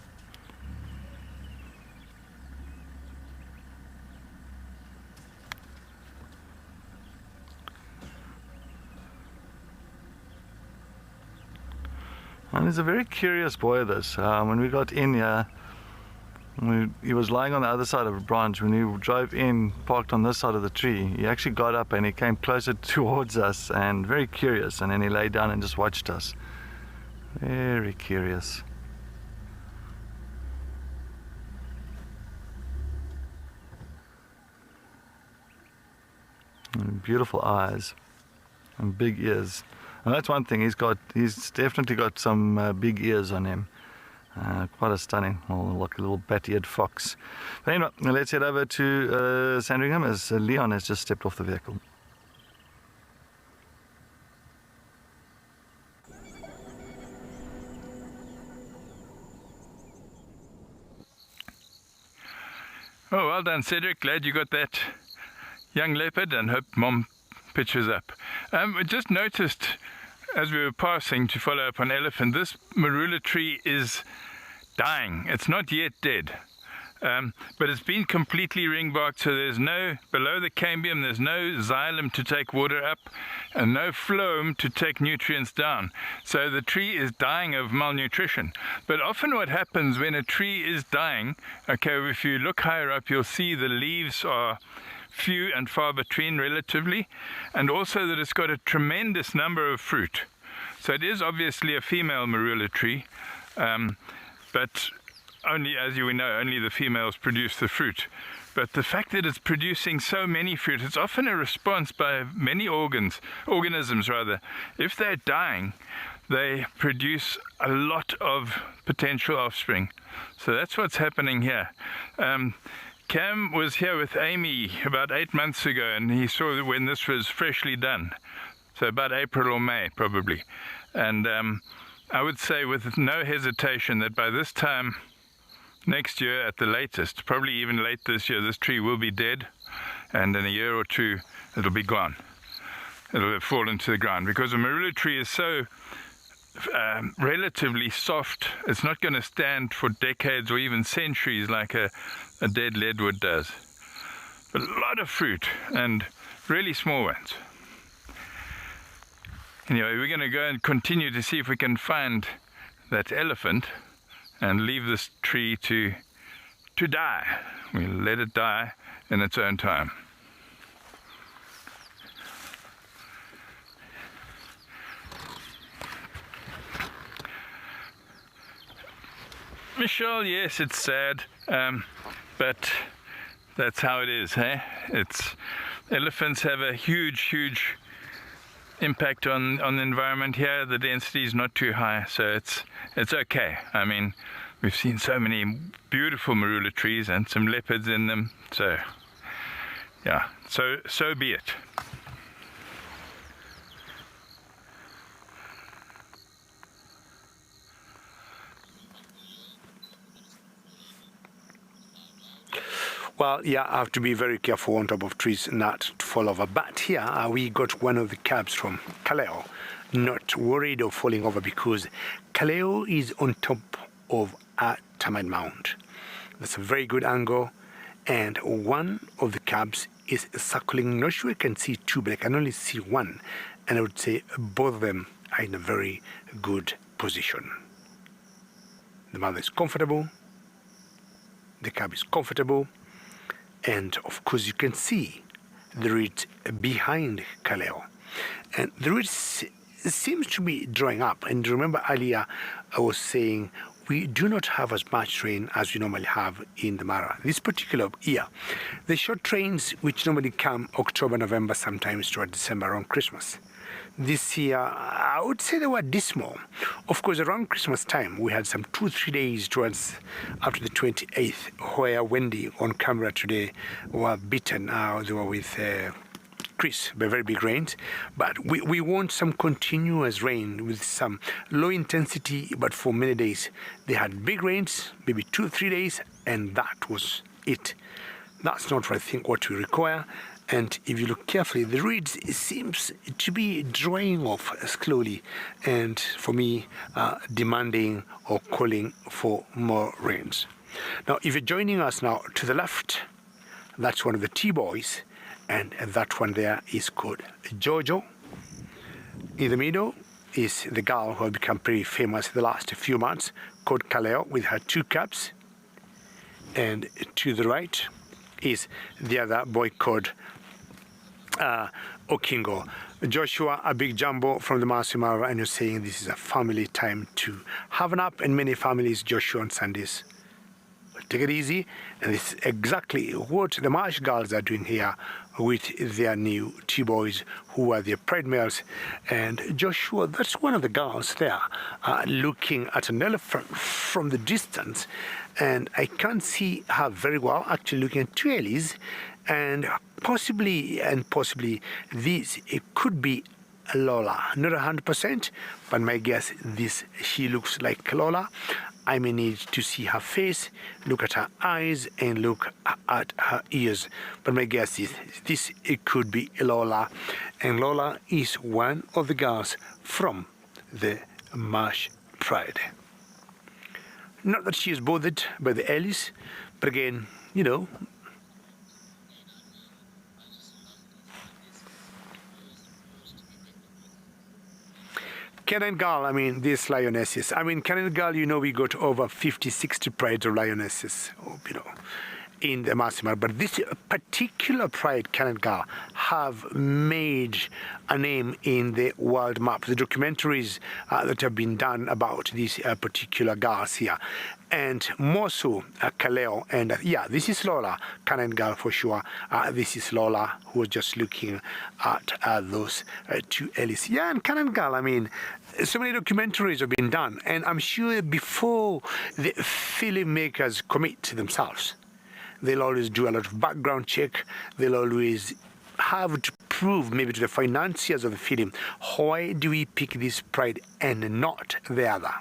And he's a very curious boy, this. When we got in here, he was lying on the other side of a branch. When we drove in, parked on this side of the tree, he actually got up and he came closer towards us and very curious. And then he lay down and just watched us. Very curious. And beautiful eyes and big ears. And that's one thing, he's definitely got some big ears on him. Quite a stunning, like a little bat-eared fox. But anyway, let's head over to Sandringham as Leon has just stepped off the vehicle. Oh, well done, Cedric. Glad you got that young leopard, and hope Mom pitches up. I just noticed as we were passing to follow up on elephant, this marula tree is dying. It's not yet dead, but it's been completely ring-barked, so there's no, below the cambium, there's no xylem to take water up and no phloem to take nutrients down. So the tree is dying of malnutrition. But often what happens when a tree is dying, okay, if you look higher up, you'll see the leaves are few and far between relatively, and also that it's got a tremendous number of fruit. So it is obviously a female marula tree, but only, as you know, only the females produce the fruit. But the fact that it's producing so many fruit, it's often a response by many organisms rather. If they're dying, they produce a lot of potential offspring. So that's what's happening here. Cam was here with Amy about 8 months ago, and he saw when this was freshly done. So about April or May, probably. And I would say with no hesitation that by this time next year at the latest, probably even late this year, this tree will be dead, and in a year or two it'll be gone. It'll have fallen to the ground, because a marula tree is so relatively soft. It's not going to stand for decades or even centuries like a dead leadwood does. But a lot of fruit, and really small ones. Anyway, we're going to go and continue to see if we can find that elephant and leave this tree to die. We'll let it die in its own time. Michelle, yes, it's sad, but that's how it is, hey? Elephants have a huge impact on the environment here. The density is not too high, so it's okay. I mean, we've seen so many beautiful marula trees and some leopards in them, so yeah, so be it. Well, yeah, I have to be very careful on top of trees not to fall over. But here we got one of the cabs from Kaleo, not worried of falling over because Kaleo is on top of a termite mound. That's a very good angle, and one of the cabs is circling. Not sure I can see two, but I can only see one, and I would say both of them are in a very good position. The mother is comfortable, the cab is comfortable, and of course you can see the reeds behind Kaleo. And the reeds seems to be drying up. And remember earlier I was saying we do not have as much rain as we normally have in the Mara. This particular year, the short rains which normally come October, November, sometimes toward December around Christmas. This year, I would say they were dismal. Of course, around Christmas time, we had some 2-3 days towards after the 28th, where Wendy on camera today were beaten. They were with Chris by very big rains. But we want some continuous rain with some low intensity, but for many days. They had big rains, maybe 2-3 days, and that was it. That's not, I think, what we require. And if you look carefully, the reeds seems to be drying off slowly, and for me, demanding or calling for more rains. Now, if you're joining us now to the left, that's one of the T-boys, and that one there is called Jojo. In the middle is the girl who has become pretty famous in the last few months, called Kaleo, with her 2 cubs. And to the right is the other boy called Okingo. Joshua, a big jumbo from the Masai Mara, and you're saying this is a family time to have a nap, and many families, Joshua, on Sundays will take it easy, and this is exactly what the Marsh girls are doing here with their new T-boys who are their pride males. And Joshua, that's one of the girls there looking at an elephant from the distance, and I can't see her very well, actually looking at 2 ellies. And possibly this, it could be Lola. Not 100%, but my guess this, she looks like Lola. I may need to see her face, look at her eyes, and look at her ears. But my guess is this, it could be Lola. And Lola is one of the girls from the Marsh Pride. Not that she is bothered by the Ellis, but again, you know, Canine Girl, I mean, these lionesses. I mean, Canine Girl, you know, we got over 50-60 prides of lionesses, you know, in the Masai Mara. But this particular pride, Canine Girl, have made a name in the world map. The documentaries that have been done about these particular girls here. And more so, Kaleo, and yeah, this is Lola, Canine Girl for sure. This is Lola, who was just looking at those 2 ellies. Yeah, and Canine Girl, I mean, so many documentaries have been done, and I'm sure before the filmmakers commit to themselves, they'll always do a lot of background check. They'll always have to prove maybe to the financiers of the film, why do we pick this pride and not the other?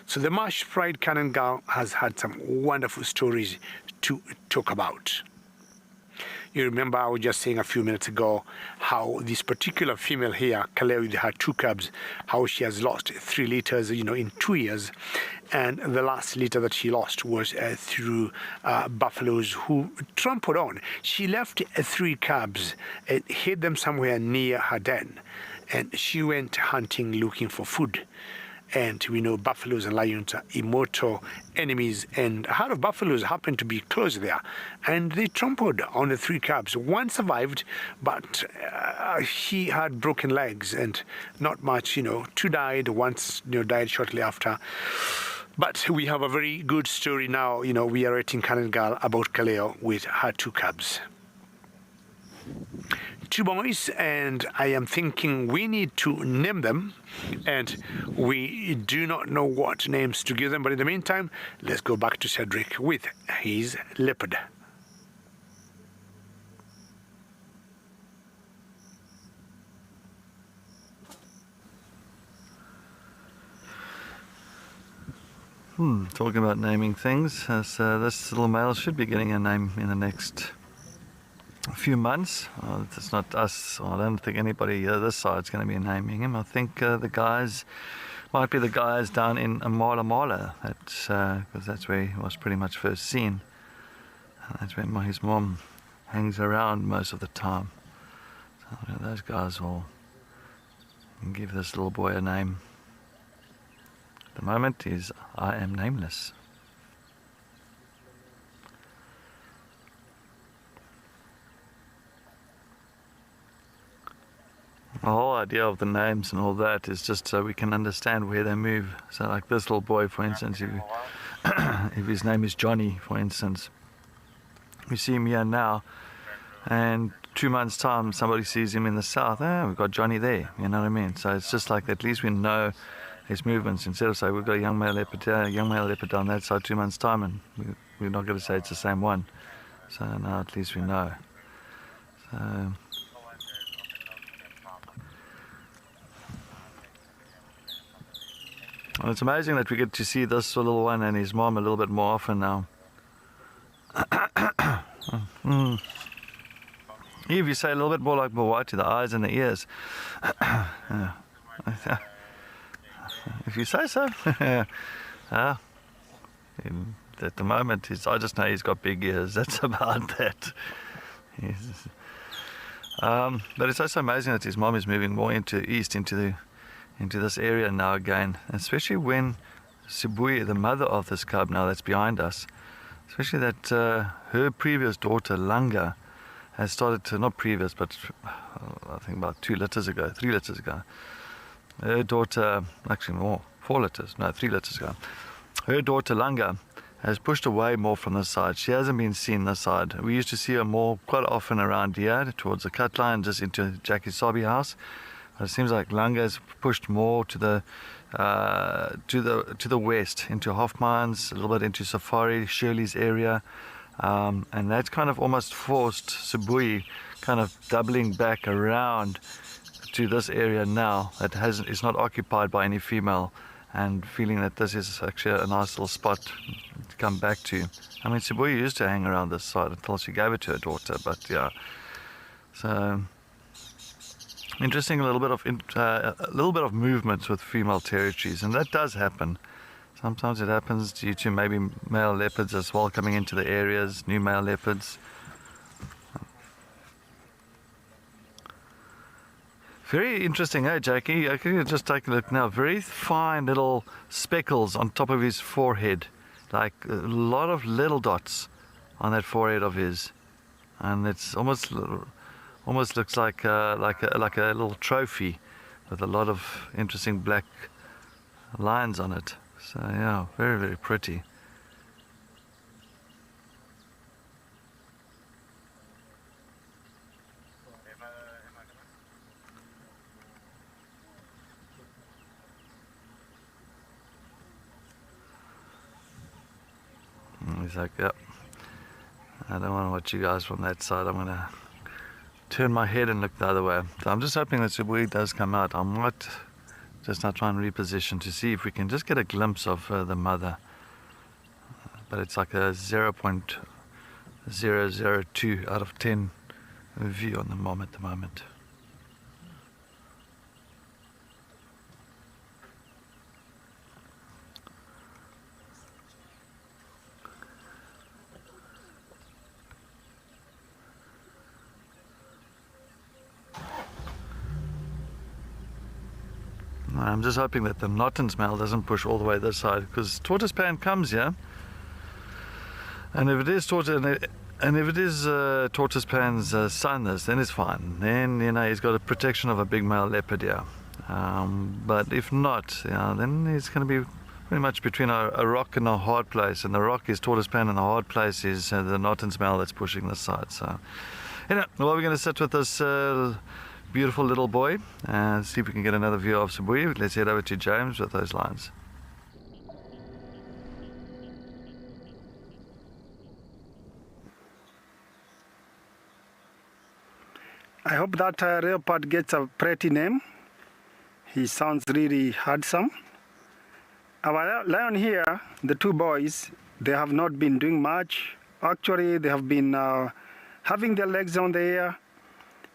So the Marsh Pride Canine Girl has had some wonderful stories to talk about. You remember I was just saying a few minutes ago how this particular female here, Kaleo, with her 2 cubs, how she has lost 3 liters, you know, in 2 years. And the last litter that she lost was through buffaloes who trampled on. She left 3 cubs and hid them somewhere near her den. And she went hunting, looking for food. And we know buffaloes and lions are immortal enemies, and a herd of buffaloes happened to be close there, and they trampled on the 3 cubs. One survived, but he had broken legs and not much, you know. 2 died, once, you know, died shortly after. But we have a very good story now, you know, we are writing Canine Girl about Kaleo with her 2 cubs. 2 boys, and I am thinking we need to name them, and we do not know what names to give them, but in the meantime, let's go back to Cedric with his leopard. Talking about naming things, this little male should be getting a name in the next few months. It's not us, I don't think anybody this side's going to be naming him. I think the guys might be the guys down in Mala Mala, because that's where he was pretty much first seen. That's where his mom hangs around most of the time. So those guys will give this little boy a name. At the moment is I am nameless. The whole idea of the names and all that is just so we can understand where they move. So like this little boy, for instance, if his name is Johnny, for instance, we see him here now, and 2 months time somebody sees him in the south, we've got Johnny there, you know what I mean? So it's just like at least we know his movements, instead of saying we've got a young male leopard here, a young male leopard on that side 2 months time, and we're not going to say it's the same one. So now at least we know. So well, it's amazing that we get to see this little one and his mom a little bit more often now. If you say a little bit more like Mawati, the eyes and the ears. If you say so. At the moment, I just know he's got big ears. That's about that. But it's also amazing that his mom is moving more into east, into this area now again, especially when Sibui, the mother of this cub now that's behind us, especially that her previous daughter Langa has started to, not previous, but I think about 3 litters ago, her daughter, actually more, 3 litters ago, her daughter Langa has pushed away more from this side. She hasn't been seen this side. We used to see her more quite often around here towards the cut line, just into Jackie Sabi house. It seems like Langa has pushed more to the west, into Hoffman's, a little bit into Safari, Shirley's area, and that's kind of almost forced Sibui kind of doubling back around to this area now that is not occupied by any female, and feeling that this is actually a nice little spot to come back to. I mean, Sibui used to hang around this side until she gave it to her daughter, but yeah. So interesting, a little bit of movements with female territories, and that does happen. Sometimes it happens due to maybe male leopards as well coming into the areas, new male leopards. Very interesting, Jackie? I can just take a look now. Very fine little speckles on top of his forehead, like a lot of little dots on that forehead of his, and it's almost looks like a little trophy with a lot of interesting black lines on it. So yeah, very, very pretty. He's like, yep, I don't want to watch you guys from that side. I'm going to turn my head and look the other way. So I'm just hoping that Sibui does come out. I might just now try and reposition to see if we can just get a glimpse of the mother. But it's like a 0.002 out of 10 view on the mom at the moment. I'm just hoping that the Notton's male doesn't push all the way this side, because tortoise pan comes here, and if it is tortoise pan's son, then it's fine. Then he's got a protection of a big male leopard here. But if not, then he's going to be pretty much between a rock and a hard place, and the rock is tortoise pan, and the hard place is the Notton's male that's pushing this side. So, well, we're going to sit with this beautiful little boy and see if we can get another view of Sibui. Let's head over to James with those lines. I hope that leopard gets a pretty name. He sounds really handsome. Our lion here, the two boys, they have not been doing much. Actually, they have been having their legs on the air,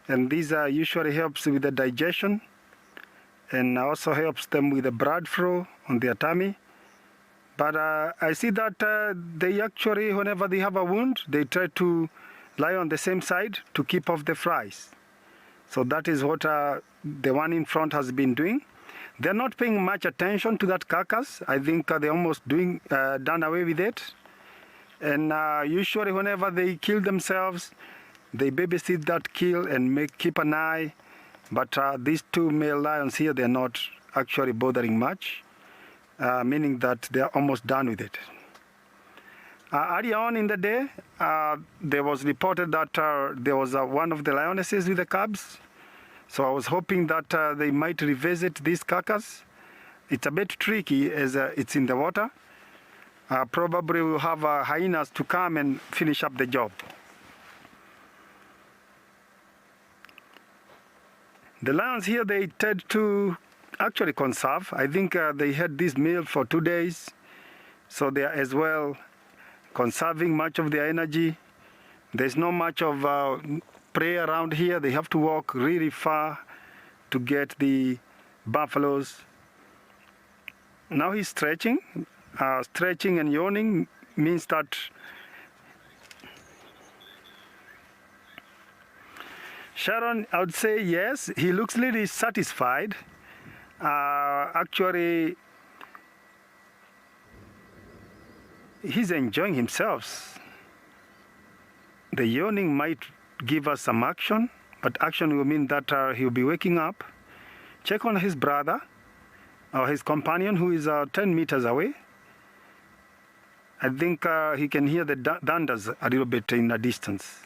and this usually helps with the digestion and also helps them with the blood flow on their tummy. But I see that they actually, whenever they have a wound, they try to lie on the same side to keep off the flies. So that is what the one in front has been doing. They're not paying much attention to that carcass. I think they're almost done away with it. And usually whenever they kill themselves, they babysit that kill and keep an eye. But these two male lions here, they're not actually bothering much, meaning that they're almost done with it. Earlier on in the day, there was reported that there was one of the lionesses with the cubs. So I was hoping that they might revisit this carcass. It's a bit tricky as it's in the water. Probably we'll have hyenas to come and finish up the job. The lions here, they tend to actually conserve. I think they had this meal for 2 days, so they are as well conserving much of their energy. There's not much of prey around here. They have to walk really far to get the buffaloes. Now he's stretching. Stretching and yawning means that Sharon, I would say yes, he looks really satisfied. Actually, he's enjoying himself. The yawning might give us some action, but action will mean that he'll be waking up. Check on his brother or his companion who is 10 meters away. I think he can hear the thunders a little bit in the distance.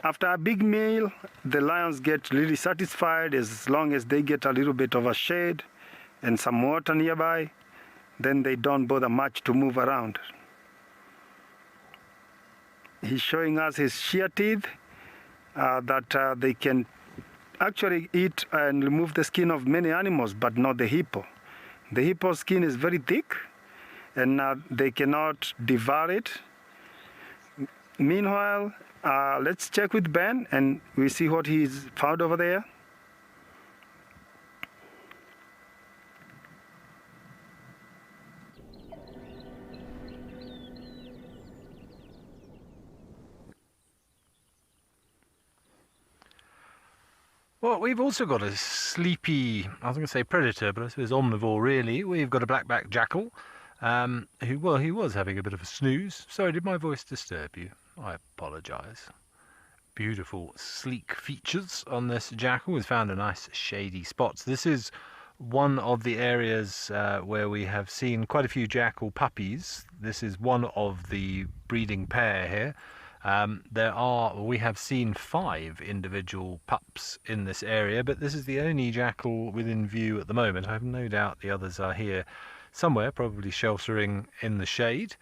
After a big meal, the lions get really satisfied as long as they get a little bit of a shade and some water nearby. Then they don't bother much to move around. He's showing us his shear teeth that they can actually eat and remove the skin of many animals, but not the hippo. The hippo's skin is very thick and they cannot devour it. Meanwhile, let's check with Ben and we see what he's found over there. Well, we've also got a sleepy, I was going to say predator, but I suppose omnivore really. We've got a black-backed jackal, who, well, he was having a bit of a snooze. Sorry, did my voice disturb you? I apologise. Beautiful, sleek features on this jackal. We've found a nice shady spot. So this is one of the areas where we have seen quite a few jackal puppies. This is one of the breeding pair here. We have seen 5 individual pups in this area, but this is the only jackal within view at the moment. I have no doubt the others are here somewhere, probably sheltering in the shade.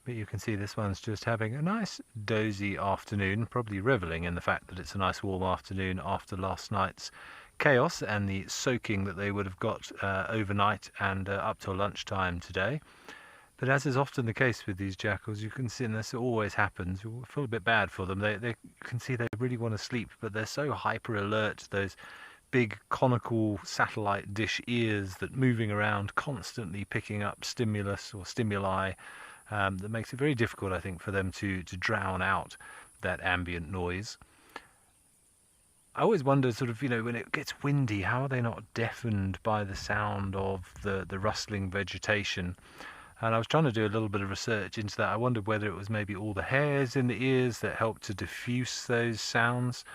But you can see this one's just having a nice dozy afternoon, probably revelling in the fact that it's a nice warm afternoon after last night's chaos and the soaking that they would have got overnight and up till lunchtime today. But as is often the case with these jackals, you can see, and this always happens, you feel a bit bad for them. You can see they really want to sleep, but they're so hyper alert, those big conical satellite dish ears that moving around, constantly picking up stimulus or stimuli, that makes it very difficult, I think, for them to drown out that ambient noise. I always wonder, sort of, when it gets windy, how are they not deafened by the sound of the rustling vegetation? And I was trying to do a little bit of research into that. I wondered whether it was maybe all the hairs in the ears that help to diffuse those sounds.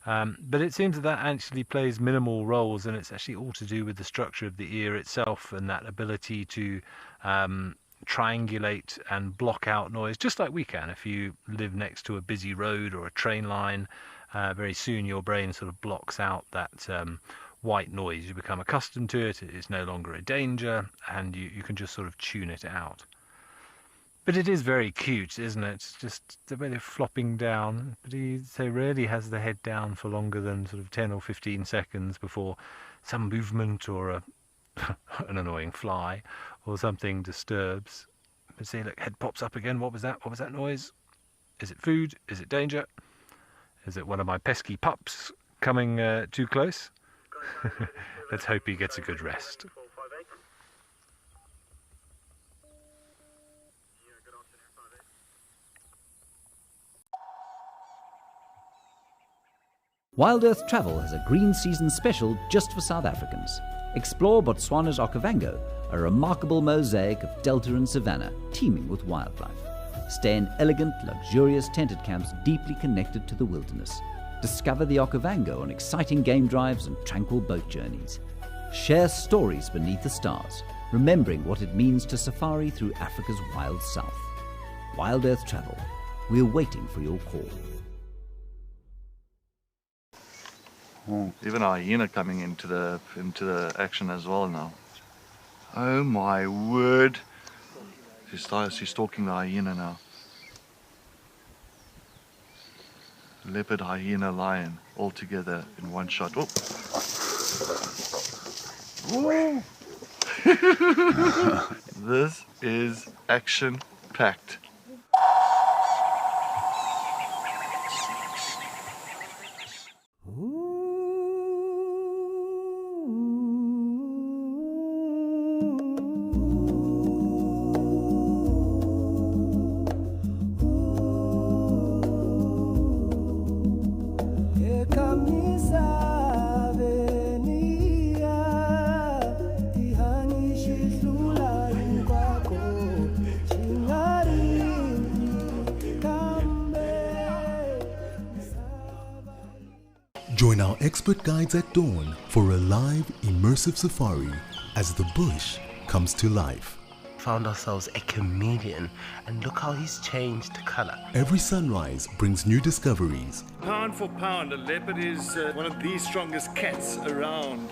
But it seems that actually plays minimal roles, and it's actually all to do with the structure of the ear itself and that ability to triangulate and block out noise, just like we can. If you live next to a busy road or a train line, very soon your brain sort of blocks out that white noise. You become accustomed to it, it is no longer a danger, and you can just sort of tune it out. But it is very cute, isn't it? It's just the way they're flopping down, but he rarely has the head down for longer than sort of 10 or 15 seconds before some movement or a an annoying fly or something disturbs. You see, look, head pops up again. What was that? What was that noise? Is it food? Is it danger? Is it one of my pesky pups coming too close? Let's hope he gets a good rest. Wild Earth Travel has a green season special just for South Africans. Explore Botswana's Okavango, a remarkable mosaic of delta and savanna teeming with wildlife. Stay in elegant, luxurious tented camps deeply connected to the wilderness. Discover the Okavango on exciting game drives and tranquil boat journeys. Share stories beneath the stars, remembering what it means to safari through Africa's wild south. Wild Earth Travel. We're waiting for your call. Even a hyena coming into the action as well now. Oh my word! She's stalking the hyena now. Leopard, hyena, lion, all together in one shot. Oh! Whoa! This is action-packed. Join our expert guides at dawn for a live, immersive safari as the bush comes to life. Found ourselves a chameleon, and look how he's changed color. Every sunrise brings new discoveries. Pound for pound, a leopard is one of the strongest cats around.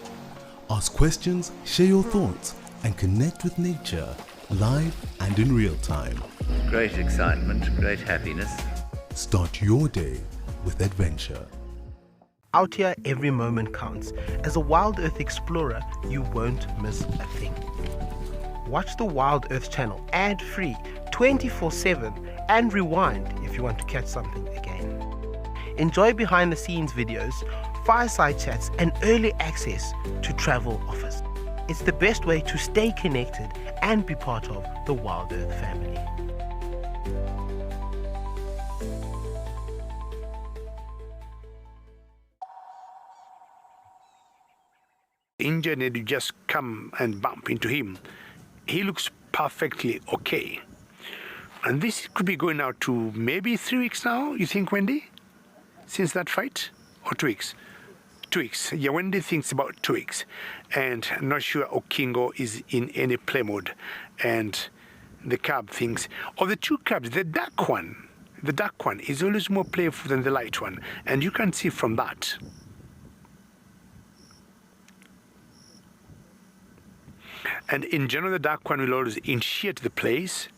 Ask questions, share your thoughts, and connect with nature, live and in real time. Great excitement, great happiness. Start your day with adventure. Out here, every moment counts. As a Wild Earth explorer, you won't miss a thing. Watch the Wild Earth channel ad-free 24/7 and rewind if you want to catch something again. Enjoy behind-the-scenes videos, fireside chats, and early access to travel offers. It's the best way to stay connected and be part of the Wild Earth family. Engineer to just come and bump into him. He looks perfectly okay. And this could be going out to maybe 3 weeks now, you think, Wendy? Since that fight? Or 2 weeks? 2 weeks. Yeah, Wendy thinks about 2 weeks. And I'm not sure Okingo is in any play mode. And the cub thinks, the two cubs, the dark one is always more playful than the light one. And you can see from that. And in general, the dark one will always initiate the plays,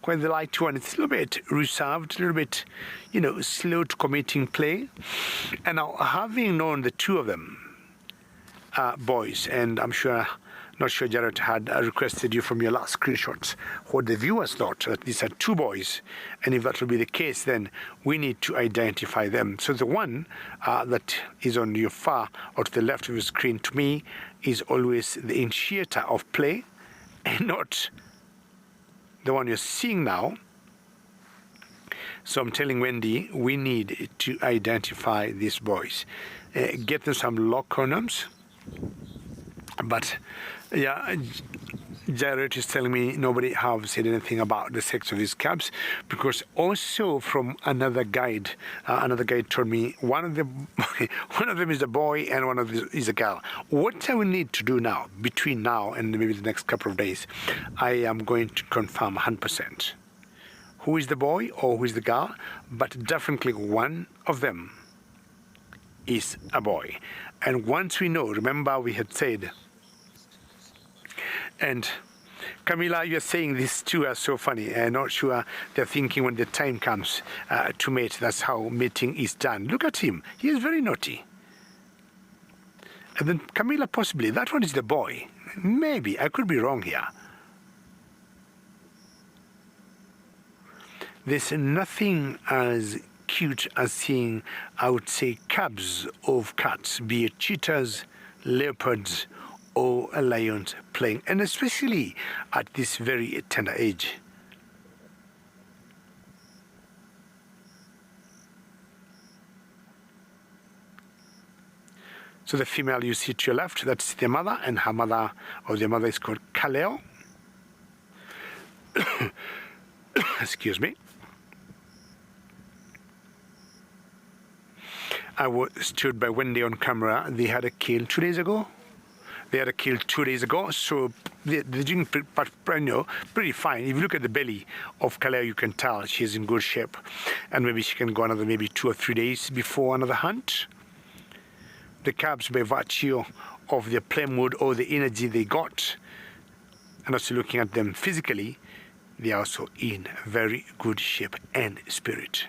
while the light one is a little bit reserved, a little bit, slow to committing play. And now, having known the two of them, boys, and I'm not sure Jared had requested you from your last screenshots, what the viewers thought, that these are two boys, and if that will be the case, then we need to identify them. So the one that is on your far or to the left of your screen, to me, is always the initiator of play, and not the one you're seeing now. So I'm telling Wendy, we need to identify these boys. Get them some lock condoms. But yeah, Jared is telling me nobody have said anything about the sex of these cubs, because also from another guide told me one of them is a boy and one of them is a girl. What I will need to do now, between now and maybe the next couple of days, I am going to confirm 100% who is the boy or who is the girl, but definitely one of them is a boy. And once we know, remember we had said, and Camila, you're saying these two are so funny. I'm not sure they're thinking when the time comes to mate, that's how mating is done. Look at him. He is very naughty. And then Camilla, possibly, that one is the boy. Maybe, I could be wrong here. There's nothing as cute as seeing, I would say, cubs of cats, be it cheetahs, leopards, or lions playing, and especially at this very tender age. So the female you see to your left, that's their mother, and her mother, or their mother, is called Kaleo. Excuse me. I was stood by Wendy on camera. They had a kill 2 days ago. So they're doing pretty fine. If you look at the belly of Kaleo, you can tell she's in good shape. And maybe she can go another maybe 2 or 3 days before another hunt. The cubs, by virtue of their play mood or the energy they got, and also looking at them physically, they are also in very good shape and spirit.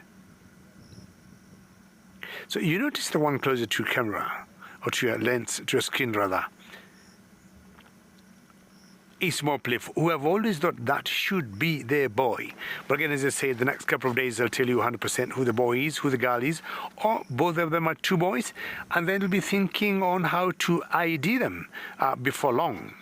So you notice the one closer to your camera, or to your lens, to your screen rather, is more playful, who have always thought that should be their boy. But again, as I say, the next couple of days I'll tell you 100% who the boy is, who the girl is, or both of them are two boys, and then we'll be thinking on how to ID them before long.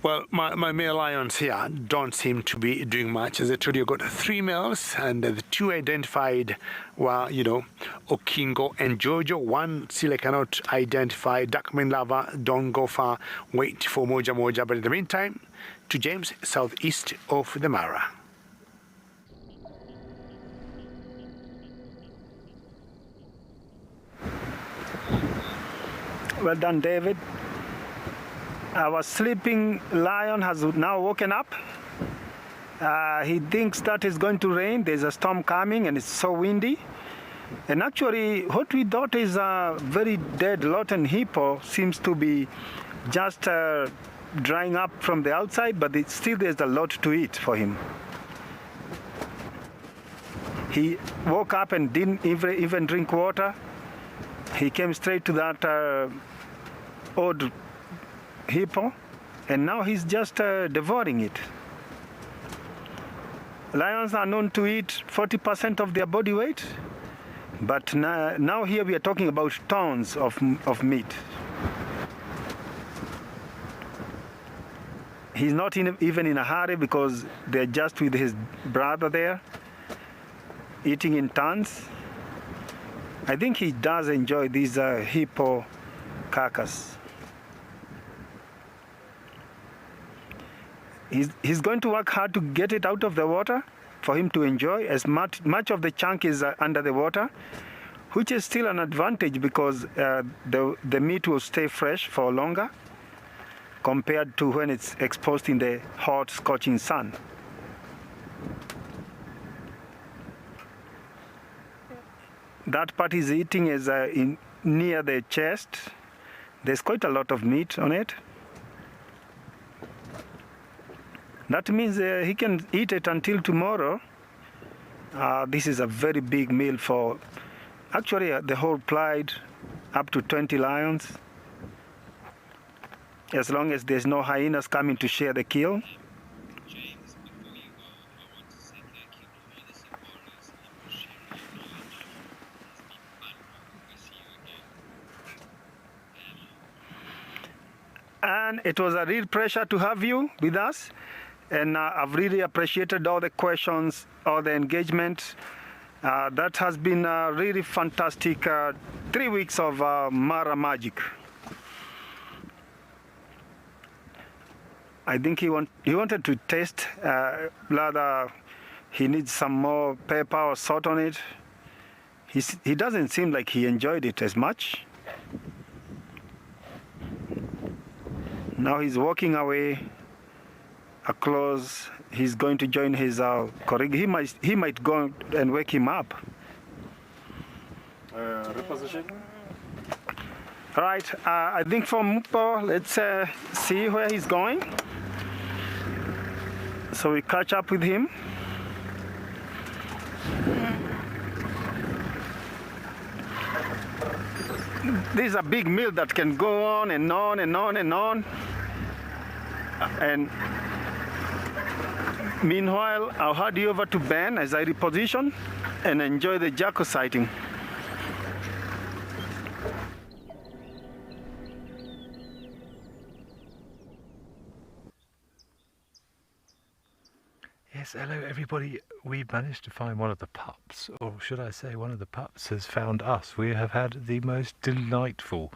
Well, my male lions here don't seem to be doing much. As I told you, I've got 3 males, and the 2 identified were, Okingo and Jojo. One still I cannot identify. Duckman lover, don't go far. Wait for Moja Moja. But in the meantime, to James, southeast of the Mara. Well done, David. Our sleeping lion has now woken up. He thinks that it's going to rain. There's a storm coming and it's so windy. And actually, what we thought is a very dead, rotten hippo seems to be just drying up from the outside, but still there's a lot to eat for him. He woke up and didn't even drink water. He came straight to that old hippo, and now he's just devouring it. Lions are known to eat 40% of their body weight, but now here we are talking about tons of meat. He's not even in a hurry because they're just with his brother there, eating in tons. I think he does enjoy these hippo carcass. He's going to work hard to get it out of the water for him to enjoy. As much of the chunk is under the water, which is still an advantage because the meat will stay fresh for longer compared to when it's exposed in the hot, scorching sun. That part he's eating is near the chest. There's quite a lot of meat on it. That means he can eat it until tomorrow. This is a very big meal for actually the whole pride, up to 20 lions. As long as there's no hyenas coming to share the kill. And it was a real pleasure to have you with us. And I've really appreciated all the questions, all the engagement. That has been a really fantastic 3 weeks of Mara magic. I think he wanted to taste, rather he needs some more pepper or salt on it. He doesn't seem like he enjoyed it as much. Now he's walking away. Close. He's going to join his colleague. He might go and wake him up. Reposition. All right. I think for Mupo, let's see where he's going. So we catch up with him. this is a big meal that can go on and on and on and on. And meanwhile, I'll hand you over to Ben as I reposition and enjoy the jackal sighting. Yes, hello everybody. We've managed to find one of the pups, or should I say one of the pups has found us. We have had the most delightful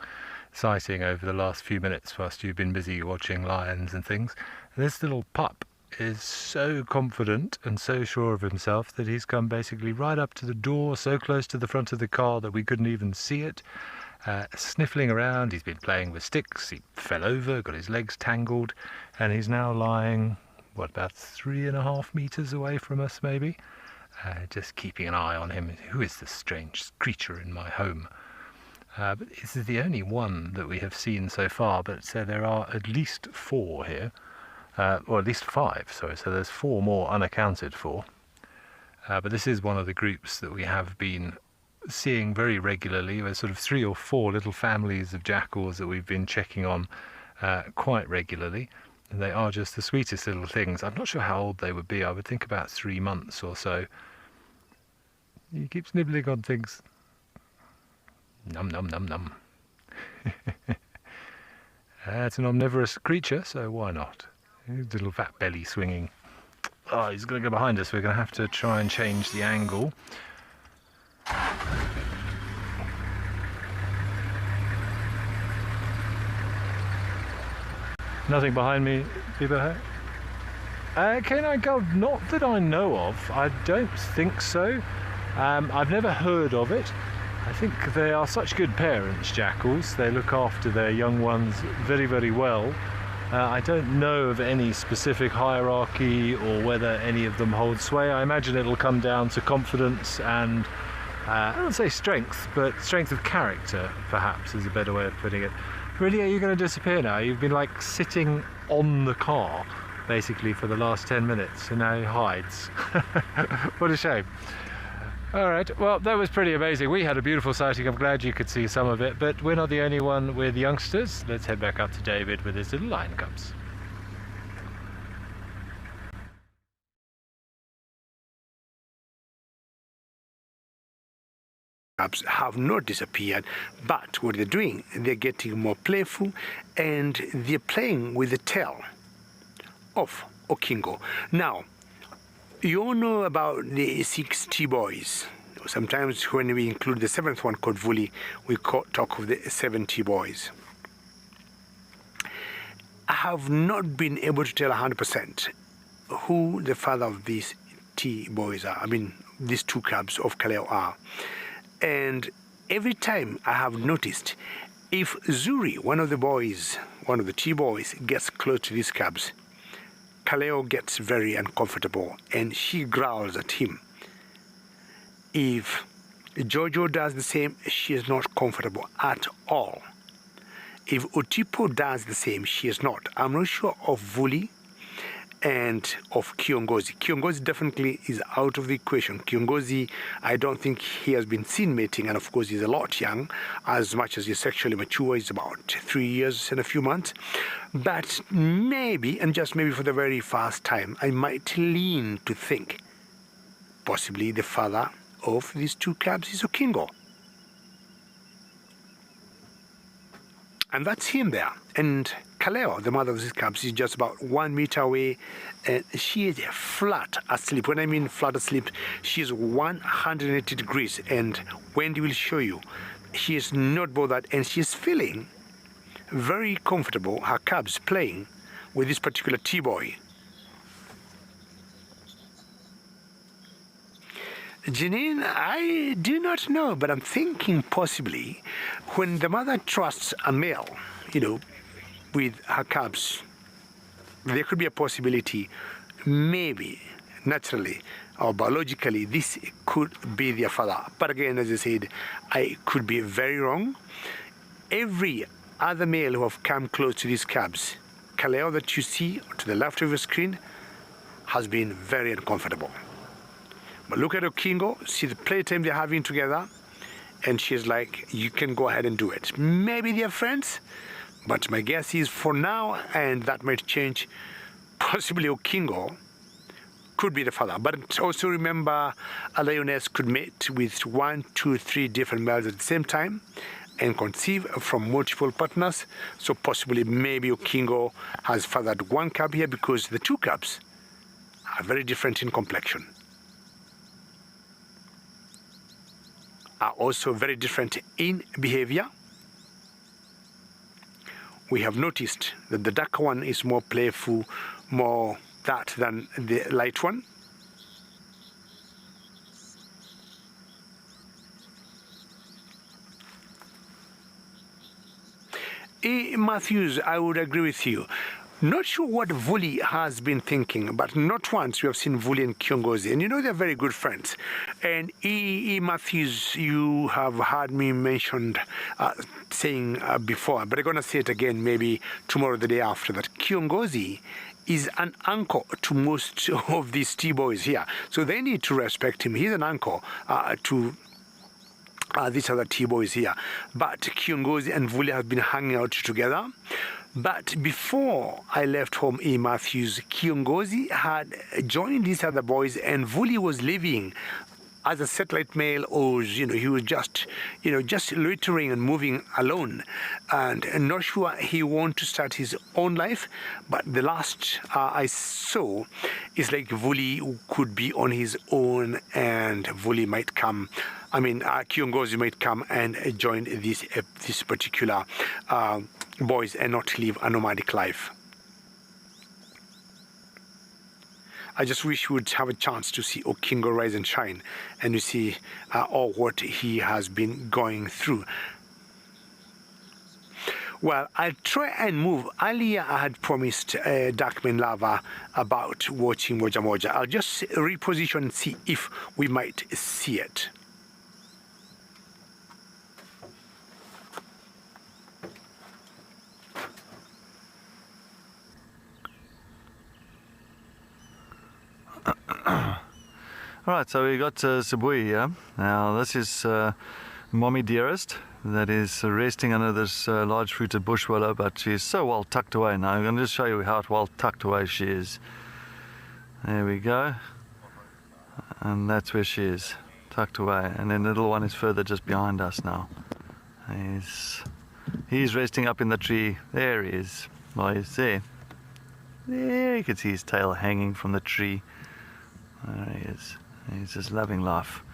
sighting over the last few minutes whilst you've been busy watching lions and things. This little pup is so confident and so sure of himself that he's come basically right up to the door, so close to the front of the car that we couldn't even see it. Sniffling around, he's been playing with sticks, he fell over, got his legs tangled, and he's now lying, what, about 3.5 meters away from us maybe? Just keeping an eye on him. Who is this strange creature in my home? But this is the only one that we have seen so far, but so there are at least 4 here. Or at least 5, sorry, so there's 4 more unaccounted for. But this is one of the groups that we have been seeing very regularly. There's sort of 3 or 4 little families of jackals that we've been checking on quite regularly. And they are just the sweetest little things. I'm not sure how old they would be. I would think about 3 months or so. He keeps nibbling on things. Num num num num. It's an omnivorous creature, so why not? His little fat belly swinging. Oh, he's going to go behind us. We're going to have to try and change the angle. Nothing behind me, Bibo. Canine gull, not that I know of. I don't think so. I've never heard of it. I think they are such good parents, jackals. They look after their young ones very, very well. I don't know of any specific hierarchy or whether any of them hold sway. I imagine it'll come down to confidence and, I don't say strength, but strength of character, perhaps, is a better way of putting it. Really, are you going to disappear now? You've been like sitting on the car, basically, for the last 10 minutes, and now he hides. What a shame. Alright, well, that was pretty amazing. We had a beautiful sighting. I'm glad you could see some of it, but we're not the only one with youngsters. Let's head back up to David with his little lion cubs. Cubs have not disappeared, but what they're doing, they're getting more playful and they're playing with the tail of Okingo. Now, you all know about the 6 T-boys. Sometimes when we include the 7th one called Vuli, we talk of the 7 T-boys. I have not been able to tell 100% who the father of these T-boys are. I mean, these 2 cubs of Kaleo are. And every time I have noticed, if Zuri, one of the T-boys, gets close to these cubs, Kaleo gets very uncomfortable and she growls at him. If Jojo does the same, she is not comfortable at all. If Otipo does the same, she is not. I'm not sure of Vuli and of Kiongozi. Kiongozi definitely is out of the equation. Kiongozi, I don't think he has been seen mating, and of course he's a lot young. As much as he's sexually mature, he's about 3 years and a few months. But maybe, and just maybe for the very first time, I might lean to think possibly the father of these 2 cubs is Okingo. And that's him there. And Kaleo, the mother of these cubs, is just about 1 meter away. And she is flat asleep. When I mean flat asleep, she is 180 degrees. And Wendy will show you, she is not bothered. And she is feeling very comfortable, her cubs playing with this particular T-boy. Janine, I do not know, but I'm thinking possibly when the mother trusts a male, with her cubs, there could be a possibility, maybe, naturally or biologically, this could be their father. But again, as I said, I could be very wrong. Every other male who have come close to these cubs, Kaleo that you see to the left of your screen, has been very uncomfortable. But look at Okingo, see the playtime they're having together. and she's like, you can go ahead and do it. Maybe they're friends, but my guess is for now, and that might change, possibly Okingo could be the father. But also remember, a lioness could mate with 1, 2, 3 different males at the same time and conceive from multiple partners. So possibly maybe Okingo has fathered one cub here, because the 2 cubs are very different in complexion, are also very different in behavior. We have noticed that the dark one is more playful, more that than the light one. Matthews, I would agree with you. Not sure what Vuli has been thinking, but not once we have seen Vuli and Kiongozi. And you know they're very good friends. And Matthews, you have heard me mentioned saying before, but I'm going to say it again maybe tomorrow or the day after, that Kiongozi is an uncle to most of these T-boys here. So they need to respect him. He's an uncle to these other T-boys here. But Kiongozi and Vuli have been hanging out together. But before I left home in Matthews, Kiongozi had joined these other boys, and Vuli was living as a satellite male, or he was just loitering and moving alone, and not sure he wanted to start his own life. But the last I saw is like Vuli could be on his own, and Vuli might come. Kiongozi might come and join this particular boys and not live a nomadic life. I just wish we would have a chance to see Okingo rise and shine, and you see all what he has been going through. Well, I'll try and move. Earlier I had promised Darkman Lava about watching Moja Moja. I'll just reposition and see if we might see it. Alright, so we got Sibui here. Now this is Mommy Dearest, that is resting under this large fruited bush willow, but she's so well tucked away now. I'm going to just show you how well tucked away she is. There we go. And that's where she is, tucked away. And then the little one is further just behind us now. He's resting up in the tree. There he is. Well, he's there. There you can see his tail hanging from the tree. There he is. He's just loving life.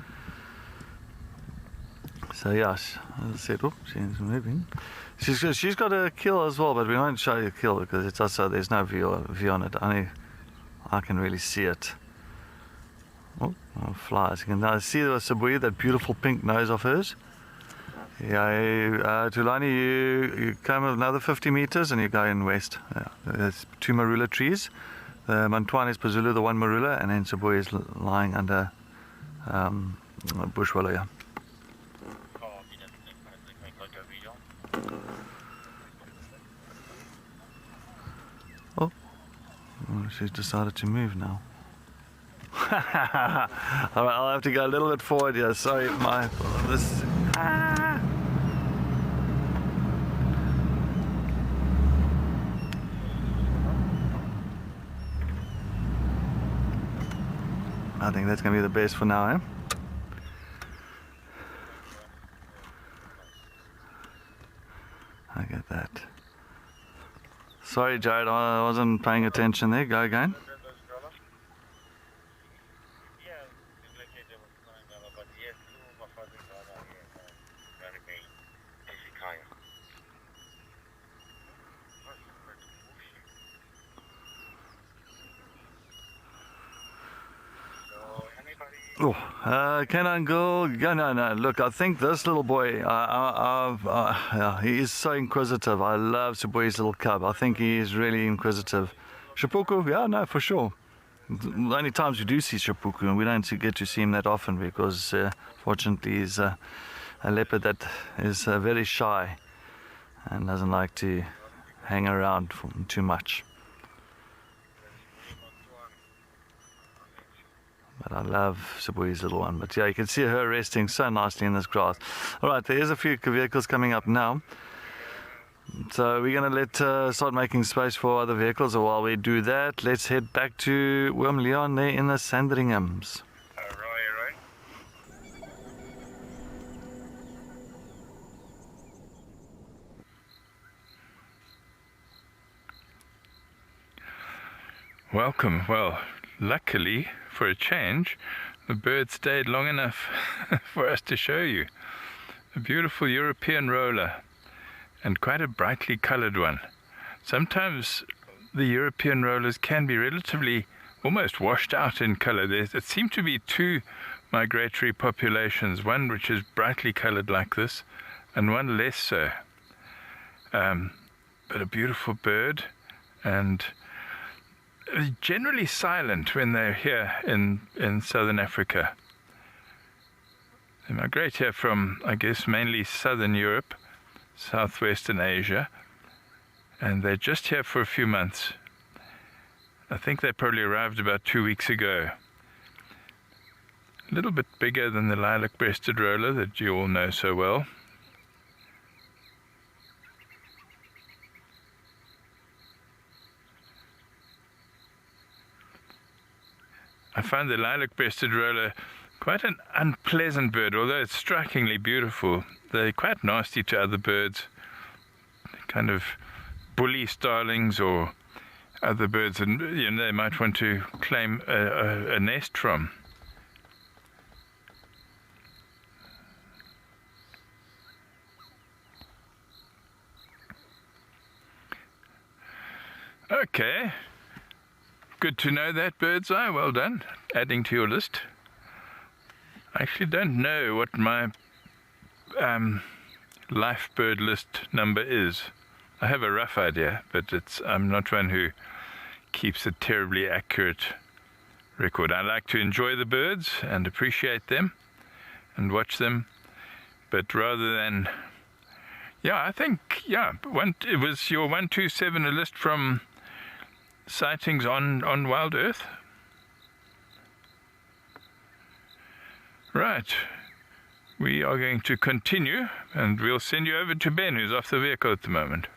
So yes, as I said, she's moving. She's got a kill as well, but we won't show you a kill because it's also there's no view on it. Only I can really see it. Oh, flies! You can now see the Sibui, that beautiful pink nose of hers. Yeah, Tulani, you come another 50 meters and you're going west. Yeah, there's 2 marula trees. The Mantuan is Pazulu, the one marula, and then Sibui is lying under bush willow. Yeah. Oh, she's decided to move now. Alright, I'll have to go a little bit forward here. Sorry, this. I think that's going to be the best for now, eh? I get that. Sorry, Jared, I wasn't paying attention there. Go again. Can I go? No. Look, I think this little boy, he is so inquisitive. I love Sibui's little cub. I think he is really inquisitive. Shapuku, yeah, no, for sure. The only times we do see Shapuku, and we don't get to see him that often because, fortunately, he's a leopard that is very shy and doesn't like to hang around too much. But I love Shabui's little one. But yeah, you can see her resting so nicely in this grass. All right, there's a few vehicles coming up now. So we're going to start making space for other vehicles. So while we do that, let's head back to Willem Leon there in the Sandringhams. Right. Welcome. Well, luckily, for a change, the bird stayed long enough for us to show you. A beautiful European roller, and quite a brightly colored one. Sometimes the European rollers can be relatively almost washed out in color. There seem to be two migratory populations, one which is brightly colored like this, and one less so. But a beautiful bird, and generally silent when they're here in southern Africa. They migrate here from, I guess, mainly southern Europe, southwestern Asia, and they're just here for a few months. I think they probably arrived about 2 weeks ago. A little bit bigger than the lilac-breasted roller that you all know so well. I find the lilac-breasted roller quite an unpleasant bird, although it's strikingly beautiful. They're quite nasty to other birds, kind of bully starlings or other birds, and they might want to claim a nest from. Okay. Good to know that, bird's eye. Well done. Adding to your list. I actually don't know what my life bird list number is. I have a rough idea, but I'm not one who keeps a terribly accurate record. I like to enjoy the birds and appreciate them and watch them, but rather than... Yeah, I think, it was your 127, a list from sightings on Wild Earth. Right, we are going to continue, and we'll send you over to Ben, who's off the vehicle at the moment.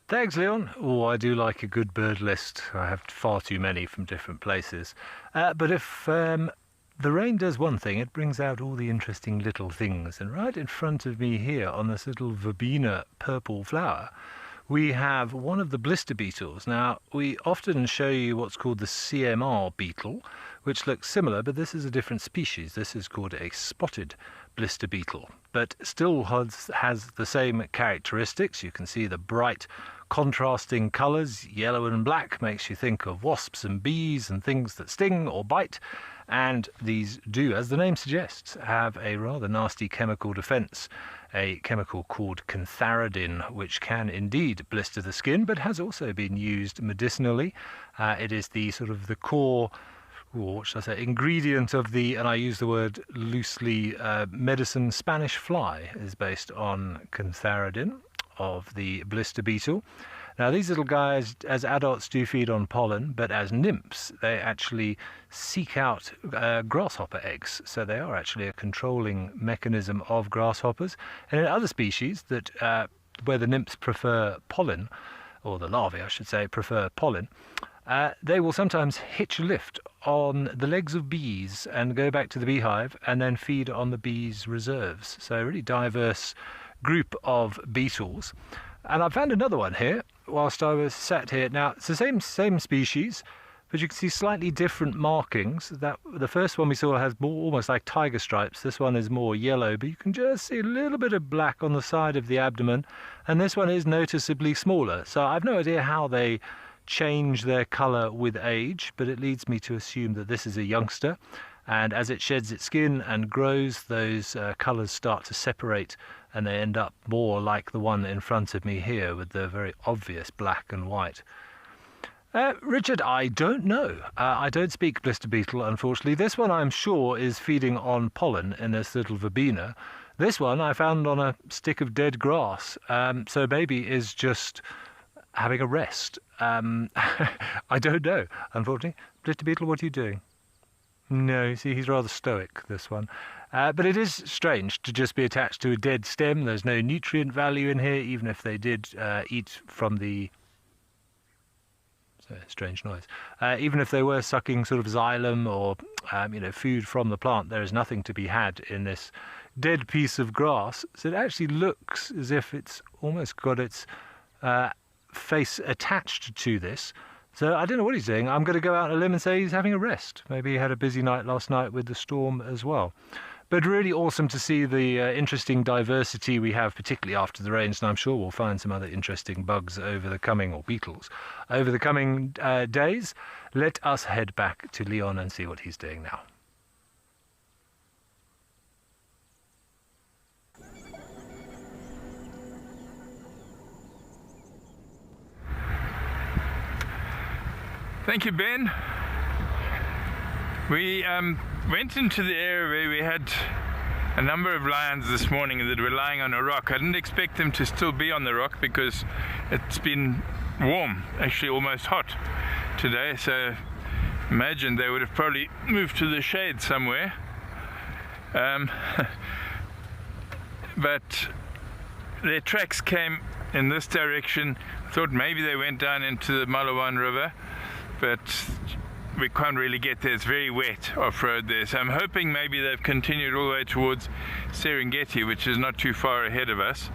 Thanks, Leon. Oh, I do like a good bird list. I have far too many from different places. But if the rain does one thing, it brings out all the interesting little things. And right in front of me here on this little verbena purple flower, we have one of the blister beetles. Now, we often show you what's called the CMR beetle, which looks similar, but this is a different species. This is called a spotted blister beetle, but still has the same characteristics. You can see the bright contrasting colours. Yellow and black makes you think of wasps and bees and things that sting or bite, and these do, as the name suggests, have a rather nasty chemical defence, a chemical called cantharidin, which can indeed blister the skin, but has also been used medicinally. It is the sort of the core, what should I say, ingredient of the, and I use the word loosely, medicine Spanish fly is based on cantharidin of the blister beetle. Now, these little guys, as adults, do feed on pollen, but as nymphs, they actually seek out grasshopper eggs. So they are actually a controlling mechanism of grasshoppers. And in other species that where the nymphs prefer pollen, or the larvae, I should say, prefer pollen, they will sometimes hitch a lift on the legs of bees and go back to the beehive and then feed on the bees' reserves. So a really diverse group of beetles. And I found another one here whilst I was sat here. Now, it's the same species, but you can see slightly different markings. That the first one we saw has more almost like tiger stripes. This one is more yellow, but you can just see a little bit of black on the side of the abdomen. And this one is noticeably smaller. So I've no idea how they change their colour with age, but it leads me to assume that this is a youngster. And as it sheds its skin and grows, those colours start to separate, and they end up more like the one in front of me here with the very obvious black and white. Richard, I don't know. I don't speak blister beetle, unfortunately. This one, I'm sure, is feeding on pollen in this little verbena. This one I found on a stick of dead grass, so maybe is just having a rest. I don't know, unfortunately. Blitter Beetle, what are you doing? No, you see, he's rather stoic, this one. But it is strange to just be attached to a dead stem. There's no nutrient value in here, even if they did eat from the... strange noise. Even if they were sucking sort of xylem or, food from the plant, there is nothing to be had in this dead piece of grass. So it actually looks as if it's almost got its face attached to this. So I don't know what he's doing. I'm going to go out on a limb and say he's having a rest. Maybe he had a busy night last night with the storm as well. But really awesome to see the interesting diversity we have, particularly after the rains, and I'm sure we'll find some other interesting bugs over the coming, or beetles, over the coming days. Let us head back to Leon and see what he's doing now. Thank you, Ben. We went into the area where we had a number of lions this morning that were lying on a rock. I didn't expect them to still be on the rock because it's been warm, actually almost hot today, so imagine they would have probably moved to the shade somewhere. But their tracks came in this direction. I thought maybe they went down into the Malawan River, but we can't really get there. It's very wet off-road there, so I'm hoping maybe they've continued all the way towards Serengeti, which is not too far ahead of us.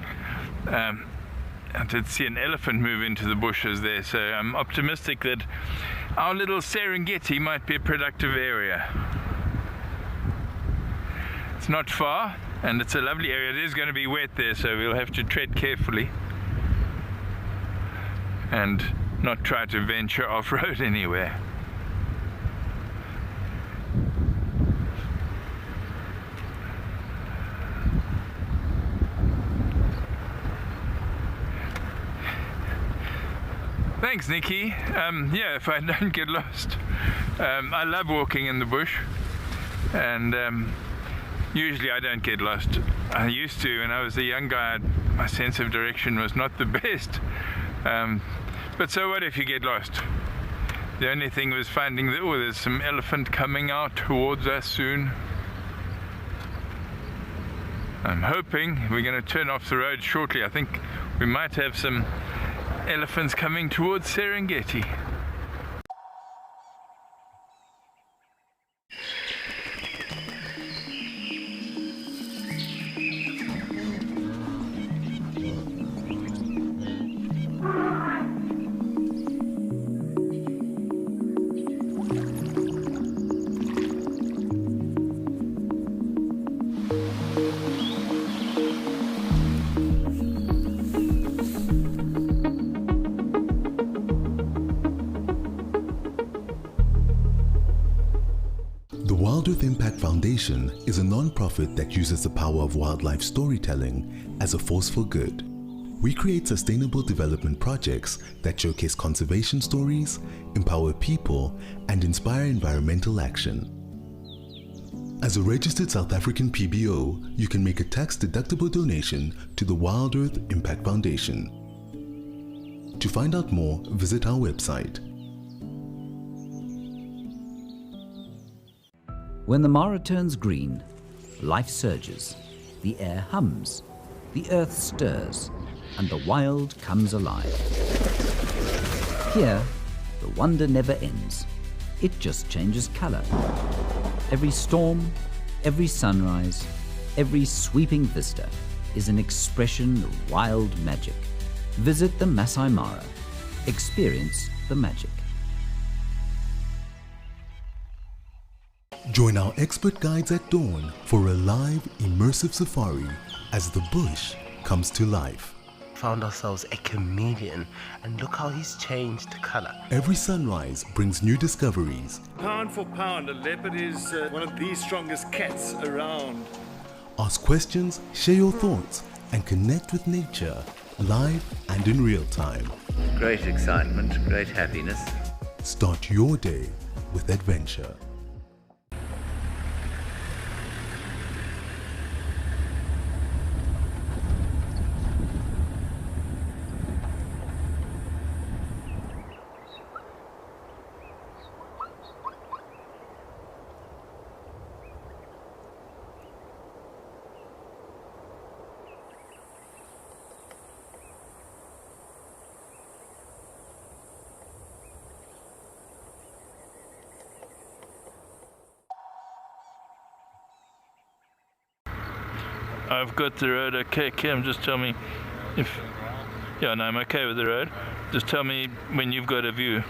I did see an elephant move into the bushes there, so I'm optimistic that our little Serengeti might be a productive area. It's not far and it's a lovely area. It is going to be wet there, so we'll have to tread carefully and not try to venture off-road anywhere. Thanks, Nikki. Yeah, if I don't get lost. I love walking in the bush, and usually I don't get lost. I used to when I was a young guy. My sense of direction was not the best. But so what if you get lost? The only thing was finding that, oh, there's some elephant coming out towards us soon. I'm hoping we're going to turn off the road shortly. I think we might have some elephants coming towards Serengeti. Wild Earth Impact Foundation is a non-profit that uses the power of wildlife storytelling as a force for good. We create sustainable development projects that showcase conservation stories, empower people, and inspire environmental action. As a registered South African PBO, you can make a tax-deductible donation to the Wild Earth Impact Foundation. To find out more, visit our website. When the Mara turns green, life surges, the air hums, the earth stirs, and the wild comes alive. Here, the wonder never ends. It just changes color. Every storm, every sunrise, every sweeping vista is an expression of wild magic. Visit the Masai Mara. Experience the magic. Join our expert guides at dawn for a live, immersive safari as the bush comes to life. Found ourselves a chameleon, and look how he's changed color. Every sunrise brings new discoveries. Pound for pound, a leopard is one of the strongest cats around. Ask questions, share your thoughts, and connect with nature, live and in real time. Great excitement, great happiness. Start your day with adventure. I've got the road okay. Kim, just tell me if... Yeah, no, I'm okay with the road. Just tell me when you've got a view.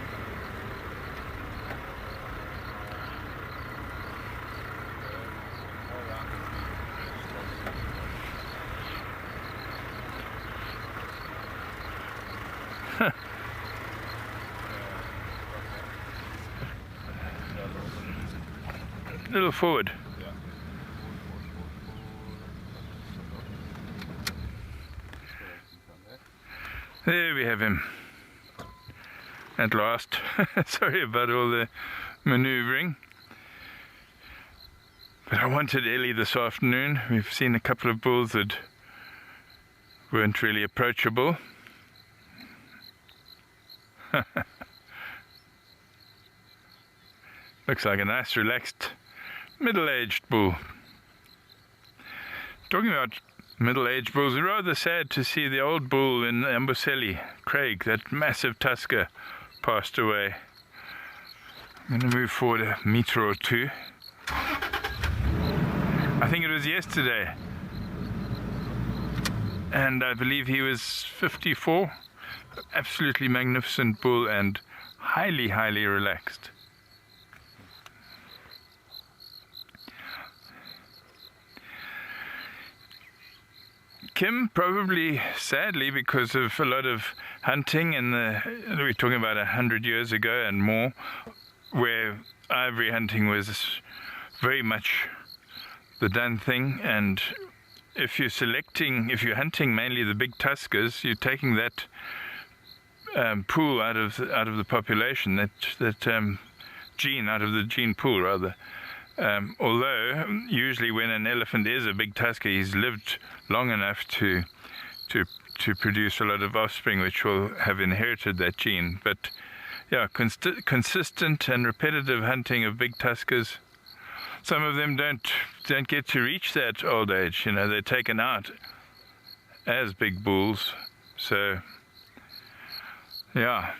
A little forward. There we have him. At last. Sorry about all the manoeuvring. But I wanted Ellie this afternoon. We've seen a couple of bulls that weren't really approachable. Looks like a nice, relaxed, middle-aged bull. Talking about middle-aged bulls, it's rather sad to see the old bull in Amboseli, Craig, that massive tusker, passed away. I'm going to move forward a meter or two. I think it was yesterday. And I believe he was 54. Absolutely magnificent bull and highly, highly relaxed. Kim, probably sadly because of a lot of hunting in we're talking about 100 years ago and more, where ivory hunting was very much the done thing, and if you're hunting mainly the big tuskers, you're taking that pool out of the population, that gene out of the gene pool rather. Although usually when an elephant is a big tusker, he's lived long enough to produce a lot of offspring which will have inherited that gene. But yeah, consistent and repetitive hunting of big tuskers. Some of them don't get to reach that old age. You know, they're taken out as big bulls. So yeah.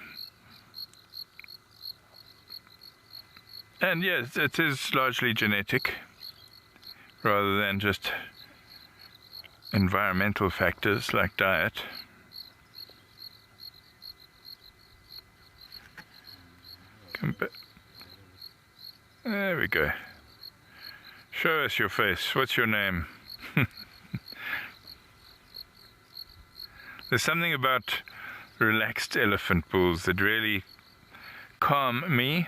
And yes, it is largely genetic rather than just environmental factors like diet. There we go. Show us your face. What's your name? There's something about relaxed elephant bulls that really calm me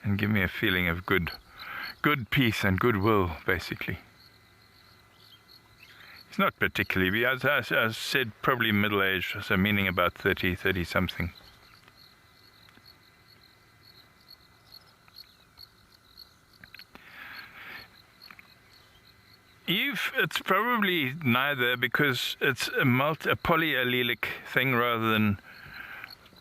and give me a feeling of good peace and goodwill, basically. It's not particularly, as I said, probably middle-aged, so meaning about 30 something. Eve, it's probably neither, because it's a polyallelic thing rather than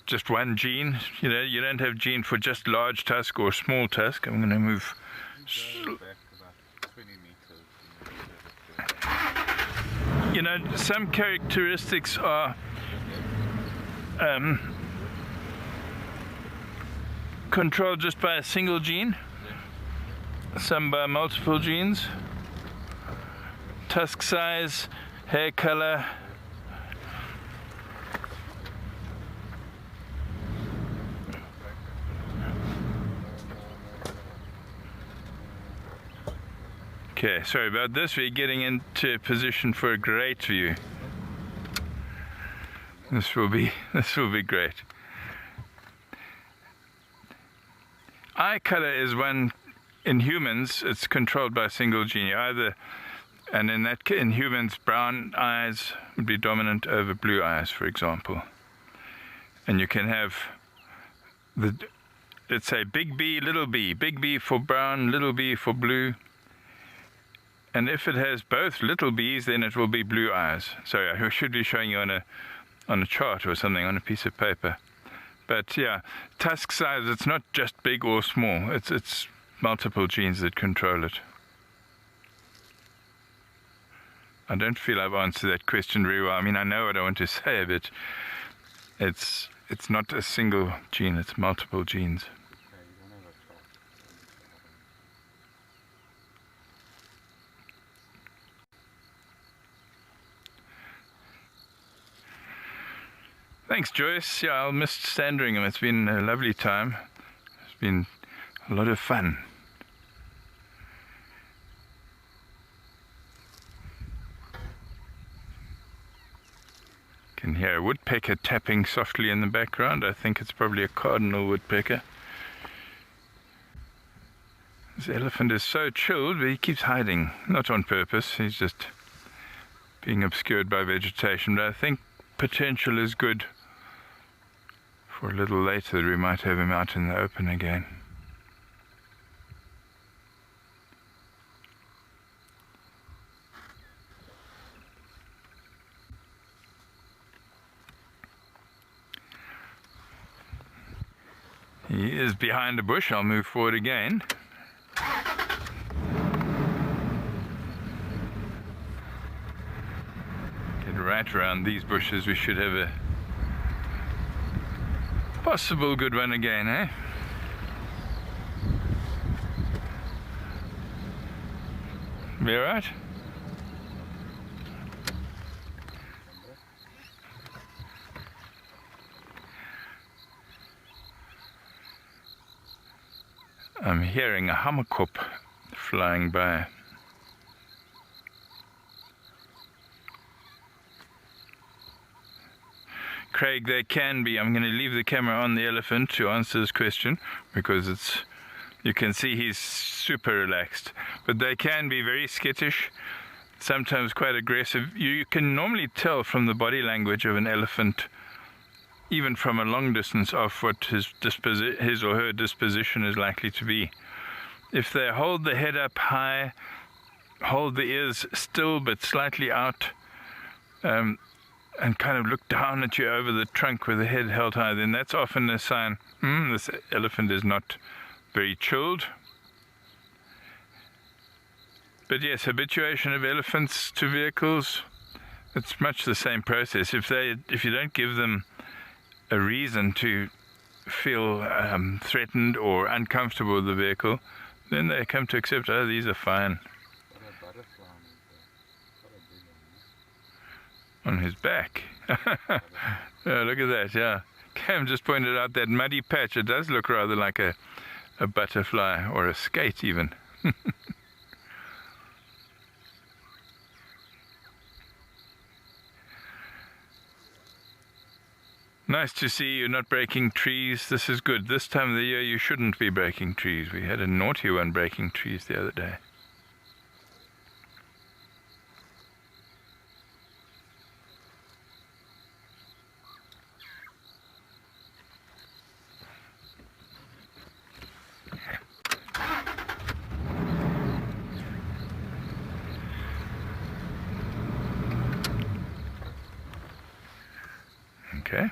just one gene. You know, you don't have gene for just large tusk or small tusk. I'm going to move. You know, some characteristics are controlled just by a single gene, some by multiple genes. Tusk size, hair color. Okay, sorry about this. We're getting into position for a great view. This will be great. Eye color is one in humans. It's controlled by a single gene. And in humans, brown eyes would be dominant over blue eyes, for example. And you can have let's say big B, little b, big B for brown, little b for blue. And if it has both little b's, then it will be blue eyes. Sorry, I should be showing you on a chart or something, on a piece of paper. But yeah, tusk size, it's not just big or small. It's multiple genes that control it. I don't feel I've answered that question very well. I mean, I know what I want to say, but it's not a single gene, it's multiple genes. Thanks, Joyce. Yeah, I'll miss Sandringham. It's been a lovely time. It's been a lot of fun. Can hear a woodpecker tapping softly in the background. I think it's probably a cardinal woodpecker. This elephant is so chilled, but he keeps hiding. Not on purpose, he's just being obscured by vegetation. But I think potential is good for a little later. We might have him out in the open again. He is behind a bush. I'll move forward again. Get right around these bushes. We should have a possible good one again, eh? Be all right? I'm hearing a hammerkop flying by. Craig, they can be. I'm going to leave the camera on the elephant to answer this question because it's, you can see he's super relaxed. But they can be very skittish, sometimes quite aggressive. You can normally tell from the body language of an elephant, even from a long distance, off what his or her disposition is likely to be. If they hold the head up high, hold the ears still but slightly out, and kind of look down at you over the trunk with the head held high, then that's often a sign, this elephant is not very chilled. But yes, habituation of elephants to vehicles, it's much the same process. If you don't give them a reason to feel threatened or uncomfortable with the vehicle, then they come to accept, oh, these are fine. On his back. Oh, look at that, yeah. Cam just pointed out that muddy patch. It does look rather like a butterfly or a skate even. Nice to see you not breaking trees. This is good. This time of the year you shouldn't be breaking trees. We had a naughty one breaking trees the other day. Okay.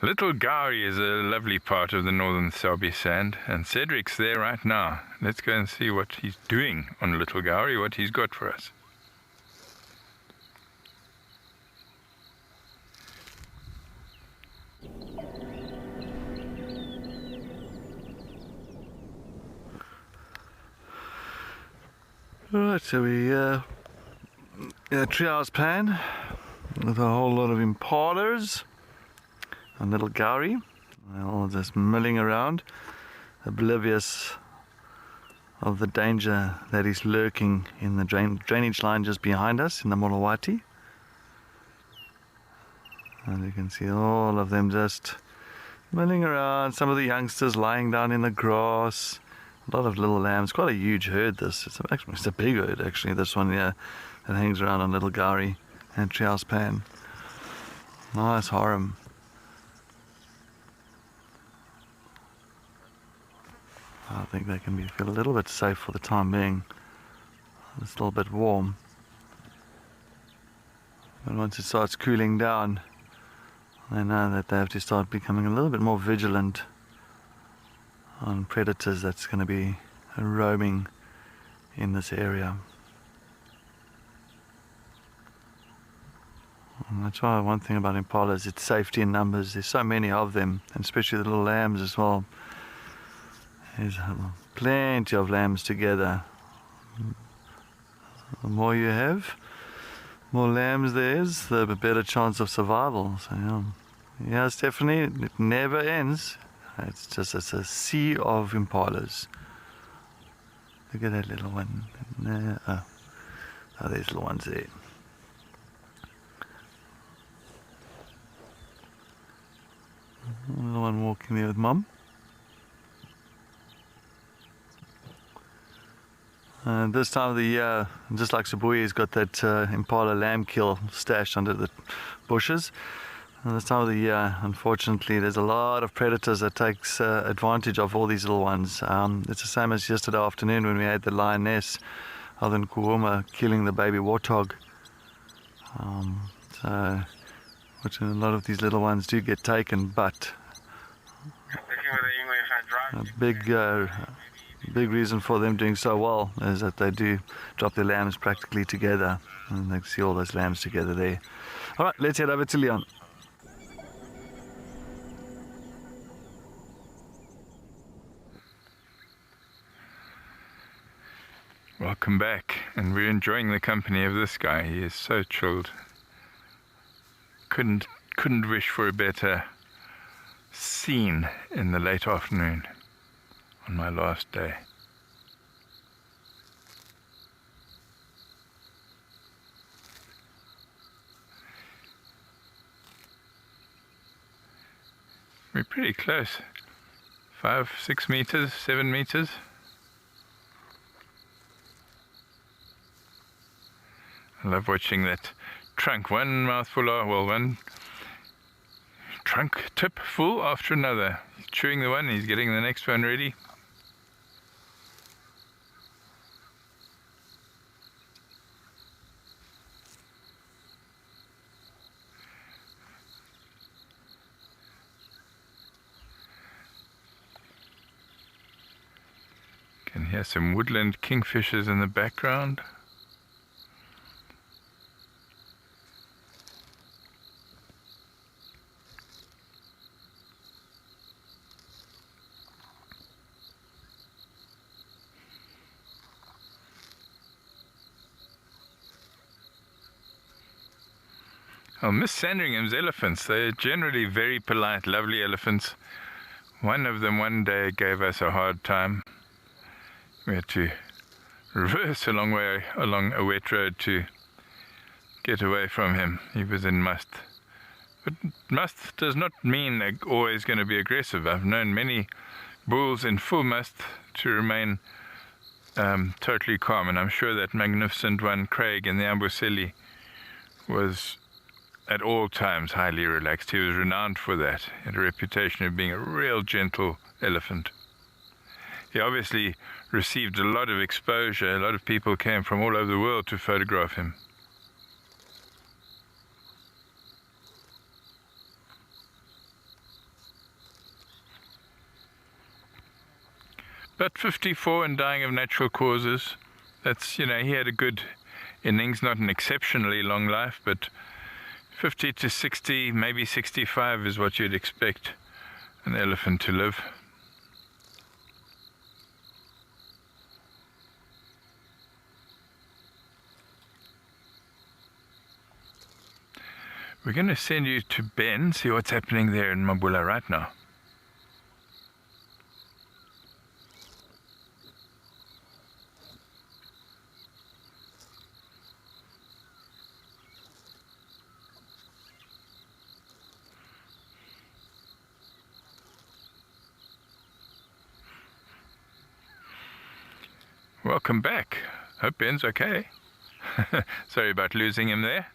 Little Gowrie is a lovely part of the northern Sabi Sand, and Cedric's there right now. Let's go and see what he's doing on Little Gowrie, what he's got for us. Alright, so we a triage plan with a whole lot of impalas and Little Gowrie. They're all just milling around, oblivious of the danger that is lurking in the drainage line just behind us in the Molawati. And you can see all of them just milling around, some of the youngsters lying down in the grass. A lot of little lambs, quite a huge herd this. It's a big herd actually, this one here that hangs around on Little Gowrie and Treehouse Pan. Nice harem. I think they can feel a little bit safe for the time being. It's a little bit warm. But once it starts cooling down, they know that they have to start becoming a little bit more vigilant on predators that's going to be roaming in this area. And that's why one thing about impalas, it's safety in numbers. There's so many of them, and especially the little lambs as well. There's plenty of lambs together. The more you have, more lambs there is, the better chance of survival. So yeah, it's definitely, it never ends. It's a sea of impalas. Look at that little one. Oh, there's little ones there. Little one walking there with mum. This time of the year, just like Sibuya's got that impala lamb kill stashed under the bushes. And this time of the year, unfortunately, there's a lot of predators that takes advantage of all these little ones. It's the same as yesterday afternoon when we had the lioness of the Nkuhuma killing the baby warthog. So, which a lot of these little ones do get taken, but a big reason for them doing so well is that they do drop their lambs practically together, and they see all those lambs together there. All right, let's head over to Leon. Welcome back, and we're enjoying the company of this guy. He is so chilled. Couldn't wish for a better scene in the late afternoon on my last day. We're pretty close. 5, 6 meters, 7 meters. I love watching that trunk, one trunk tip full after another. He's chewing the one, he's getting the next one ready. Can hear some woodland kingfishers in the background. Oh, Miss Sandringham's elephants, they're generally very polite, lovely elephants. One of them one day gave us a hard time. We had to reverse a long way along a wet road to get away from him. He was in must. But must does not mean they're always going to be aggressive. I've known many bulls in full must to remain totally calm, and I'm sure that magnificent one, Craig, in the Amboseli, was at all times highly relaxed. He was renowned for that. He had a reputation of being a real gentle elephant. He obviously received a lot of exposure. A lot of people came from all over the world to photograph him. But 54 and dying of natural causes. That's, he had a good innings, not an exceptionally long life, but 50 to 60, maybe 65 is what you'd expect an elephant to live. We're going to send you to Ben, see what's happening there in Mabula right now. Welcome back. Hope Ben's okay. Sorry about losing him there.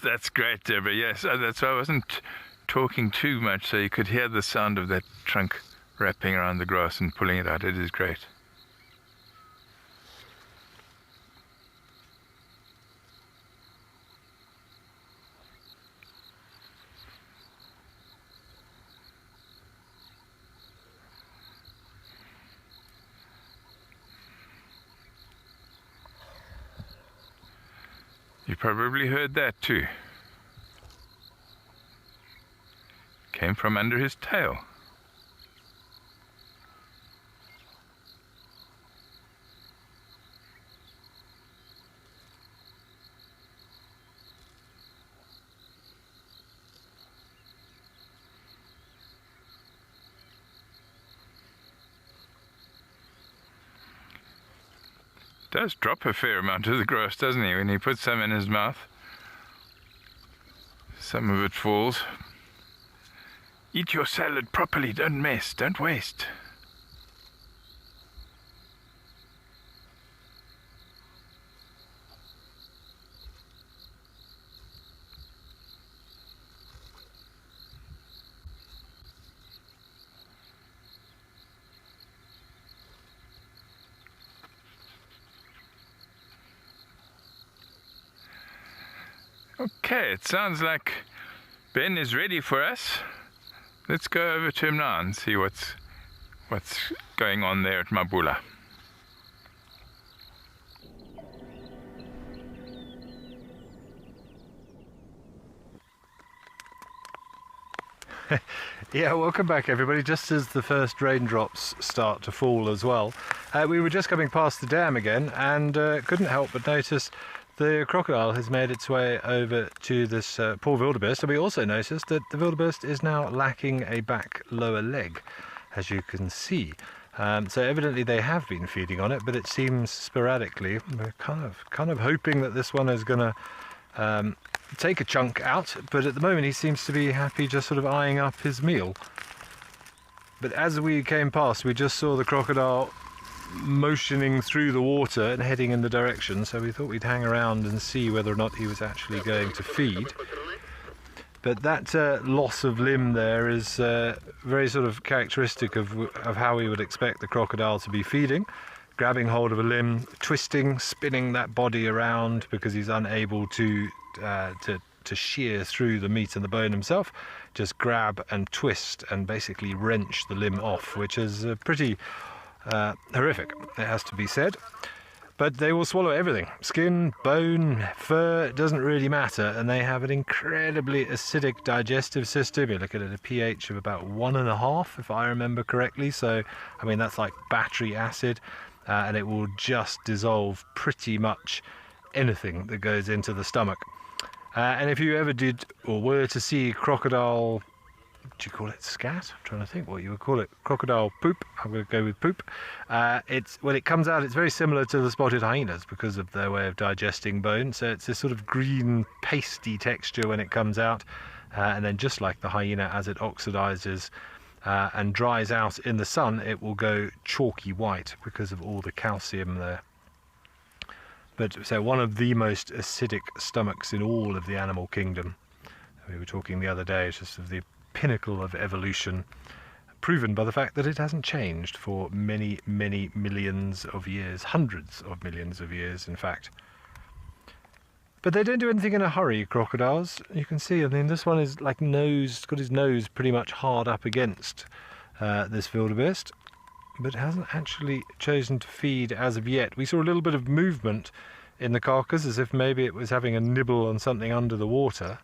That's great, Deborah. Yes, that's why I wasn't talking too much, so you could hear the sound of that trunk wrapping around the grass and pulling it out. It is great. You probably heard that too. Came from under his tail. Does drop a fair amount of the grass, doesn't he, when he puts some in his mouth? Some of it falls. Eat your salad properly, don't mess, don't waste. Okay, it sounds like Ben is ready for us. Let's go over to him now and see what's going on there at Mabula. Yeah, welcome back everybody. Just as the first raindrops start to fall as well, we were just coming past the dam again and couldn't help but notice the crocodile has made its way over to this poor wildebeest, and we also noticed that the wildebeest is now lacking a back lower leg, as you can see. So evidently they have been feeding on it, but it seems sporadically. We're kind of hoping that this one is going to take a chunk out, but at the moment he seems to be happy just sort of eyeing up his meal. But as we came past, we just saw the crocodile motioning through the water and heading in the direction, so we thought we'd hang around and see whether or not he was actually going to feed. But that loss of limb there is very sort of characteristic of how we would expect the crocodile to be feeding. Grabbing hold of a limb, twisting, spinning that body around because he's unable to shear through the meat and the bone himself. Just grab and twist and basically wrench the limb off, which is pretty horrific, it has to be said. But they will swallow everything. Skin, bone, fur, it doesn't really matter, and they have an incredibly acidic digestive system. You're looking at a pH of about 1.5, if I remember correctly. So, I mean, that's like battery acid, and it will just dissolve pretty much anything that goes into the stomach. And if you ever did or were to see crocodile, do you call it scat? I'm trying to think what you would call it. Crocodile poop. I'm going to go with poop. When it comes out, it's very similar to the spotted hyenas because of their way of digesting bone. So it's this sort of green, pasty texture when it comes out. And then just like the hyena, as it oxidizes and dries out in the sun, it will go chalky white because of all the calcium there. But so one of the most acidic stomachs in all of the animal kingdom. We were talking the other day just of the pinnacle of evolution, proven by the fact that it hasn't changed for many, many millions of years, hundreds of millions of years, in fact. But they don't do anything in a hurry, crocodiles. You can see, I mean, this one is like got his nose pretty much hard up against this wildebeest, but hasn't actually chosen to feed as of yet. We saw a little bit of movement in the carcass, as if maybe it was having a nibble on something under the water.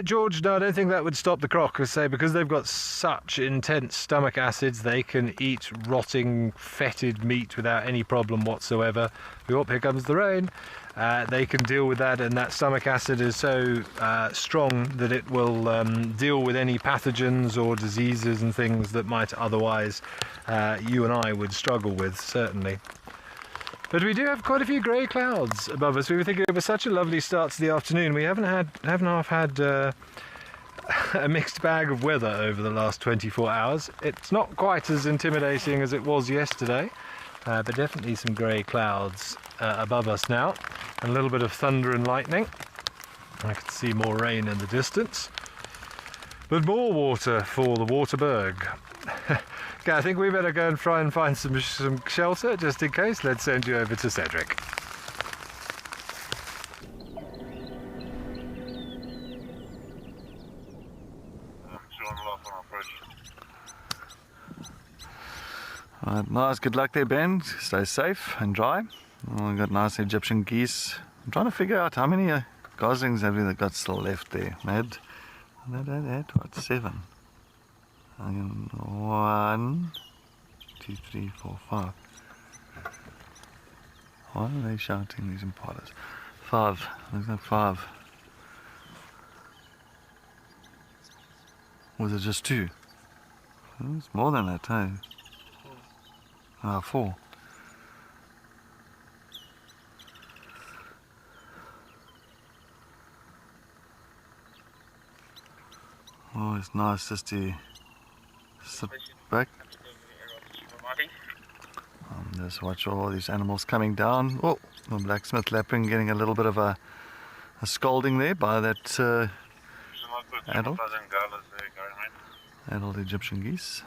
George, no, I don't think that would stop the croc, because they've got such intense stomach acids, they can eat rotting, fetid meat without any problem whatsoever. Oh, here comes the rain. They can deal with that, and that stomach acid is so strong that it will deal with any pathogens or diseases and things that might otherwise you and I would struggle with, certainly. But we do have quite a few grey clouds above us. We were thinking it was such a lovely start to the afternoon. We haven't had a mixed bag of weather over the last 24 hours. It's not quite as intimidating as it was yesterday, but definitely some grey clouds above us now, and a little bit of thunder and lightning. I can see more rain in the distance, but more water for the waterberg. Okay, I think we better go and try and find some shelter just in case. Let's send you over to Cedric. Right, nice, good luck there, Ben. Stay safe and dry. Oh, we've got nice Egyptian geese. I'm trying to figure out how many goslings have we got still left there. What, 7? 1, 2, 3, 4, 5. Why are they shouting, these impalas? 5. There's no 5. Was it just 2? It's more than that, eh? 4. Oh, it's nice just to sit back. Just watch all these animals coming down. Oh, the blacksmith lapping, getting a little bit of a scolding there by that adult Egyptian geese.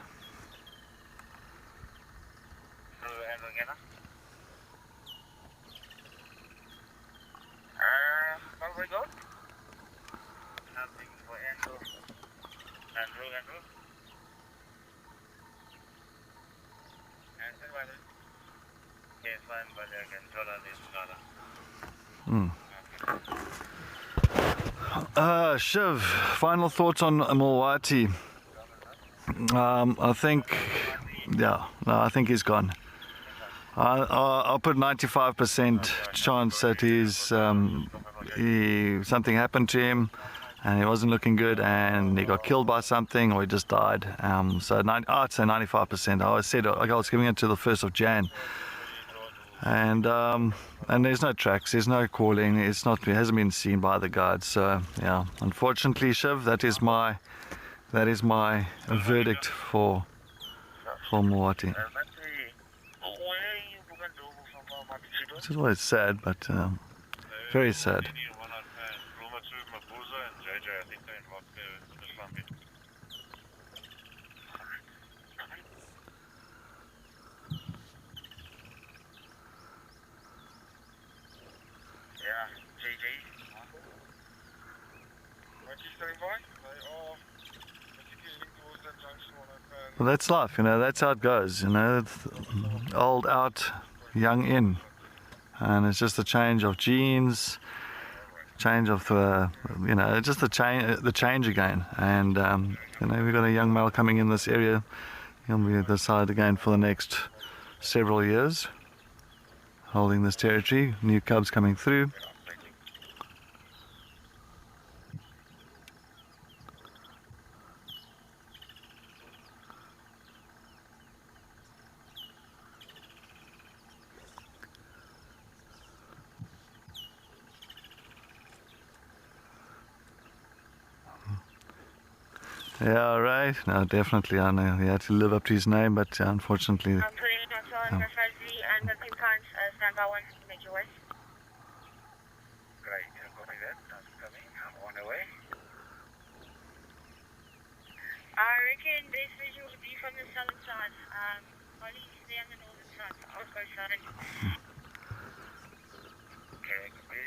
Shiv, final thoughts on Mulwati. I think, I think he's gone. I'll put 95% chance that something happened to him and he wasn't looking good and he got killed by something or he just died. So I'd say 95%. I said I was giving it to the 1st of Jan. And there's no tracks, there's no calling, it hasn't been seen by the guards. So yeah, unfortunately, Shiv, that is my verdict for Mulwati. Which is always sad, but very sad. Well, that's life, that's how it goes, old out, young in, and it's just a change of genes, change of just the change again, and we've got a young male coming in this area. He'll be at the side again for the next several years, holding this territory, new cubs coming through. Yeah, right. No, definitely. I know he had to live up to his name, but unfortunately. I'm putting it on the fuzzy and the pin punch. Stand by 1 to make your way. Great, copy that. That's coming. I'm on the way. I reckon this visual would be from the southern side. Holly's there on the northern side. I'll go southern. Okay, copy.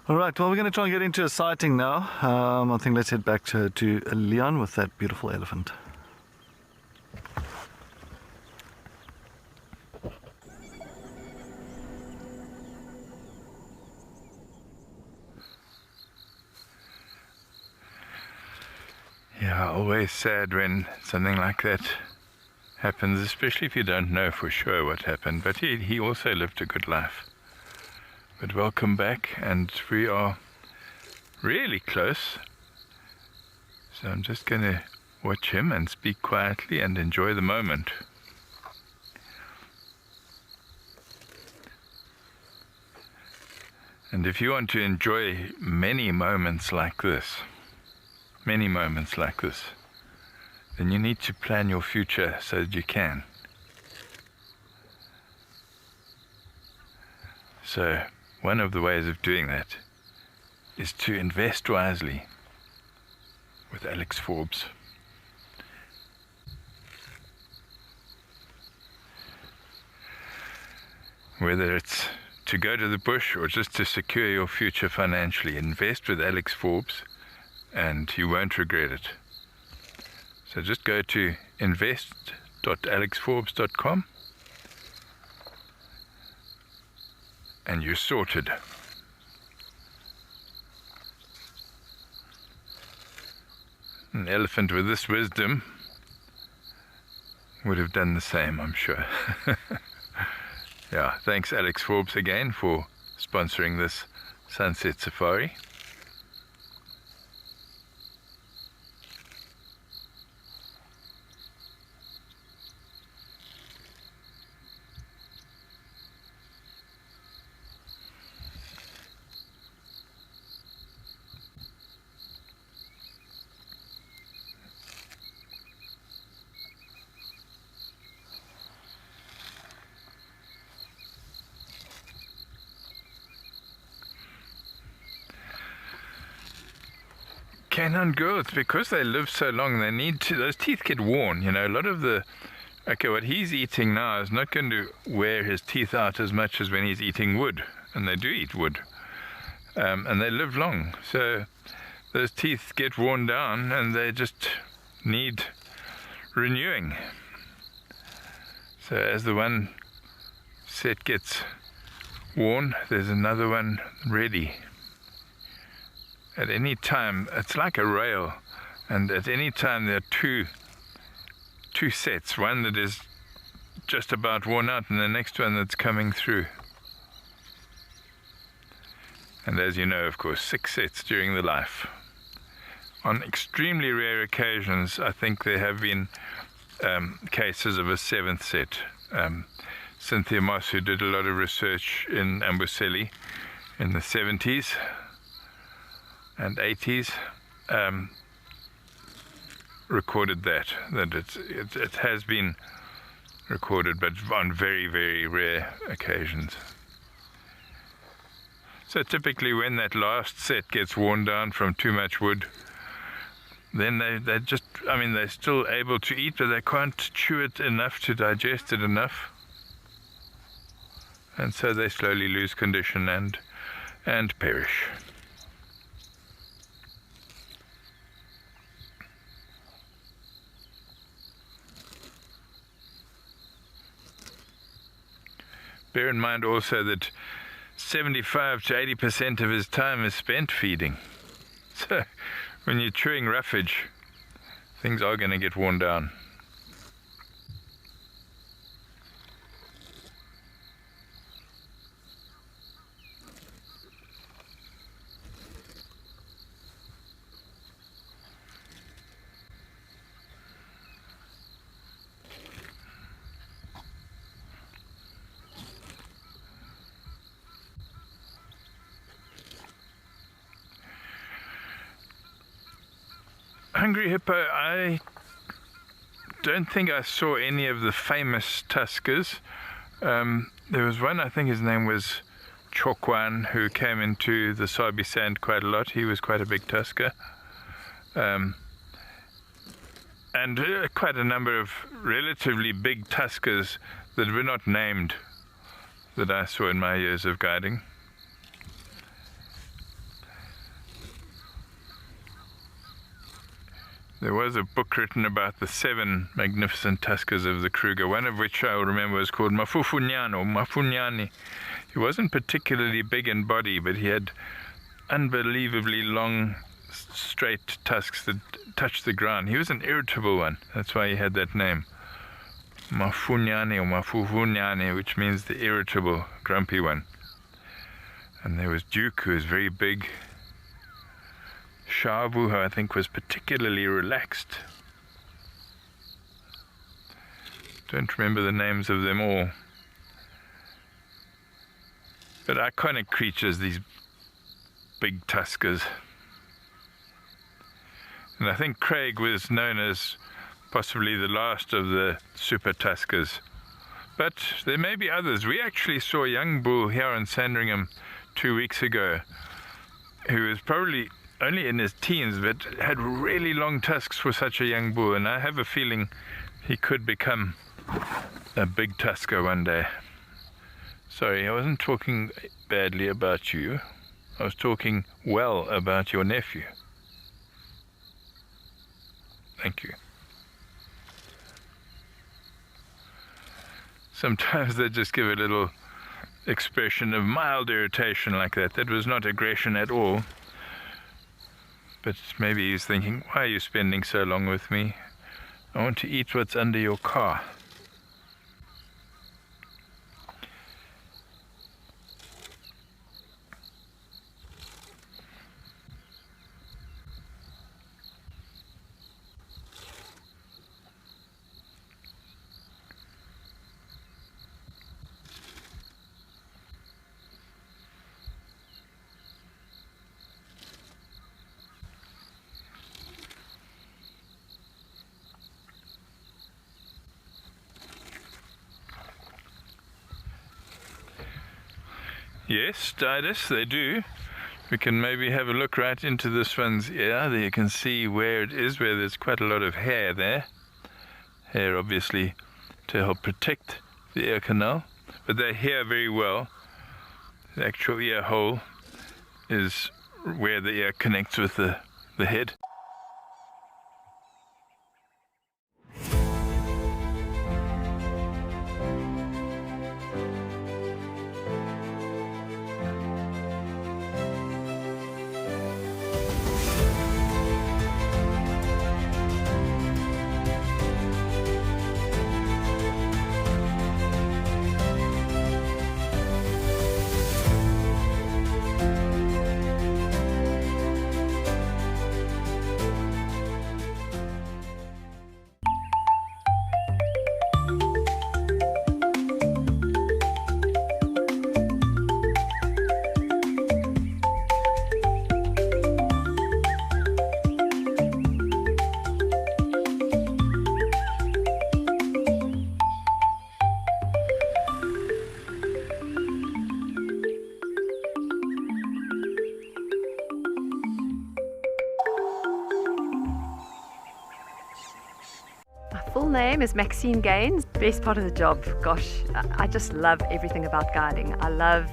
Alright, well, we're going to try and get into a sighting now. I think let's head back to Leon with that beautiful elephant. Yeah, always sad when something like that happens, especially if you don't know for sure what happened. But he also lived a good life. But welcome back, and we are really close. So I'm just going to watch him and speak quietly and enjoy the moment. And if you want to enjoy many moments like this, then you need to plan your future so that you can. So one of the ways of doing that is to invest wisely with Alex Forbes. Whether it's to go to the bush or just to secure your future financially, invest with Alex Forbes and you won't regret it. So just go to invest.alexforbes.com and you're sorted. An elephant with this wisdom would have done the same, I'm sure. Yeah, thanks Alex Forbes again for sponsoring this sunset safari. Canine girls, because they live so long, they need to, those teeth get worn, you know, a lot of the, okay, what he's eating now is not going to wear his teeth out as much as when he's eating wood, and they do eat wood, and they live long, so those teeth get worn down and they just need renewing. So as the one set gets worn, there's another one ready. At any time, it's like a rail, and at any time there are two sets, one that is just about worn out and the next one that's coming through. And as you know, of course, 6 sets during the life. On extremely rare occasions, I think there have been cases of a 7th set. Cynthia Moss, who did a lot of research in Amboseli in the 70s, and 80s, recorded that it has been recorded, but on very, very rare occasions. So typically when that last set gets worn down from too much wood, then they just, I mean, they're still able to eat, but they can't chew it enough to digest it enough, and so they slowly lose condition and perish. Bear in mind also that 75 to 80% of his time is spent feeding. So when you're chewing roughage, things are going to get worn down. Hungry hippo, I don't think I saw any of the famous tuskers. There was one, I think his name was Chokwan, who came into the Sabi Sand quite a lot. He was quite a big tusker. And quite a number of relatively big tuskers that were not named that I saw in my years of guiding. There was a book written about the 7 magnificent tuskers of the Kruger, one of which I remember was called Mafufunyani. He wasn't particularly big in body, but he had unbelievably long, straight tusks that touched the ground. He was an irritable one, that's why he had that name. Mafunyani or Mafufunyani, which means the irritable, grumpy one. And there was Duke, who was very big. Shavu, who I think was particularly relaxed. Don't remember the names of them all. But iconic creatures, these big tuskers. And I think Craig was known as possibly the last of the super tuskers. But there may be others. We actually saw a young bull here in Sandringham 2 weeks ago, who was probably only in his teens, but had really long tusks for such a young bull, and I have a feeling he could become a big tusker one day. Sorry, I wasn't talking badly about you. I was talking well about your nephew. Thank you. Sometimes they just give a little expression of mild irritation like that. That was not aggression at all. But maybe he's thinking, why are you spending so long with me? I want to eat what's under your car. Yes, Didas, they do. We can maybe have a look right into this one's ear. There you can see where it is, where there's quite a lot of hair there. Hair, obviously, to help protect the ear canal. But they hear very well. The actual ear hole is where the ear connects with the head. Full name is Maxine Gaines. Best part of the job, gosh, I just love everything about guiding. I love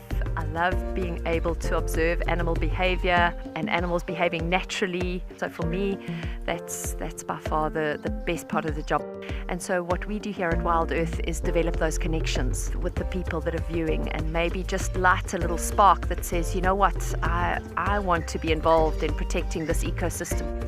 being able to observe animal behavior and animals behaving naturally. So for me, that's by far the best part of the job. And so what we do here at Wild Earth is develop those connections with the people that are viewing and maybe just light a little spark that says, you know what, I want to be involved in protecting this ecosystem.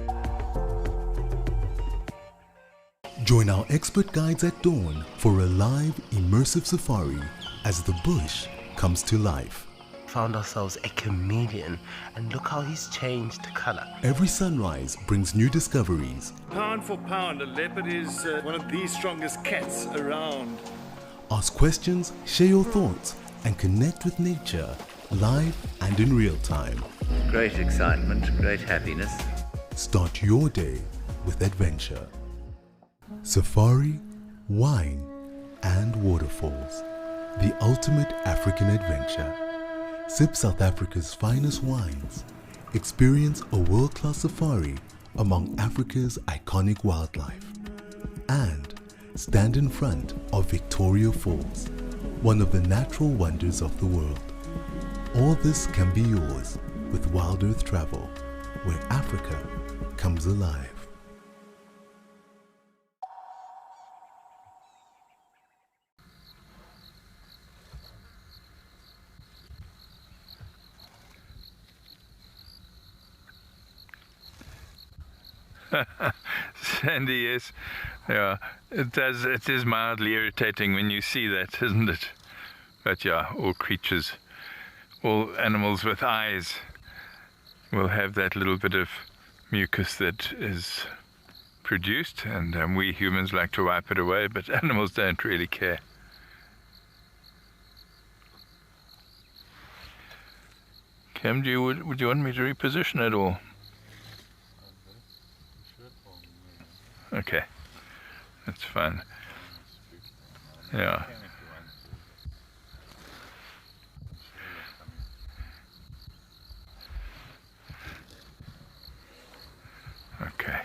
Join our expert guides at dawn for a live, immersive safari as the bush comes to life. Found ourselves a chameleon, and look how he's changed color. Every sunrise brings new discoveries. Pound for pound, a leopard is one of the strongest cats around. Ask questions, share your thoughts, and connect with nature live and in real time. Great excitement, great happiness. Start your day with adventure. Safari, wine, and waterfalls. The ultimate African adventure. Sip South Africa's finest wines. Experience a world-class safari among Africa's iconic wildlife. And stand in front of Victoria Falls, one of the natural wonders of the world. All this can be yours with Wild Earth Travel, where Africa comes alive. Sandy, yes. Yeah, it is mildly irritating when you see that, isn't it? But yeah, all creatures, all animals with eyes will have that little bit of mucus that is produced, and we humans like to wipe it away, but animals don't really care. Cam, would you want me to reposition it all? Okay, that's fine. Yeah. Okay.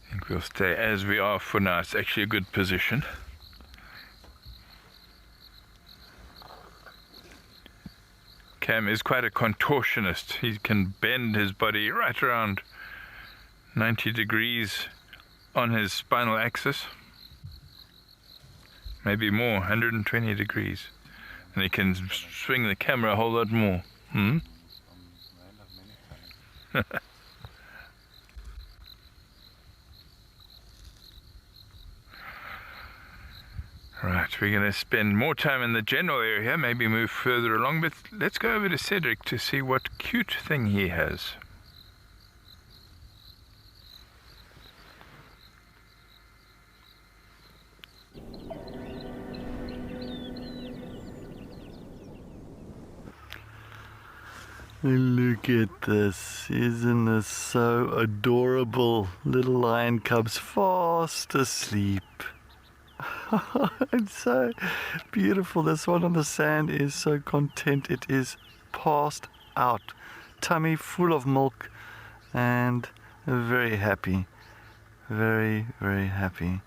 I think we'll stay as we are for now. It's actually a good position. Cam is quite a contortionist. He can bend his body right around 90 degrees on his spinal axis. Maybe more, 120 degrees. And he can swing the camera a whole lot more. Right, we're going to spend more time in the general area, maybe move further along, but let's go over to Cedric to see what cute thing he has. Look at this, isn't this so adorable? Little lion cubs fast asleep. It's so beautiful. This one on the sand is so content. It is passed out, tummy full of milk, and very happy. Very, very happy.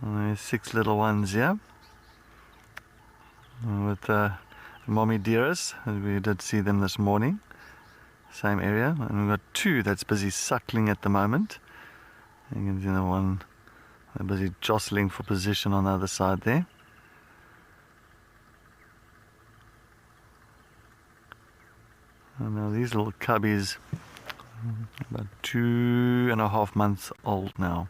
There's 6 little ones here with mommy dearest. We did see them this morning, same area, and we've got 2 that's busy suckling at the moment. You can see the one they're busy jostling for position on the other side there. And now these little cubbies, about 2.5 months old now.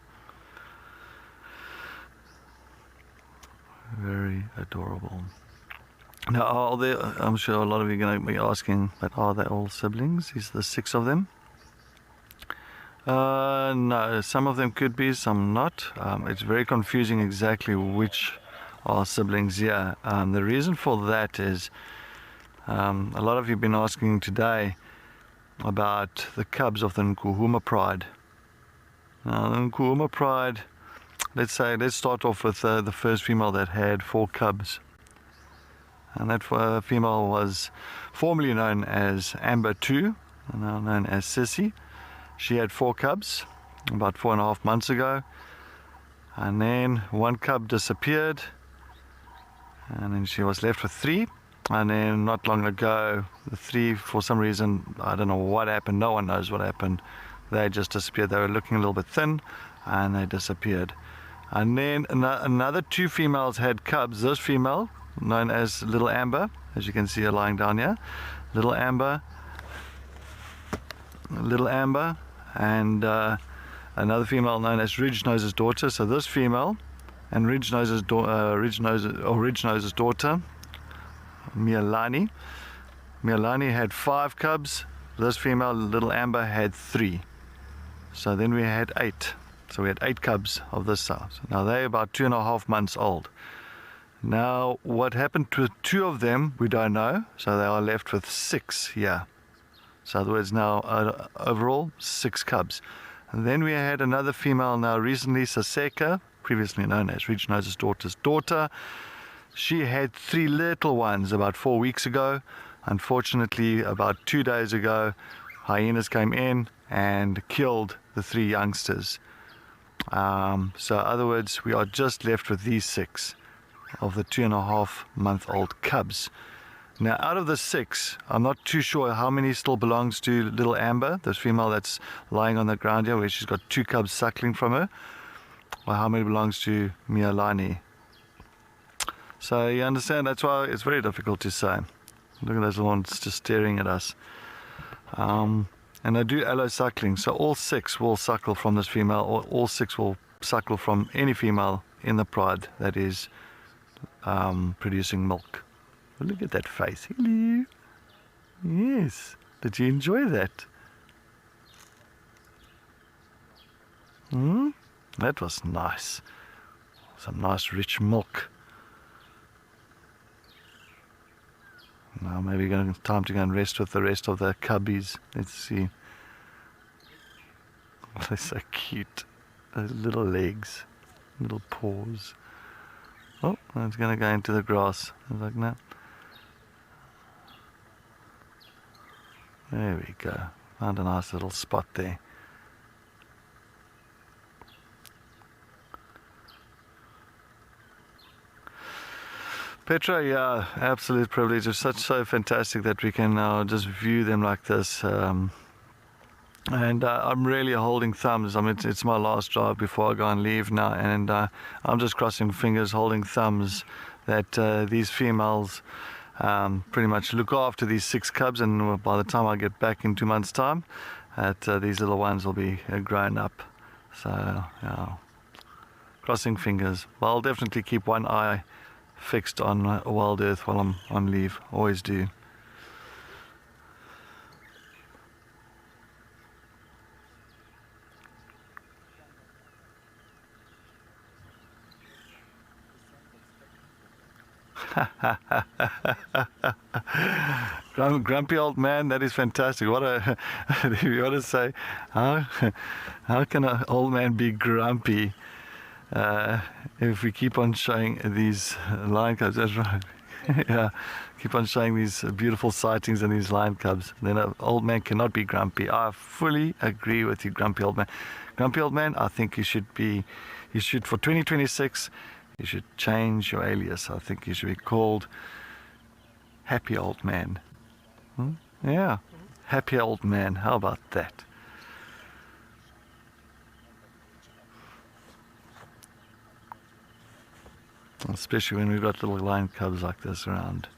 Very adorable. Now, are they, I'm sure a lot of you are going to be asking, but are they all siblings? Is there 6 of them? No, some of them could be, some not. It's very confusing exactly which are siblings here. The reason for that is a lot of you have been asking today about the cubs of the Nkuhuma Pride. Now, the Nkuhuma Pride, let's start off with the first female that had 4 cubs. And that female was formerly known as Amber 2, now known as Sissy. She had 4 cubs about 4.5 months ago, and then 1 cub disappeared, and then she was left with 3. And then not long ago, the 3, for some reason, I don't know what happened, no one knows what happened, they just disappeared. They were looking a little bit thin, and they disappeared. And then another 2 females had cubs. This female, known as Little Amber, as you can see her lying down here, Little Amber, and another female known as Ridge Nose's daughter. So this female and Ridge Nose's daughter, Mialani. Mialani had 5 cubs. This female, Little Amber, had 3. So then we had 8. So we had 8 cubs of this size. Now they're about 2.5 months old. Now what happened to 2 of them, we don't know. So they are left with 6 here. So in other words, now overall 6 cubs. And then we had another female now recently, Saseka, previously known as Ridge Nose's daughter's daughter. She had 3 little ones about 4 weeks ago. Unfortunately, about 2 days ago, hyenas came in and killed the 3 youngsters. So in other words, we are just left with these 6 of the 2.5-month-old cubs. Now, out of the 6, I'm not too sure how many still belongs to Little Amber, this female that's lying on the ground here, where she's got 2 cubs suckling from her, or how many belongs to Mialani. So you understand, that's why it's very difficult to say. Look at those little ones just staring at us. And I do allo suckling, so all 6 will suckle from this female, or all 6 will suckle from any female in the pride that is producing milk. Well, look at that face. Hello. Yes. Did you enjoy that? That was nice. Some nice rich milk. Now maybe time to go and rest with the rest of the cubbies. Let's see. Oh, they're so cute. Those little legs, little paws. Oh, it's going to go into the grass. I was like, no. There we go. Found a nice little spot there. Petra, yeah, absolute privilege. It's so fantastic that we can now just view them like this. And I'm really holding thumbs. I mean, it's my last drive before I go and leave now, and I'm just crossing fingers, holding thumbs that these females pretty much look after these 6 cubs, and by the time I get back in 2 months' time, these little ones will be grown up. So, yeah, crossing fingers. But I'll definitely keep one eye fixed on Wild Earth while I'm on leave. Always do. Grumpy old man, that is fantastic. What a, if you want to say, how can an old man be grumpy if we keep on showing these lion cubs? That's right. Yeah, keep on showing these beautiful sightings and these lion cubs. Then an old man cannot be grumpy. I fully agree with you, grumpy old man. Grumpy old man, I think you should for 2026, you should change your alias. I think you should be called Happy Old Man. Yeah, Happy Old Man. How about that? Especially when we've got little lion cubs like this around.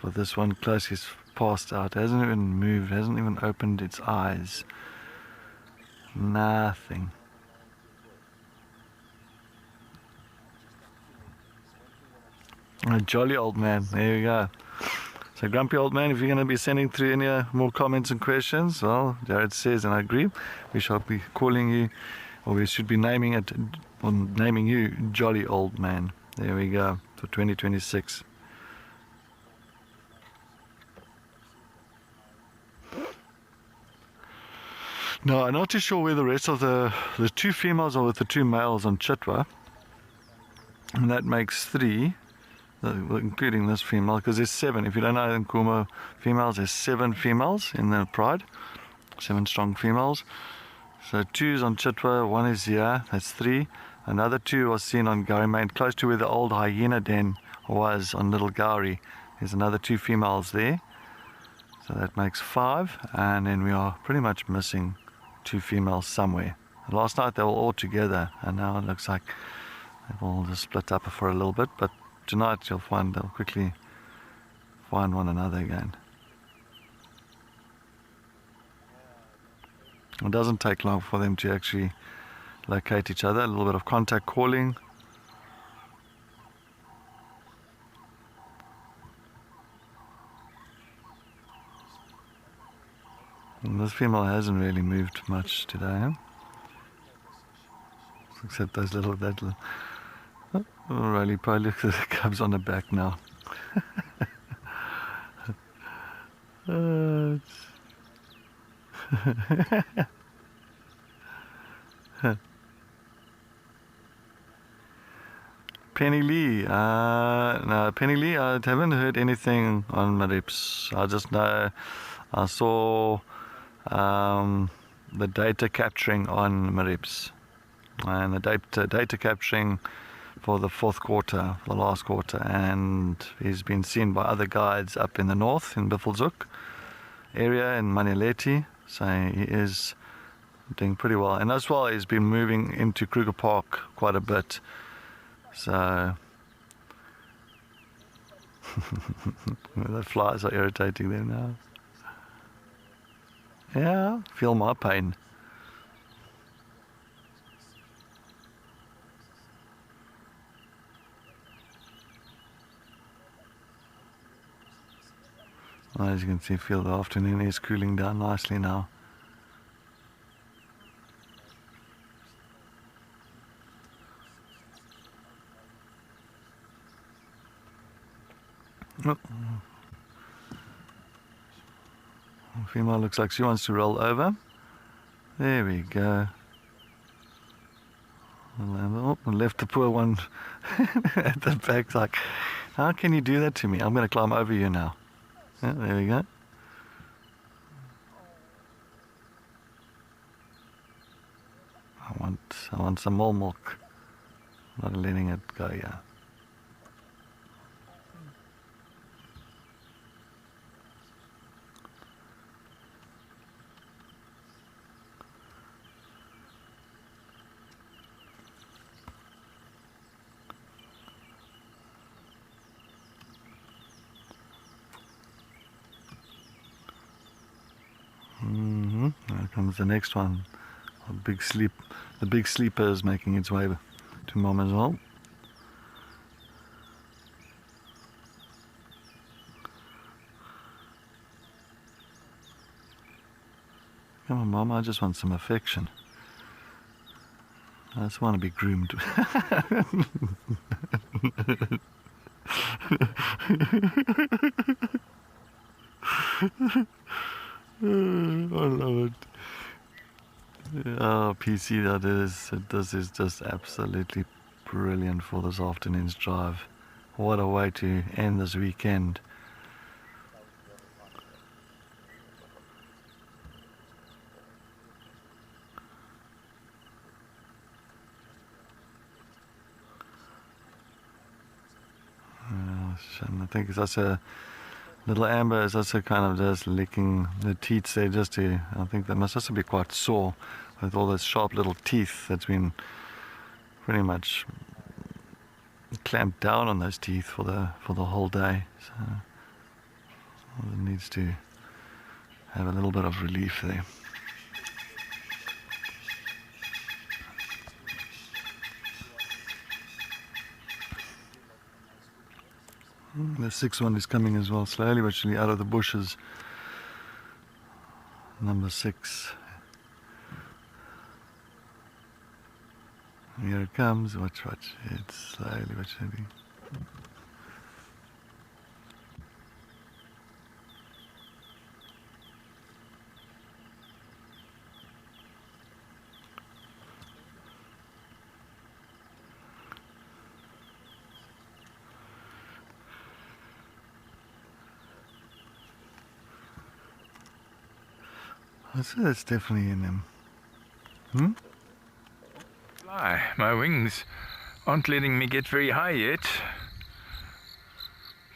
For this one close, he's passed out. Hasn't even moved, hasn't even opened its eyes. Nothing. A jolly old man. There you go. So, grumpy old man, if you're going to be sending through any more comments and questions, well, Jared says, and I agree, we shall be calling you, or we should be naming you Jolly Old Man. There we go, for 2026. Now, I'm not too sure where the rest of the 2 females are with the 2 males on Chitwa, and that makes 3. Including this female, because there's 7. If you don't know, in Nkumo females, there's 7 females in the pride, 7 strong females. So 2's on Chitwa, 1 is here, that's 3. Another 2 was seen on Gowrie Main, close to where the old hyena den was on Little Gowrie. There's another 2 females there, so that makes 5, and then we are pretty much missing 2 females somewhere. Last night they were all together, and now it looks like they've all just split up for a little bit, but tonight you'll find they'll quickly find one another again. It doesn't take long for them to actually locate each other. A little bit of contact calling. And this female hasn't really moved much today, except that little roly poly. Look at the cubs on the back now. Penny Lee, no, Penny Lee, I haven't heard anything on Marips. I just know I saw the data capturing on Marips, and the data capturing for the 4th quarter, the last quarter, and he's been seen by other guides up in the north in Buffelshoek area in Maneleti, so he is doing pretty well. And as well, he's been moving into Kruger Park quite a bit, so the flies are irritating there now. Yeah, feel my pain. Well, as you can see, feel the afternoon is cooling down nicely now. Oh. The female looks like she wants to roll over. There we go. Oh, left the poor one at the back, like, how can you do that to me? I'm going to climb over you now. Yeah, there we go. I want some more milk. Not letting it go, yeah. There comes the next one. The big sleeper is making its way to Mom as well. Come on, Mom, I just want some affection. I just want to be groomed. I love it. Oh, PC, this is just absolutely brilliant for this afternoon's drive. What a way to end this weekend. And I think it's also little Amber is also kind of just licking the teeth there just to, I think that must also be quite sore with all those sharp little teeth that's been pretty much clamped down on those teeth for the whole day. So it needs to have a little bit of relief there. The sixth one is coming as well, slowly but surely out of the bushes. Number 6. Here it comes. Watch. It's slowly but surely. That's definitely in them. Fly. My wings aren't letting me get very high yet.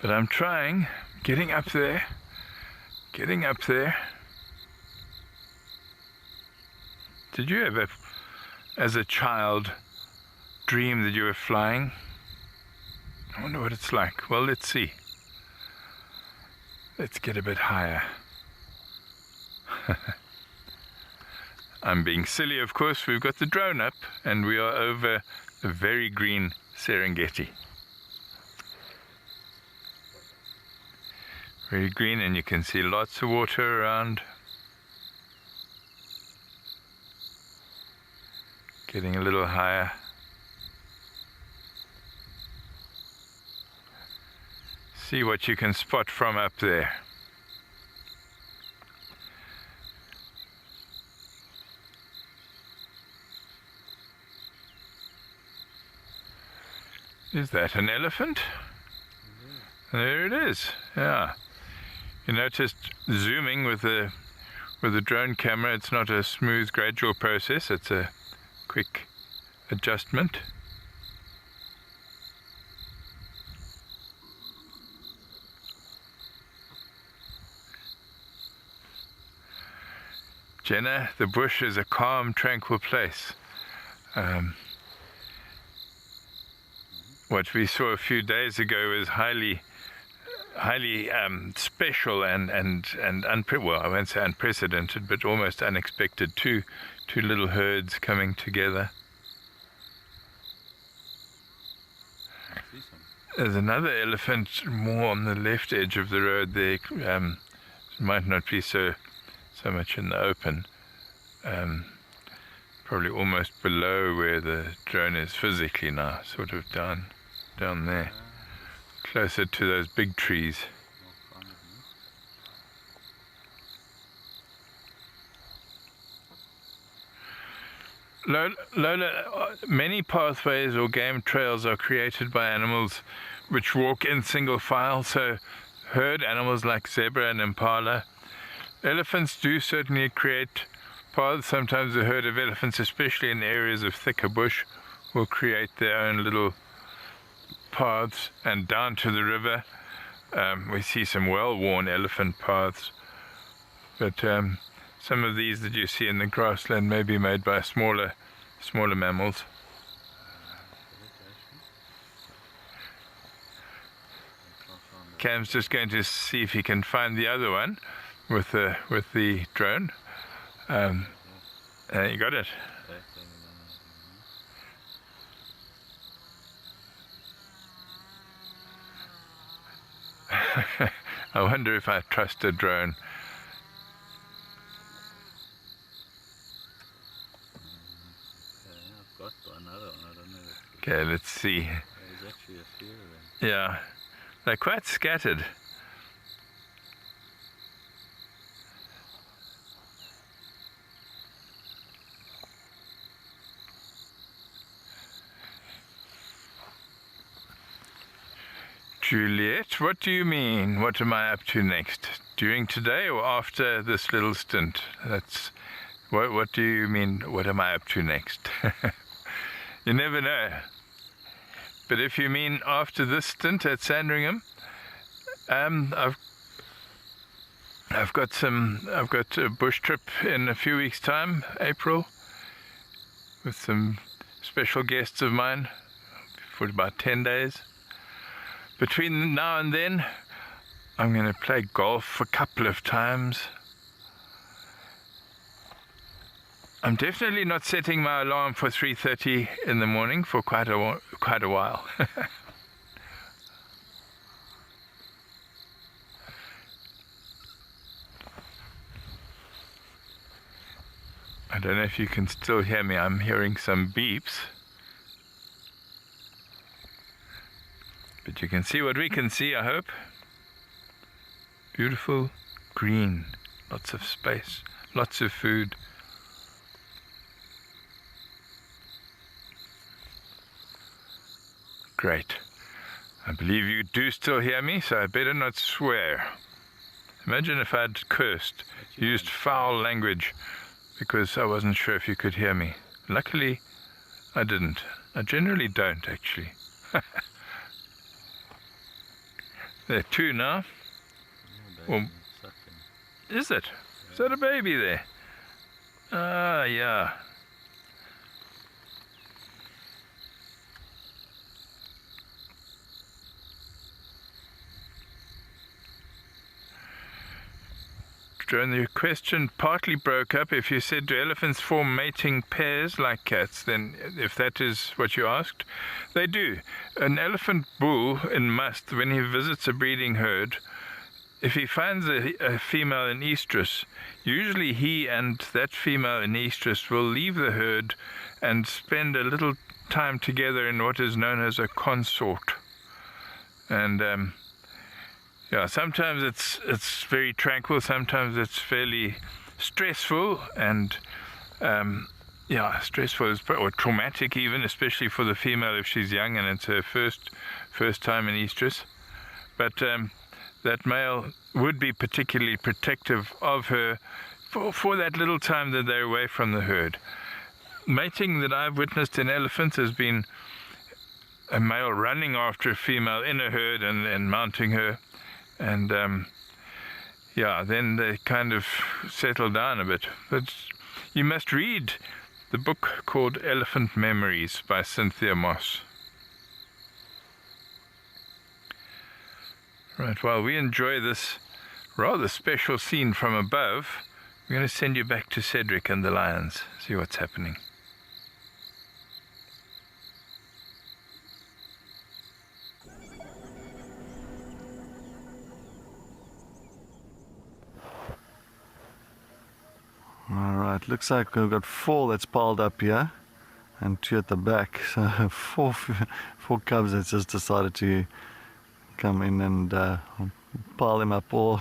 But I'm trying. Getting up there. Getting up there. Did you ever, as a child, dream that you were flying? I wonder what it's like. Well, let's see. Let's get a bit higher. I'm being silly, of course. We've got the drone up and we are over a very green Serengeti. Very green, and you can see lots of water around. Getting a little higher. See what you can spot from up there. Is that an elephant? There it is. Yeah. You noticed zooming with the drone camera, it's not a smooth, gradual process. It's a quick adjustment. Jenna, the bush is a calm, tranquil place. What we saw a few days ago was highly special and well, I won't say unprecedented, but almost unexpected. Two little herds coming together. There's another elephant more on the left edge of the road there. Might not be so much in the open. Probably almost below where the drone is physically now, sort of down there, closer to those big trees. Lola, many pathways or game trails are created by animals which walk in single file, so herd animals like zebra and impala. Elephants do certainly create paths. Sometimes a herd of elephants, especially in areas of thicker bush, will create their own little paths, and down to the river we see some well-worn elephant paths, but some of these that you see in the grassland may be made by smaller mammals. Cam's just going to see if he can find the other one with the drone. You got it. I wonder if I trust a drone. I've got another one, I don't know. Okay, let's see. There's actually a few of them. Yeah, they're quite scattered. Juliet, what do you mean? What am I up to next? During today or after this little stint? That's what do you mean? What am I up to next? You never know. But if you mean after this stint at Sandringham, I've got a bush trip in a few weeks' time, April, with some special guests of mine for about 10 days. Between now and then, I'm going to play golf a couple of times. I'm definitely not setting my alarm for 3:30 in the morning for quite a while. I don't know if you can still hear me. I'm hearing some beeps. But you can see what we can see, I hope. Beautiful green, lots of space, lots of food. Great. I believe you do still hear me, so I better not swear. Imagine if I'd cursed, used foul language, because I wasn't sure if you could hear me. Luckily, I didn't. I generally don't, actually. There are two now. Well, is it? Is that a baby there? Ah, yeah. And the question partly broke up. If you said, do elephants form mating pairs like cats, then if that is what you asked, they do. An elephant bull in must, when he visits a breeding herd, if he finds a female in estrus, usually he and that female in estrus will leave the herd and spend a little time together in what is known as a consort. And yeah, sometimes it's very tranquil, sometimes it's fairly stressful, and yeah, stressful or traumatic even, especially for the female if she's young and it's her first time in estrus. But that male would be particularly protective of her for that little time that they're away from the herd. Mating that I've witnessed in elephants has been a male running after a female in a herd and mounting her. And yeah, then they kind of settle down a bit. But you must read the book called Elephant Memories by Cynthia Moss. Right, while we enjoy this rather special scene from above, we're going to send you back to Cedric and the lions, see what's happening. Alright, looks like we've got 4 that's piled up here and 2 at the back, so four cubs that just decided to come in and pile them up all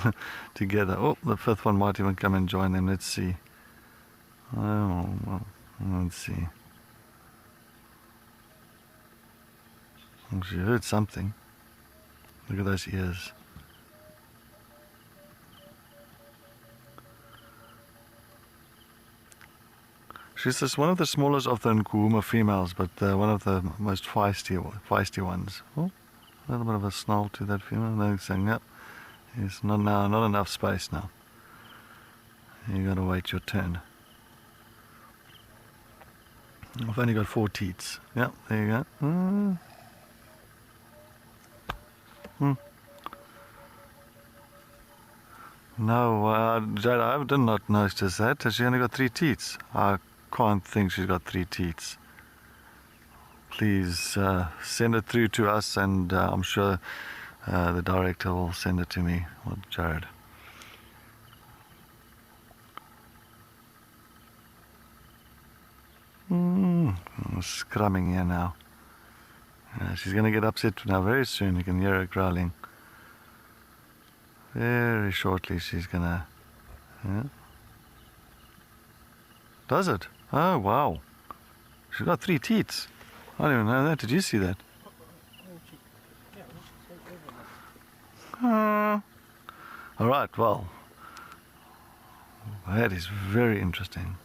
together. Oh, the 5th one might even come and join them. Let's see. Oh, well, let's see. Oh, she heard something. Look at those ears. She's just one of the smallest of the Nkuhuma females, but one of the most feisty ones. Oh, a little bit of a snarl to that female. They're saying, yep, it's not enough space now. You gotta wait your turn. I've only got 4 teats. Yep, there you go. No, Jade, I did not notice that. She only got 3 teats. I can't think she's got 3 teats. Please send it through to us, and I'm sure the director will send it to me, or Jared. Scrumming here now. She's going to get upset now very soon. You can hear her growling. Very shortly she's going to... Yeah. Does it? Oh, wow. She's got 3 teats. I didn't even know that. Did you see that? Alright, well. That is very interesting.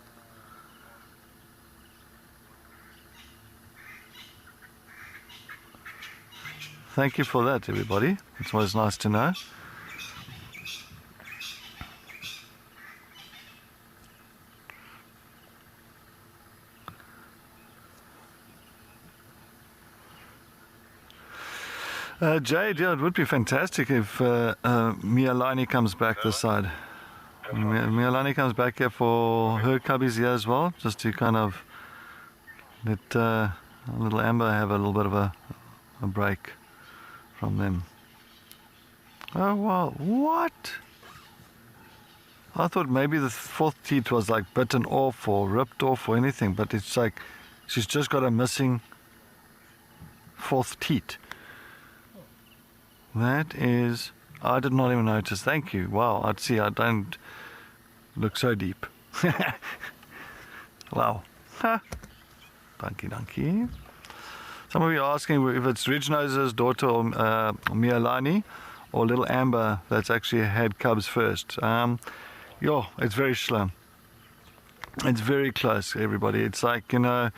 Thank you for that, everybody. It's always nice to know. Jade, yeah, it would be fantastic if Mialani comes back this side. Mialani comes back here for her cubbies here as well, just to kind of let little Amber have a little bit of a break from them. Oh wow, what? I thought maybe the 4th teat was like bitten off or ripped off or anything, but it's like she's just got a missing 4th teat. That is, I did not even notice. Thank you. Wow, I'd see, I don't look so deep. Wow. Ha. Donkey. Some of you are asking if it's Ridge-Nose's daughter or Mialani or little Amber that's actually had cubs first. Yo, it's very slim. It's very close, everybody. It's like, you know,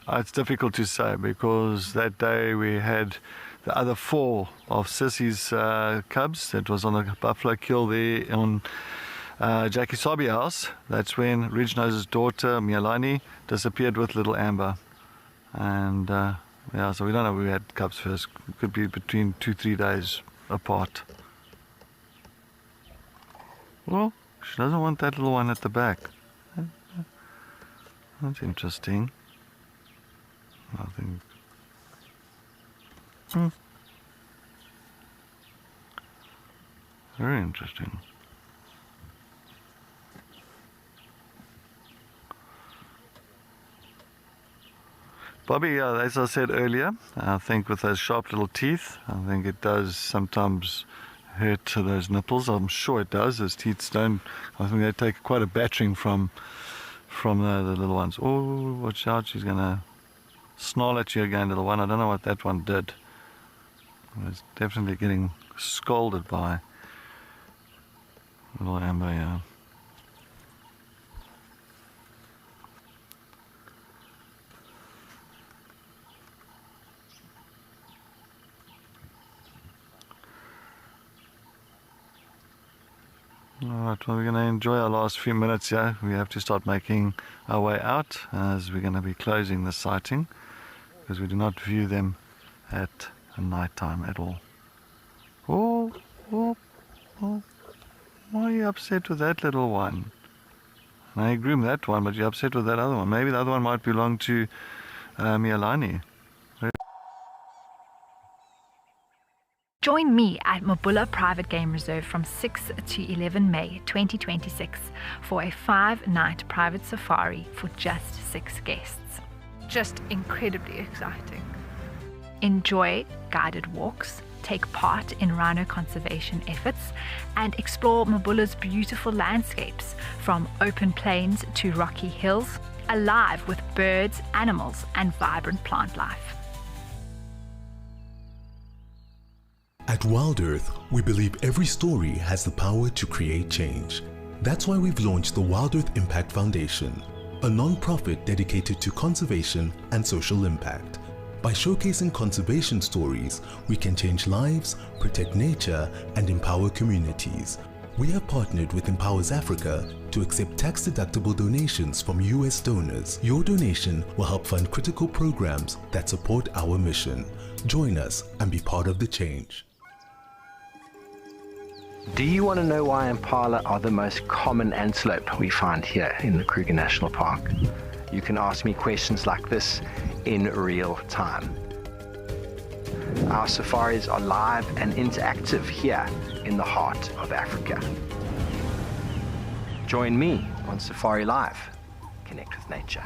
it's difficult to say because that day we had the other 4 of Sissy's cubs. It was on a buffalo kill there on Jackie Sabi house. That's when Ridge-Nose's daughter, Mialani, disappeared with little Amber. And yeah, so we don't know if we had cubs first. It could be between 2-3 days apart. Well, she doesn't want that little one at the back. That's interesting. I think... Very interesting. Bobby, as I said earlier, I think with those sharp little teeth, I think it does sometimes hurt to those nipples. I'm sure it does. Those teeth don't. I think they take quite a battering from the little ones. Oh, watch out! She's gonna snarl at you again, little one. I don't know what that one did. It's definitely getting scolded by little Amber, yeah. Alright, well, we're going to enjoy our last few minutes here. We have to start making our way out as we're going to be closing the sighting because we do not view them at night time at all. Oh, why are you upset with that little one? Now you groomed that one, but you're upset with that other one. Maybe the other one might belong to Mialani. Join me at Mabula Private Game Reserve from 6 to 11 May 2026 for a 5-night private safari for just 6 guests. Just incredibly exciting. Enjoy guided walks, take part in rhino conservation efforts, and explore Mabula's beautiful landscapes from open plains to rocky hills, alive with birds, animals, and vibrant plant life. At Wild Earth, we believe every story has the power to create change. That's why we've launched the Wild Earth Impact Foundation, a non-profit dedicated to conservation and social impact. By showcasing conservation stories, we can change lives, protect nature, and empower communities. We have partnered with Empowers Africa to accept tax-deductible donations from US donors. Your donation will help fund critical programs that support our mission. Join us and be part of the change. Do you want to know why impala are the most common antelope we find here in the Kruger National Park? You can ask me questions like this in real time. Our safaris are live and interactive here in the heart of Africa. Join me on SafariLIVE. Connect with nature.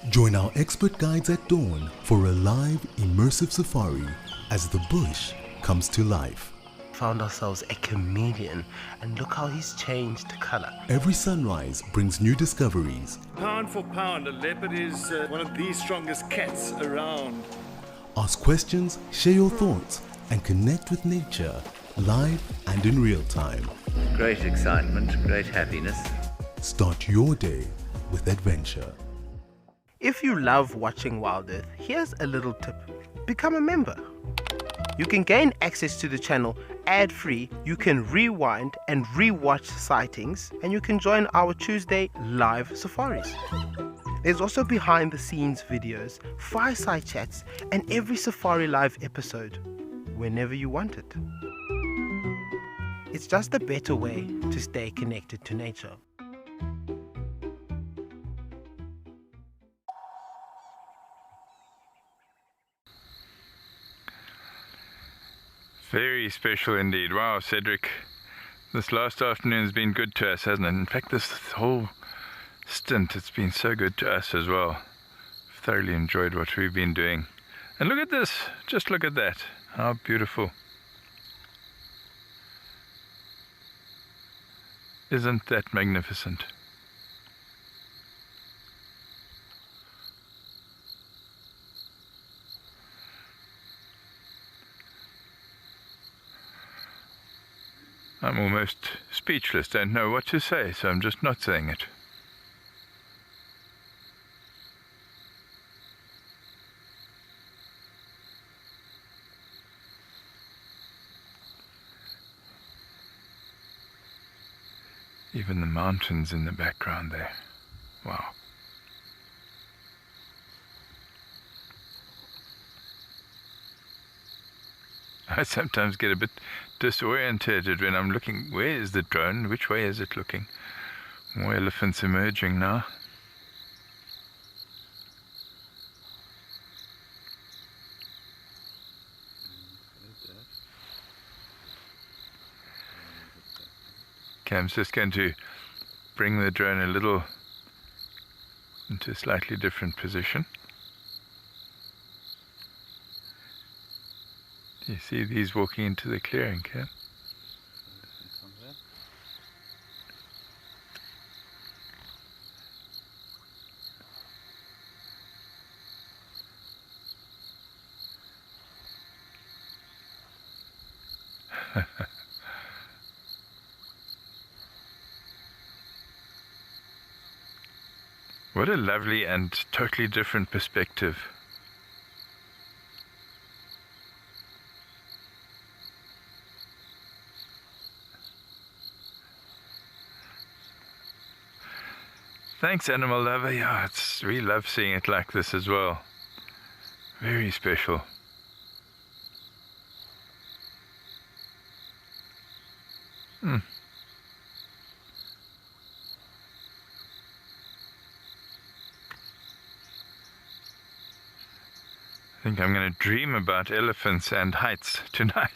Join our expert guides at dawn for a live, immersive safari as the bush comes to life. Found ourselves a chameleon, and look how he's changed color. Every sunrise brings new discoveries. Pound for pound, a leopard is one of the strongest cats around. Ask questions, share your thoughts, and connect with nature, live and in real time. Great excitement, great happiness. Start your day with adventure. If you love watching Wild Earth, here's a little tip. Become a member. You can gain access to the channel ad-free, you can rewind and re-watch sightings, and you can join our Tuesday live safaris. There's also behind the scenes videos, fireside chats, and every SafariLIVE episode, whenever you want it. It's just a better way to stay connected to nature. Very special indeed. Wow, Cedric, this last afternoon has been good to us, hasn't it? In fact, this whole stint, it's been so good to us as well. I've thoroughly enjoyed what we've been doing. And look at this, just look at that. How beautiful. Isn't that magnificent? I'm almost speechless, don't know what to say, so I'm just not saying it. Even the mountains in the background there. Wow. I sometimes get a bit disorientated when I'm looking, where is the drone? Which way is it looking? More elephants emerging now. Cam's just going to bring the drone a little into a slightly different position. You see these walking into the clearing, Cam? What a lovely and totally different perspective. Thanks, Animal Lover. Yeah, we love seeing it like this as well. Very special. I think I'm going to dream about elephants and heights tonight.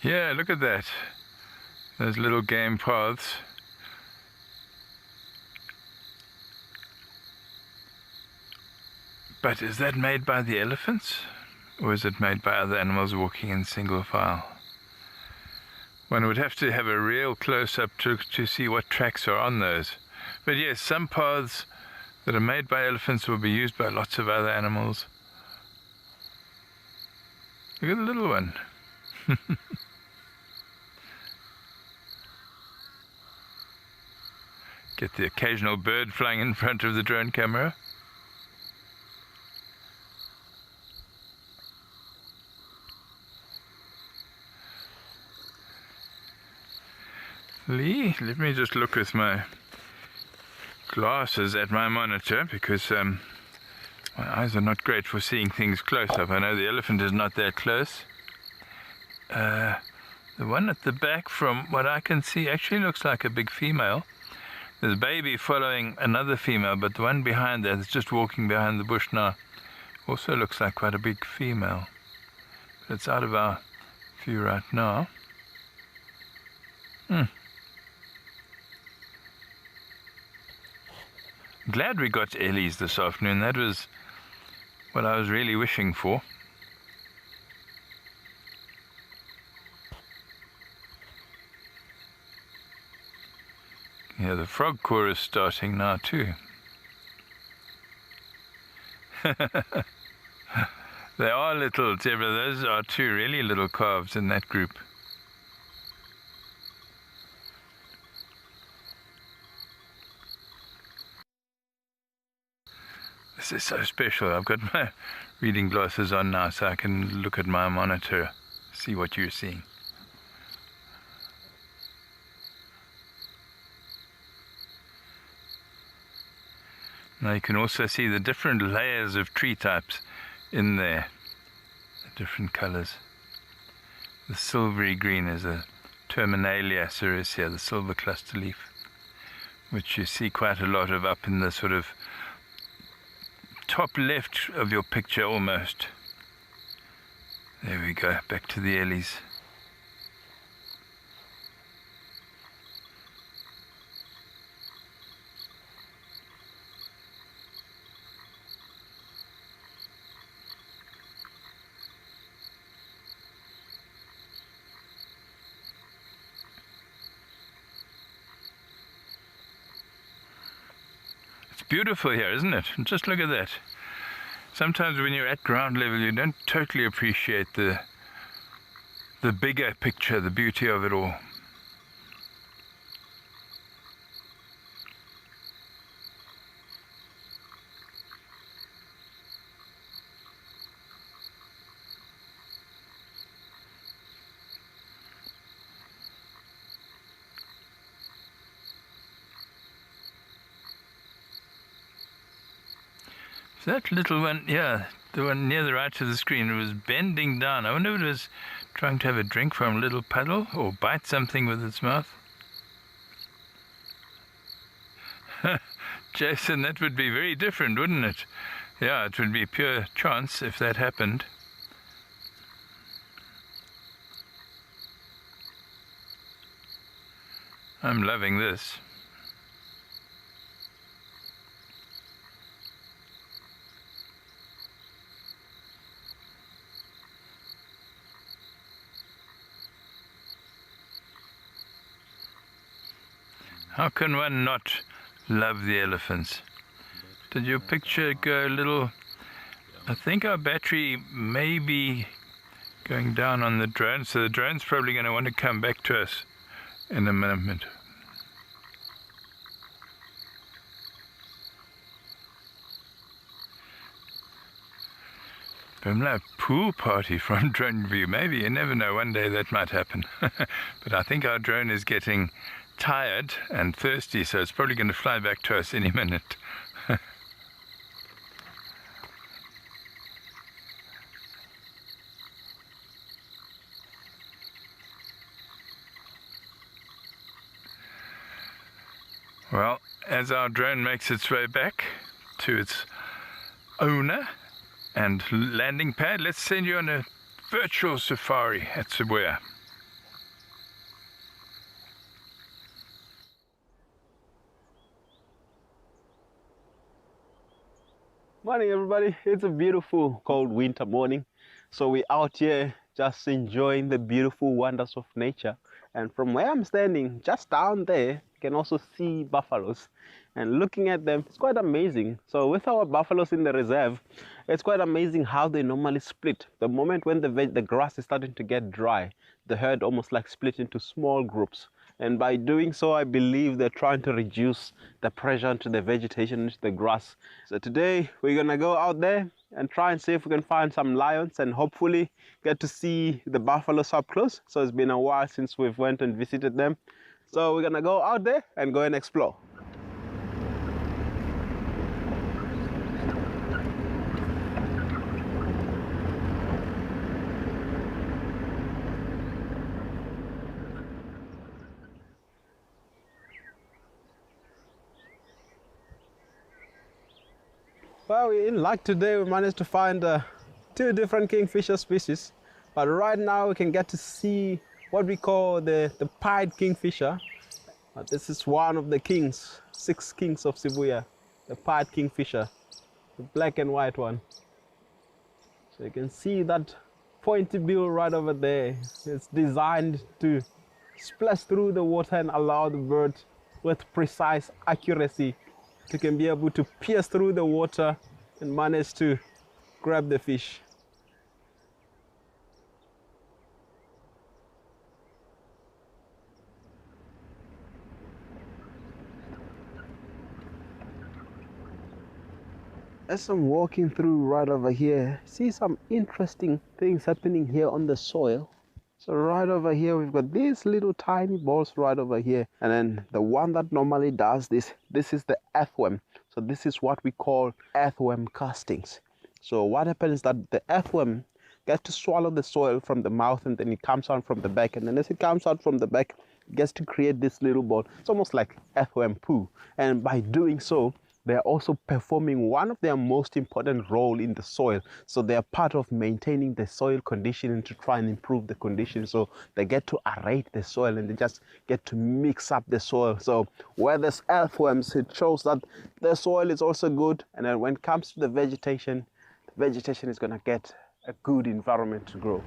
Yeah, look at that. Those little game paths. But is that made by the elephants? Or is it made by other animals walking in single file? One would have to have a real close-up to see what tracks are on those. But yes, some paths that are made by elephants will be used by lots of other animals. Look at the little one. Get the occasional bird flying in front of the drone camera. Lee, let me just look with my glasses at my monitor, because my eyes are not great for seeing things close up. I know the elephant is not that close. The one at the back, from what I can see, actually looks like a big female. There's a baby following another female, but the one behind that is just walking behind the bush now. Also looks like quite a big female. But it's out of our view right now. Glad we got Ellie's this afternoon. That was what I was really wishing for. Yeah, the frog chorus starting now too. They are little, Deborah. Those are two really little calves in that group. This is so special. I've got my reading glasses on now, so I can look at my monitor, see what you're seeing. Now you can also see the different layers of tree types in there, the different colors. The silvery green is a Terminalia sericea, the silver cluster leaf, which you see quite a lot of up in the sort of top left of your picture almost. There we go, back to the Ellies. Beautiful here, isn't it? Just look at that. Sometimes when you're at ground level, you don't totally appreciate the bigger picture, the beauty of it all. That little one, yeah, the one near the right of the screen, was bending down. I wonder if it was trying to have a drink from a little puddle or bite something with its mouth. Jason, that would be very different, wouldn't it? Yeah, it would be pure chance if that happened. I'm loving this. How can one not love the elephants? Did your picture go a little... I think our battery may be going down on the drone, so the drone's probably going to want to come back to us in a moment. Bimla pool party from drone view. Maybe, you never know, one day that might happen. But I think our drone is getting tired and thirsty, so it's probably going to fly back to us any minute. Well, as our drone makes its way back to its owner and landing pad, let's send you on a virtual safari at Sibuya. Morning everybody, it's a beautiful cold winter morning. So we're out here just enjoying the beautiful wonders of nature. And from where I'm standing, just down there, you can also see buffaloes. And looking at them, it's quite amazing. So with our buffaloes in the reserve, it's quite amazing how they normally split. The moment when the grass is starting to get dry, the herd almost like split into small groups. And by doing so, I believe they're trying to reduce the pressure onto the vegetation, into the grass. So today, we're gonna go out there and try and see if we can find some lions and hopefully get to see the buffaloes up close. So it's been a while since we've went and visited them. So we're gonna go out there and go and explore. Well, in luck today, we managed to find 2 different kingfisher species. But right now we can get to see what we call the pied kingfisher. This is one of the kings, 6 kings of Sibuya, the pied kingfisher, the black and white one. So you can see that pointy bill right over there. It's designed to splash through the water and allow the bird with precise accuracy to can be able to pierce through the water and manage to grab the fish. As I'm walking through right over here, see some interesting things happening here on the soil. So right over here, we've got these little tiny balls right over here. And then the one that normally does this is the earthworm. So this is what we call earthworm castings. So what happens is that the earthworm gets to swallow the soil from the mouth, and then it comes out from the back. And then as it comes out from the back, it gets to create this little ball. It's almost like earthworm poo. And by doing so, they are also performing one of their most important role in the soil. So they are part of maintaining the soil condition and to try and improve the condition. So they get to aerate the soil and they just get to mix up the soil. So where there's earthworms, it shows that the soil is also good. And then when it comes to the vegetation is going to get a good environment to grow.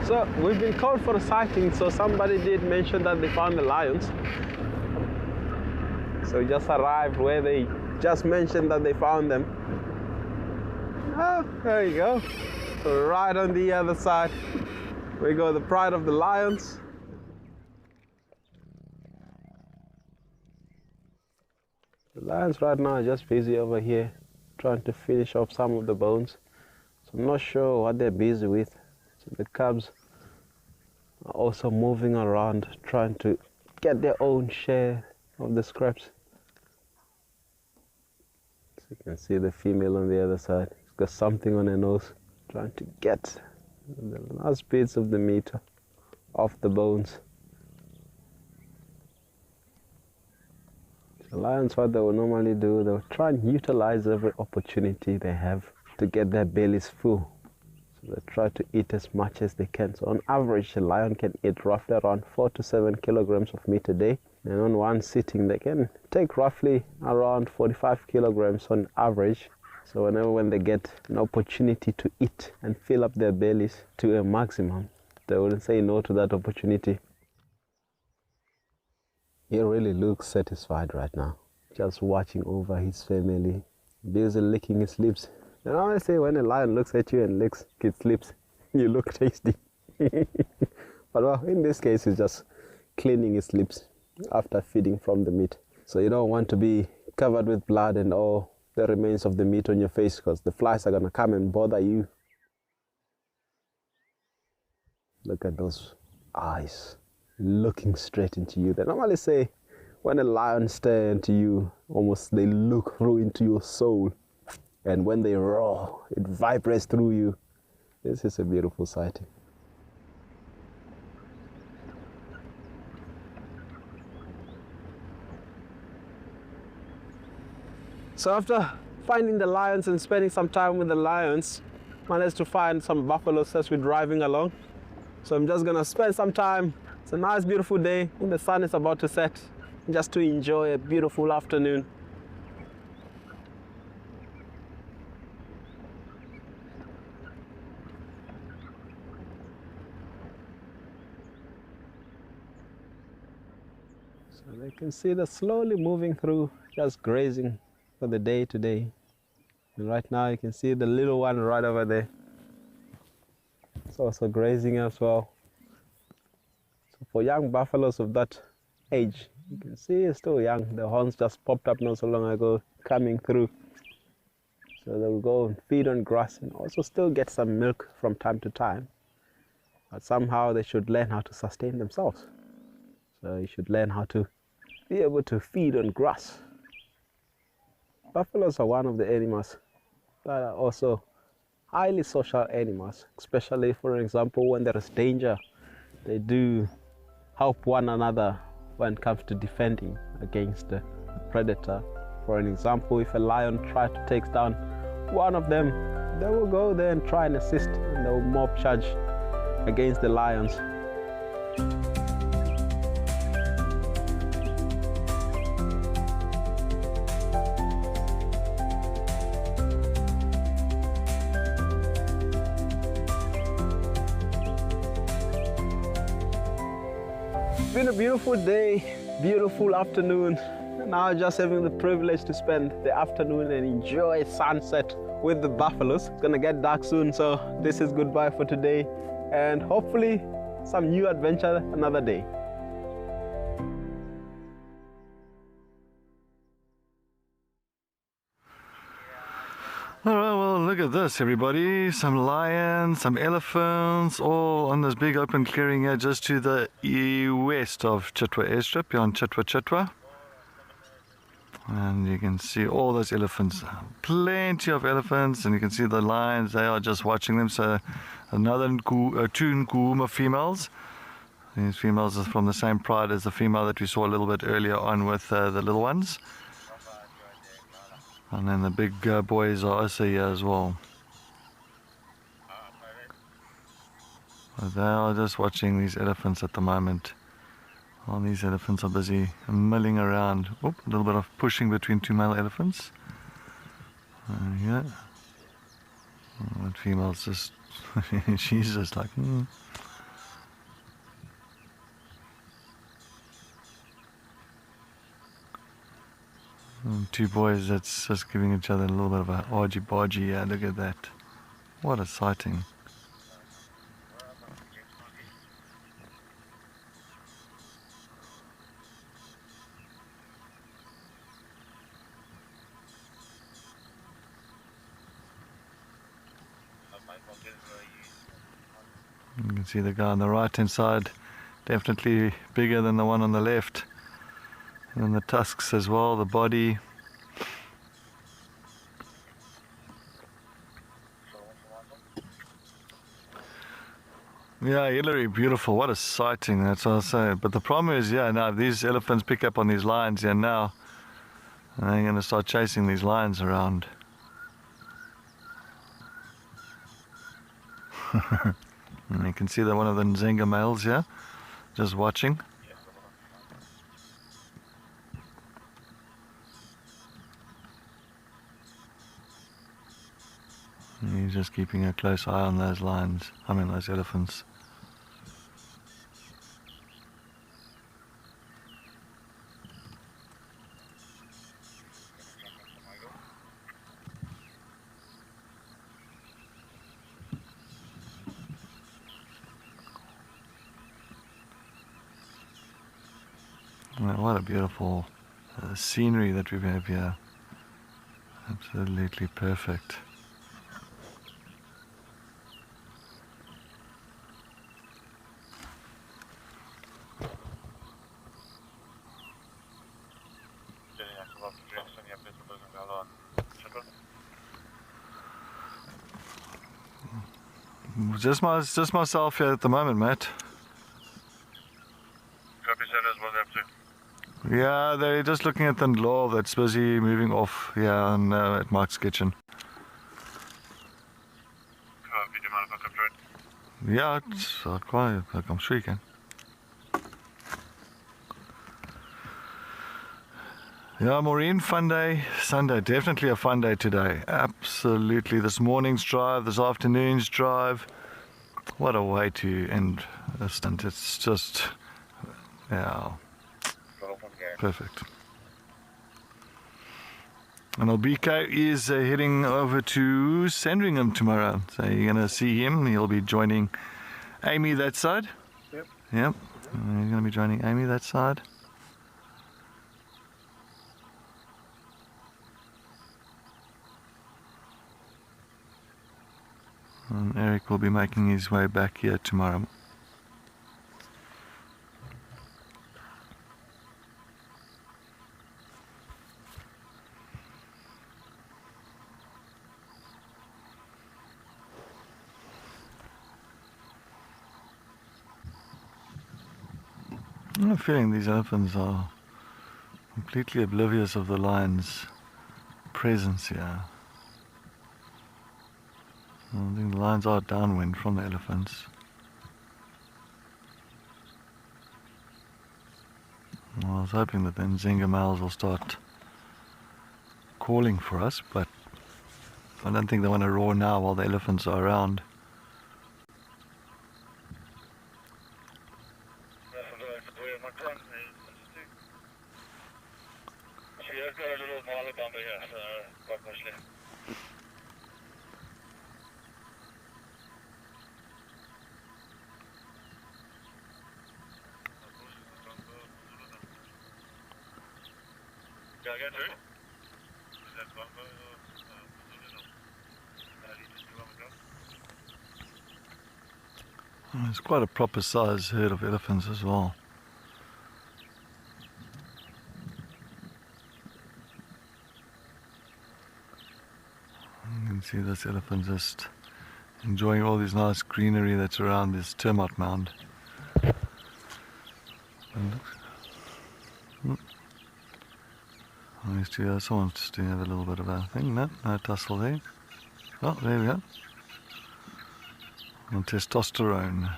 So we've been called for a sighting, so somebody did mention that they found the lions. So we just arrived where they just mentioned that they found them. Oh, there you go. So right on the other side, we got the pride of the lions. The lions right now are just busy over here, trying to finish off some of the bones. So I'm not sure what they're busy with. So the cubs are also moving around, trying to get their own share of the scraps. So you can see the female on the other side. She's got something on her nose, trying to get the last bits of the meat off the bones. The lions, what they will normally do, they'll try and utilize every opportunity they have to get their bellies full. So they try to eat as much as they can. So on average, a lion can eat roughly around 4 to 7 kilograms of meat a day. And on one sitting, they can take roughly around 45 kilograms on average. So when they get an opportunity to eat and fill up their bellies to a maximum, they wouldn't say no to that opportunity. He really looks satisfied right now, just watching over his family, busy licking his lips. And I always say when a lion looks at you and licks its lips, you look tasty. But well, in this case, he's just cleaning his lips after feeding from the meat. So you don't want to be covered with blood and all the remains of the meat on your face, because the flies are going to come and bother you. Look at those eyes looking straight into you. They normally say when a lion stares into you, almost they look through into your soul. And when they roar, it vibrates through you. This is a beautiful sight. So after finding the lions and spending some time with the lions, managed to find some buffaloes as we're driving along. So I'm just gonna spend some time. It's a nice, beautiful day, and the sun is about to set, just to enjoy a beautiful afternoon. So they can see they're slowly moving through, just grazing for the day today. And right now you can see the little one right over there. It's also grazing as well. So for young buffaloes of that age, you can see it's still young. The horns just popped up not so long ago, coming through. So they'll go and feed on grass and also still get some milk from time to time. But somehow they should learn how to sustain themselves. So you should learn how to be able to feed on grass. Buffaloes are one of the animals that are also highly social animals, especially, for example, when there is danger. They do help one another when it comes to defending against a predator. For an example, if a lion tries to take down one of them, they will go there and try and assist, and they will mob charge against the lions. It's been a beautiful day, beautiful afternoon. Now just having the privilege to spend the afternoon and enjoy sunset with the buffaloes. It's gonna get dark soon, so this is goodbye for today, and hopefully some new adventure another day. Alright, well look at this everybody, some lions, some elephants, all on this big open clearing here just to the west of Chitwa airstrip, here on Chitwa. And you can see all those elephants, plenty of elephants, and you can see the lions, they are just watching them. So another two Nkuhuma females. These females are from the same pride as the female that we saw a little bit earlier on with the little ones. And then the big boys are also here as well. But they are just watching these elephants at the moment. All these elephants are busy milling around. Oop, a little bit of pushing between two male elephants. Yeah. Oh, that female's just, she's just like, And two boys that's just giving each other a little bit of a argy-bargy. Yeah, look at that. What a sighting. You can see the guy on the right hand side, definitely bigger than the one on the left. And then the tusks as well, the body. Yeah, Hillary, beautiful. What a sighting, that's what I say. But the problem is, yeah, now these elephants pick up on these lions here now, and they're going to start chasing these lions around. And you can see that one of the Nzenga males here, just watching. And he's just keeping a close eye on those lions, those elephants. Well, what a beautiful scenery that we have here. Absolutely perfect. Just myself here at the moment, Matt. Yeah, they're just looking at the law that's busy moving off here at Mark's kitchen. Yeah, it's quite, I'm sure you can. Yeah, Maureen, fun day. Sunday, definitely a fun day today. Absolutely. This morning's drive, this afternoon's drive. What a way to end a stunt. It's just, yeah. Perfect. And Albika is heading over to Sandringham tomorrow. So you're going to see him. He'll be joining Amy that side. Yep. Yep. You're going to be joining Amy that side. And Eric will be making his way back here tomorrow. I have a feeling these elephants are completely oblivious of the lion's presence here. I think the lions are downwind from the elephants. Well, I was hoping that the Nzinga males will start calling for us, but I don't think they want to roar now while the elephants are around. It's quite a proper size herd of elephants as well. You can see this elephant just enjoying all this nice greenery that's around this termite mound. These two other ones just to have a little bit of a thing. No tussle there. Oh, there we go. And testosterone.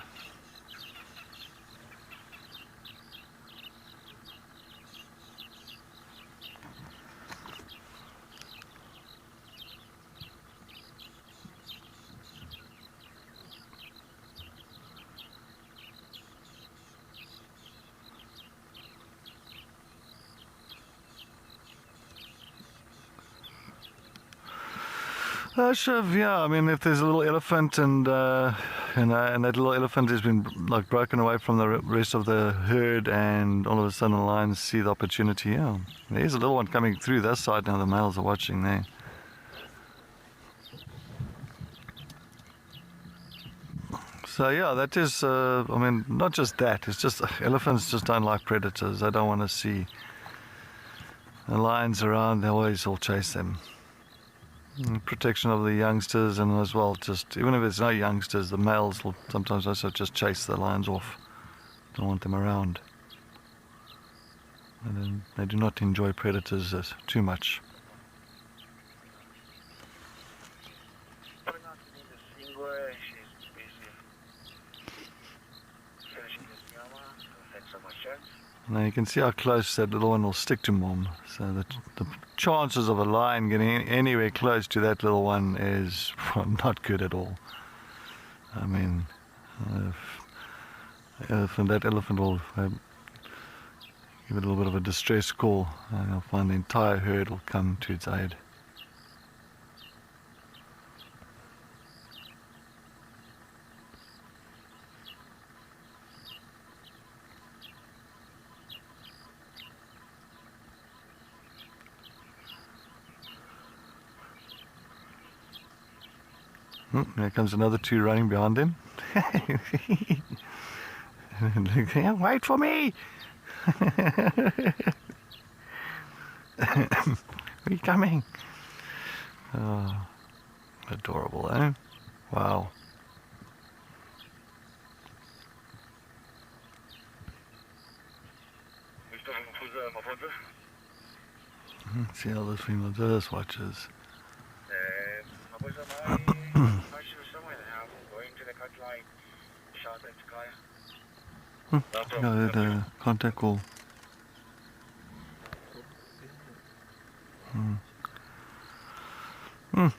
Sure, yeah, I mean, if there's a little elephant and that little elephant has been like broken away from the rest of the herd, and all of a sudden the lions see the opportunity, yeah. There's a little one coming through this side now, the males are watching there. So yeah, that is, I mean, not just that, it's just elephants just don't like predators. They don't want to see the lions around, they always will chase them. Protection of the youngsters, and as well, just even if there's no youngsters, the males will sometimes also just chase the lions off. Don't want them around. And then they do not enjoy predators too much. Now you can see how close that little one will stick to mom. So that the chances of a lion getting anywhere close to that little one is not good at all. I mean, that elephant will give it a little bit of a distress call, and you'll find the entire herd will come to its aid. There comes another two running behind him. Wait for me! Where are you coming? Oh, adorable, eh? Wow. See how this female just watches. The contact call. Look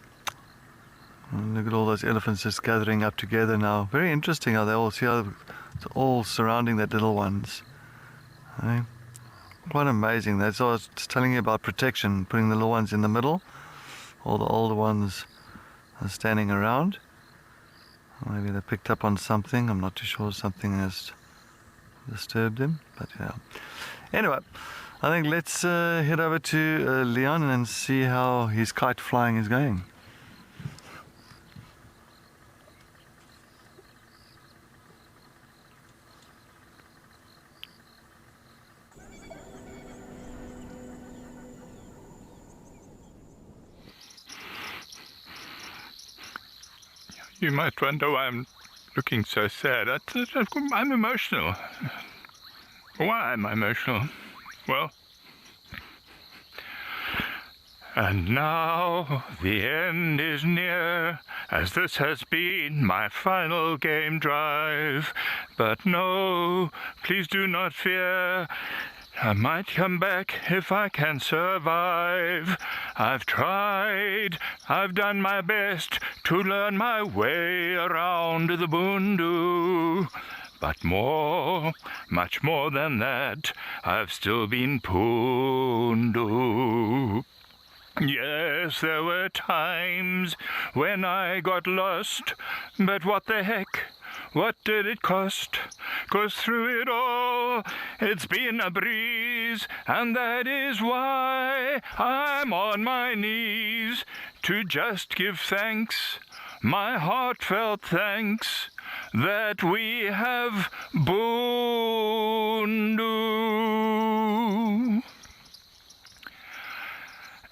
at all those elephants just gathering up together now. Very interesting how they all see how it's all surrounding that little ones. Quite amazing. That's what I was telling you about protection, putting the little ones in the middle. All the older ones are standing around. Maybe they picked up on something. I'm not too sure. Something has disturbed them. But yeah. Anyway, I think let's head over to Leon and see how his kite flying is going. You might wonder why I'm looking so sad. I'm emotional. Why am I emotional? Well, and now the end is near, as this has been my final game drive. But no, please do not fear. I might come back if I can survive. I've tried, I've done my best to learn my way around the Bundu. But more, much more than that, I've still been Pundu. Yes, there were times when I got lost, but what the heck? What did it cost? 'Cause through it all, it's been a breeze, and that is why I'm on my knees to just give thanks, my heartfelt thanks, that we have Bundu.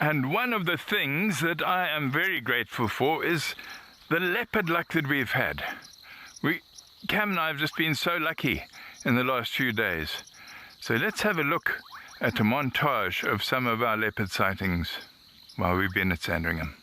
And one of the things that I am very grateful for is the leopard luck that we've had. Cam and I have just been so lucky in the last few days. So let's have a look at a montage of some of our leopard sightings while we've been at Sandringham.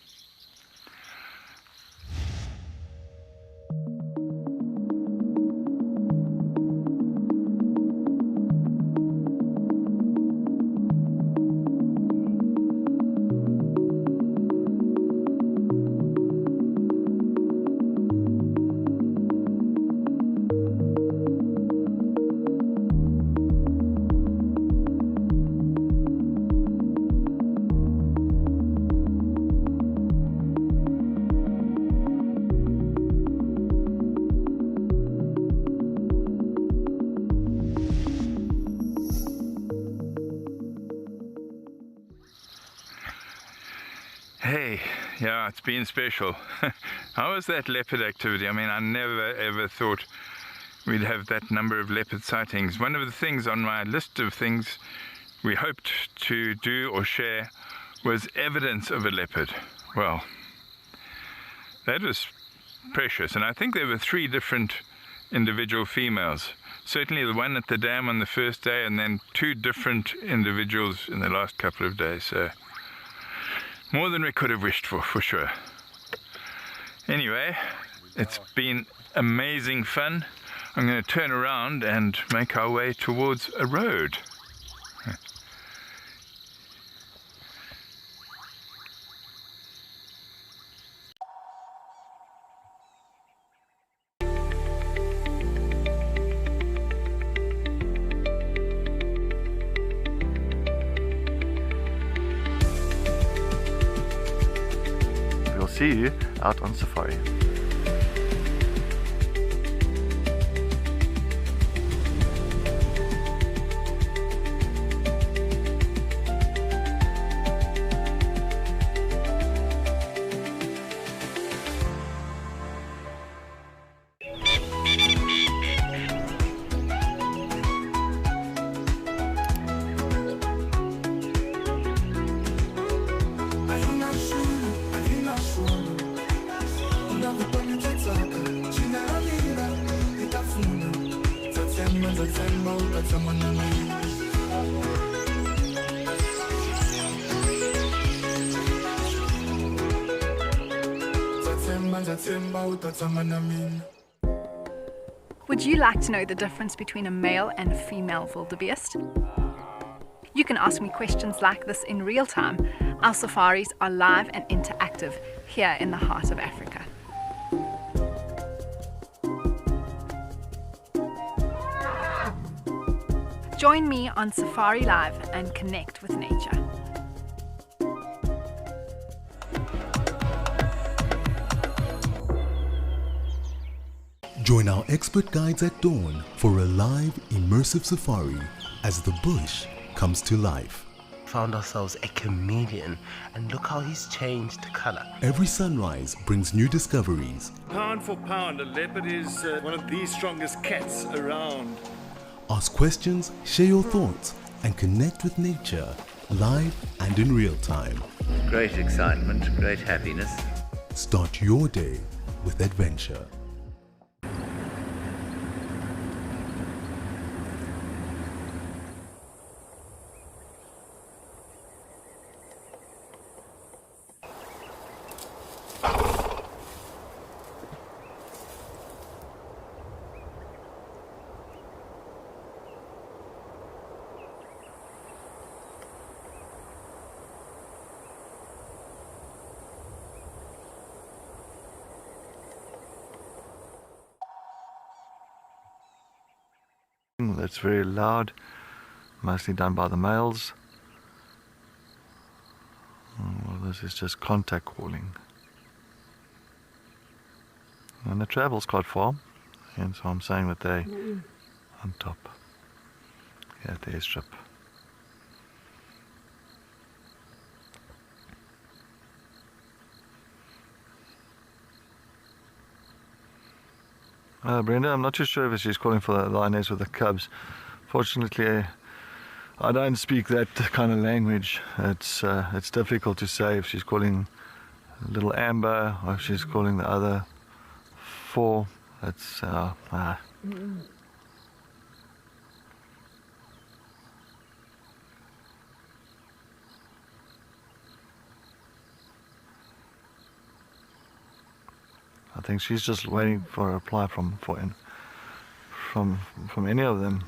Hey, yeah, it's been special. How was that leopard activity? I mean, I never ever thought we'd have that number of leopard sightings. One of the things on my list of things we hoped to do or share was evidence of a leopard. Well, that was precious, and I think there were 3 different individual females. Certainly the one at the dam on the first day, and then 2 different individuals in the last couple of days. So more than we could have wished for sure. Anyway, it's been amazing fun. I'm going to turn around and make our way towards a road. See you out on safari. Would you like to know the difference between a male and a female wildebeest? You can ask me questions like this in real time. Our safaris are live and interactive here in the heart of Africa. Join me on Safari Live and connect with nature. Join our expert guides at dawn for a live, immersive safari as the bush comes to life. Found ourselves a chameleon, and look how he's changed color. Every sunrise brings new discoveries. Pound for pound, a leopard is one of the strongest cats around. Ask questions, share your thoughts, and connect with nature, live and in real time. Great excitement, great happiness. Start your day with adventure. That's very loud, mostly done by the males. Well, this is just contact calling. And it travels quite far, and so I'm saying that they're on top here at the airstrip. Brenda, I'm not too sure if she's calling for the lioness or the cubs. Fortunately, I don't speak that kind of language. It's difficult to say if she's calling little Amber or if she's calling the other four. It's I think she's just waiting for a reply from any of them.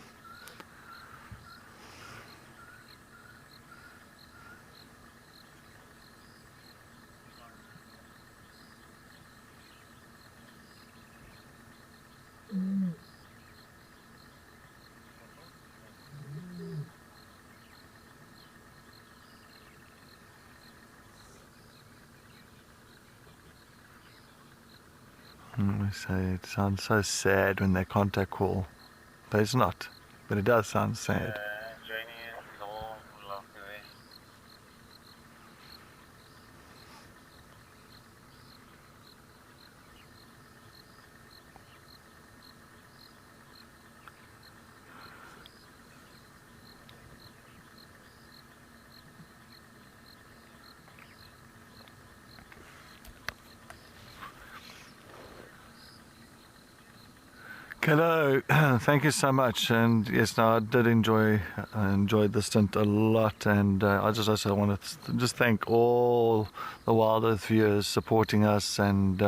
We say it sounds so sad when they contact call, but it's not. But it does sound sad. Hello, thank you so much. And yes, no, I did enjoyed the stint a lot, and I just also want to just thank all the Wild Earth viewers supporting us, and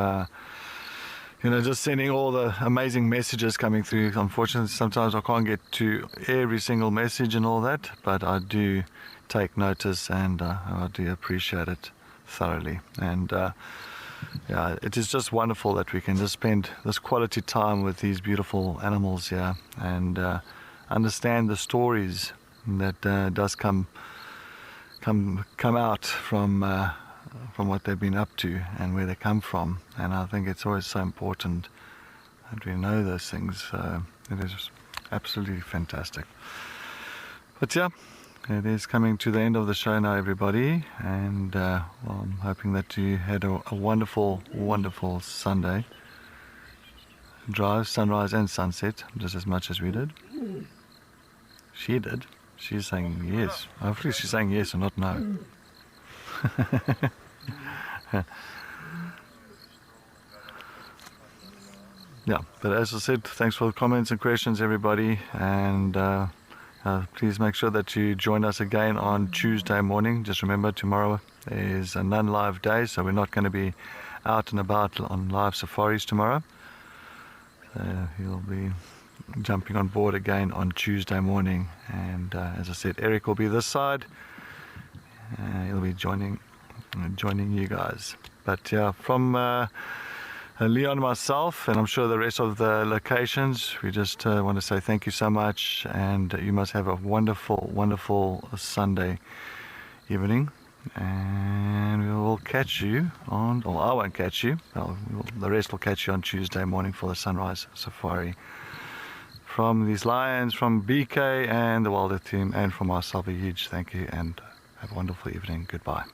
just sending all the amazing messages coming through. Unfortunately, sometimes I can't get to every single message and all that, but I do take notice, and I do appreciate it thoroughly. And yeah, it is just wonderful that we can just spend this quality time with these beautiful animals here, and understand the stories that does come out from what they've been up to and where they come from. And I think it's always so important that we know those things. It is absolutely fantastic. But yeah, it is coming to the end of the show now, everybody, and well, I'm hoping that you had a wonderful, wonderful Sunday drive, sunrise and sunset, just as much as we did. She did. She's saying yes. Hopefully she's saying yes and not no. Yeah, but as I said, thanks for the comments and questions, everybody, and please make sure that you join us again on Tuesday morning. Just remember, tomorrow is a non-live day, so we're not going to be out and about on live safaris tomorrow. You'll be jumping on board again on Tuesday morning, and as I said, Eric will be this side. He'll be joining you guys. But yeah, from Leon, myself, and I'm sure the rest of the locations, we just want to say thank you so much, and you must have a wonderful, wonderful Sunday evening. And we will catch you on, or I won't catch you, the rest will catch you on Tuesday morning for the sunrise safari. From these lions, from BK and the Wild Earth team, and from myself, a huge thank you, and have a wonderful evening. Goodbye.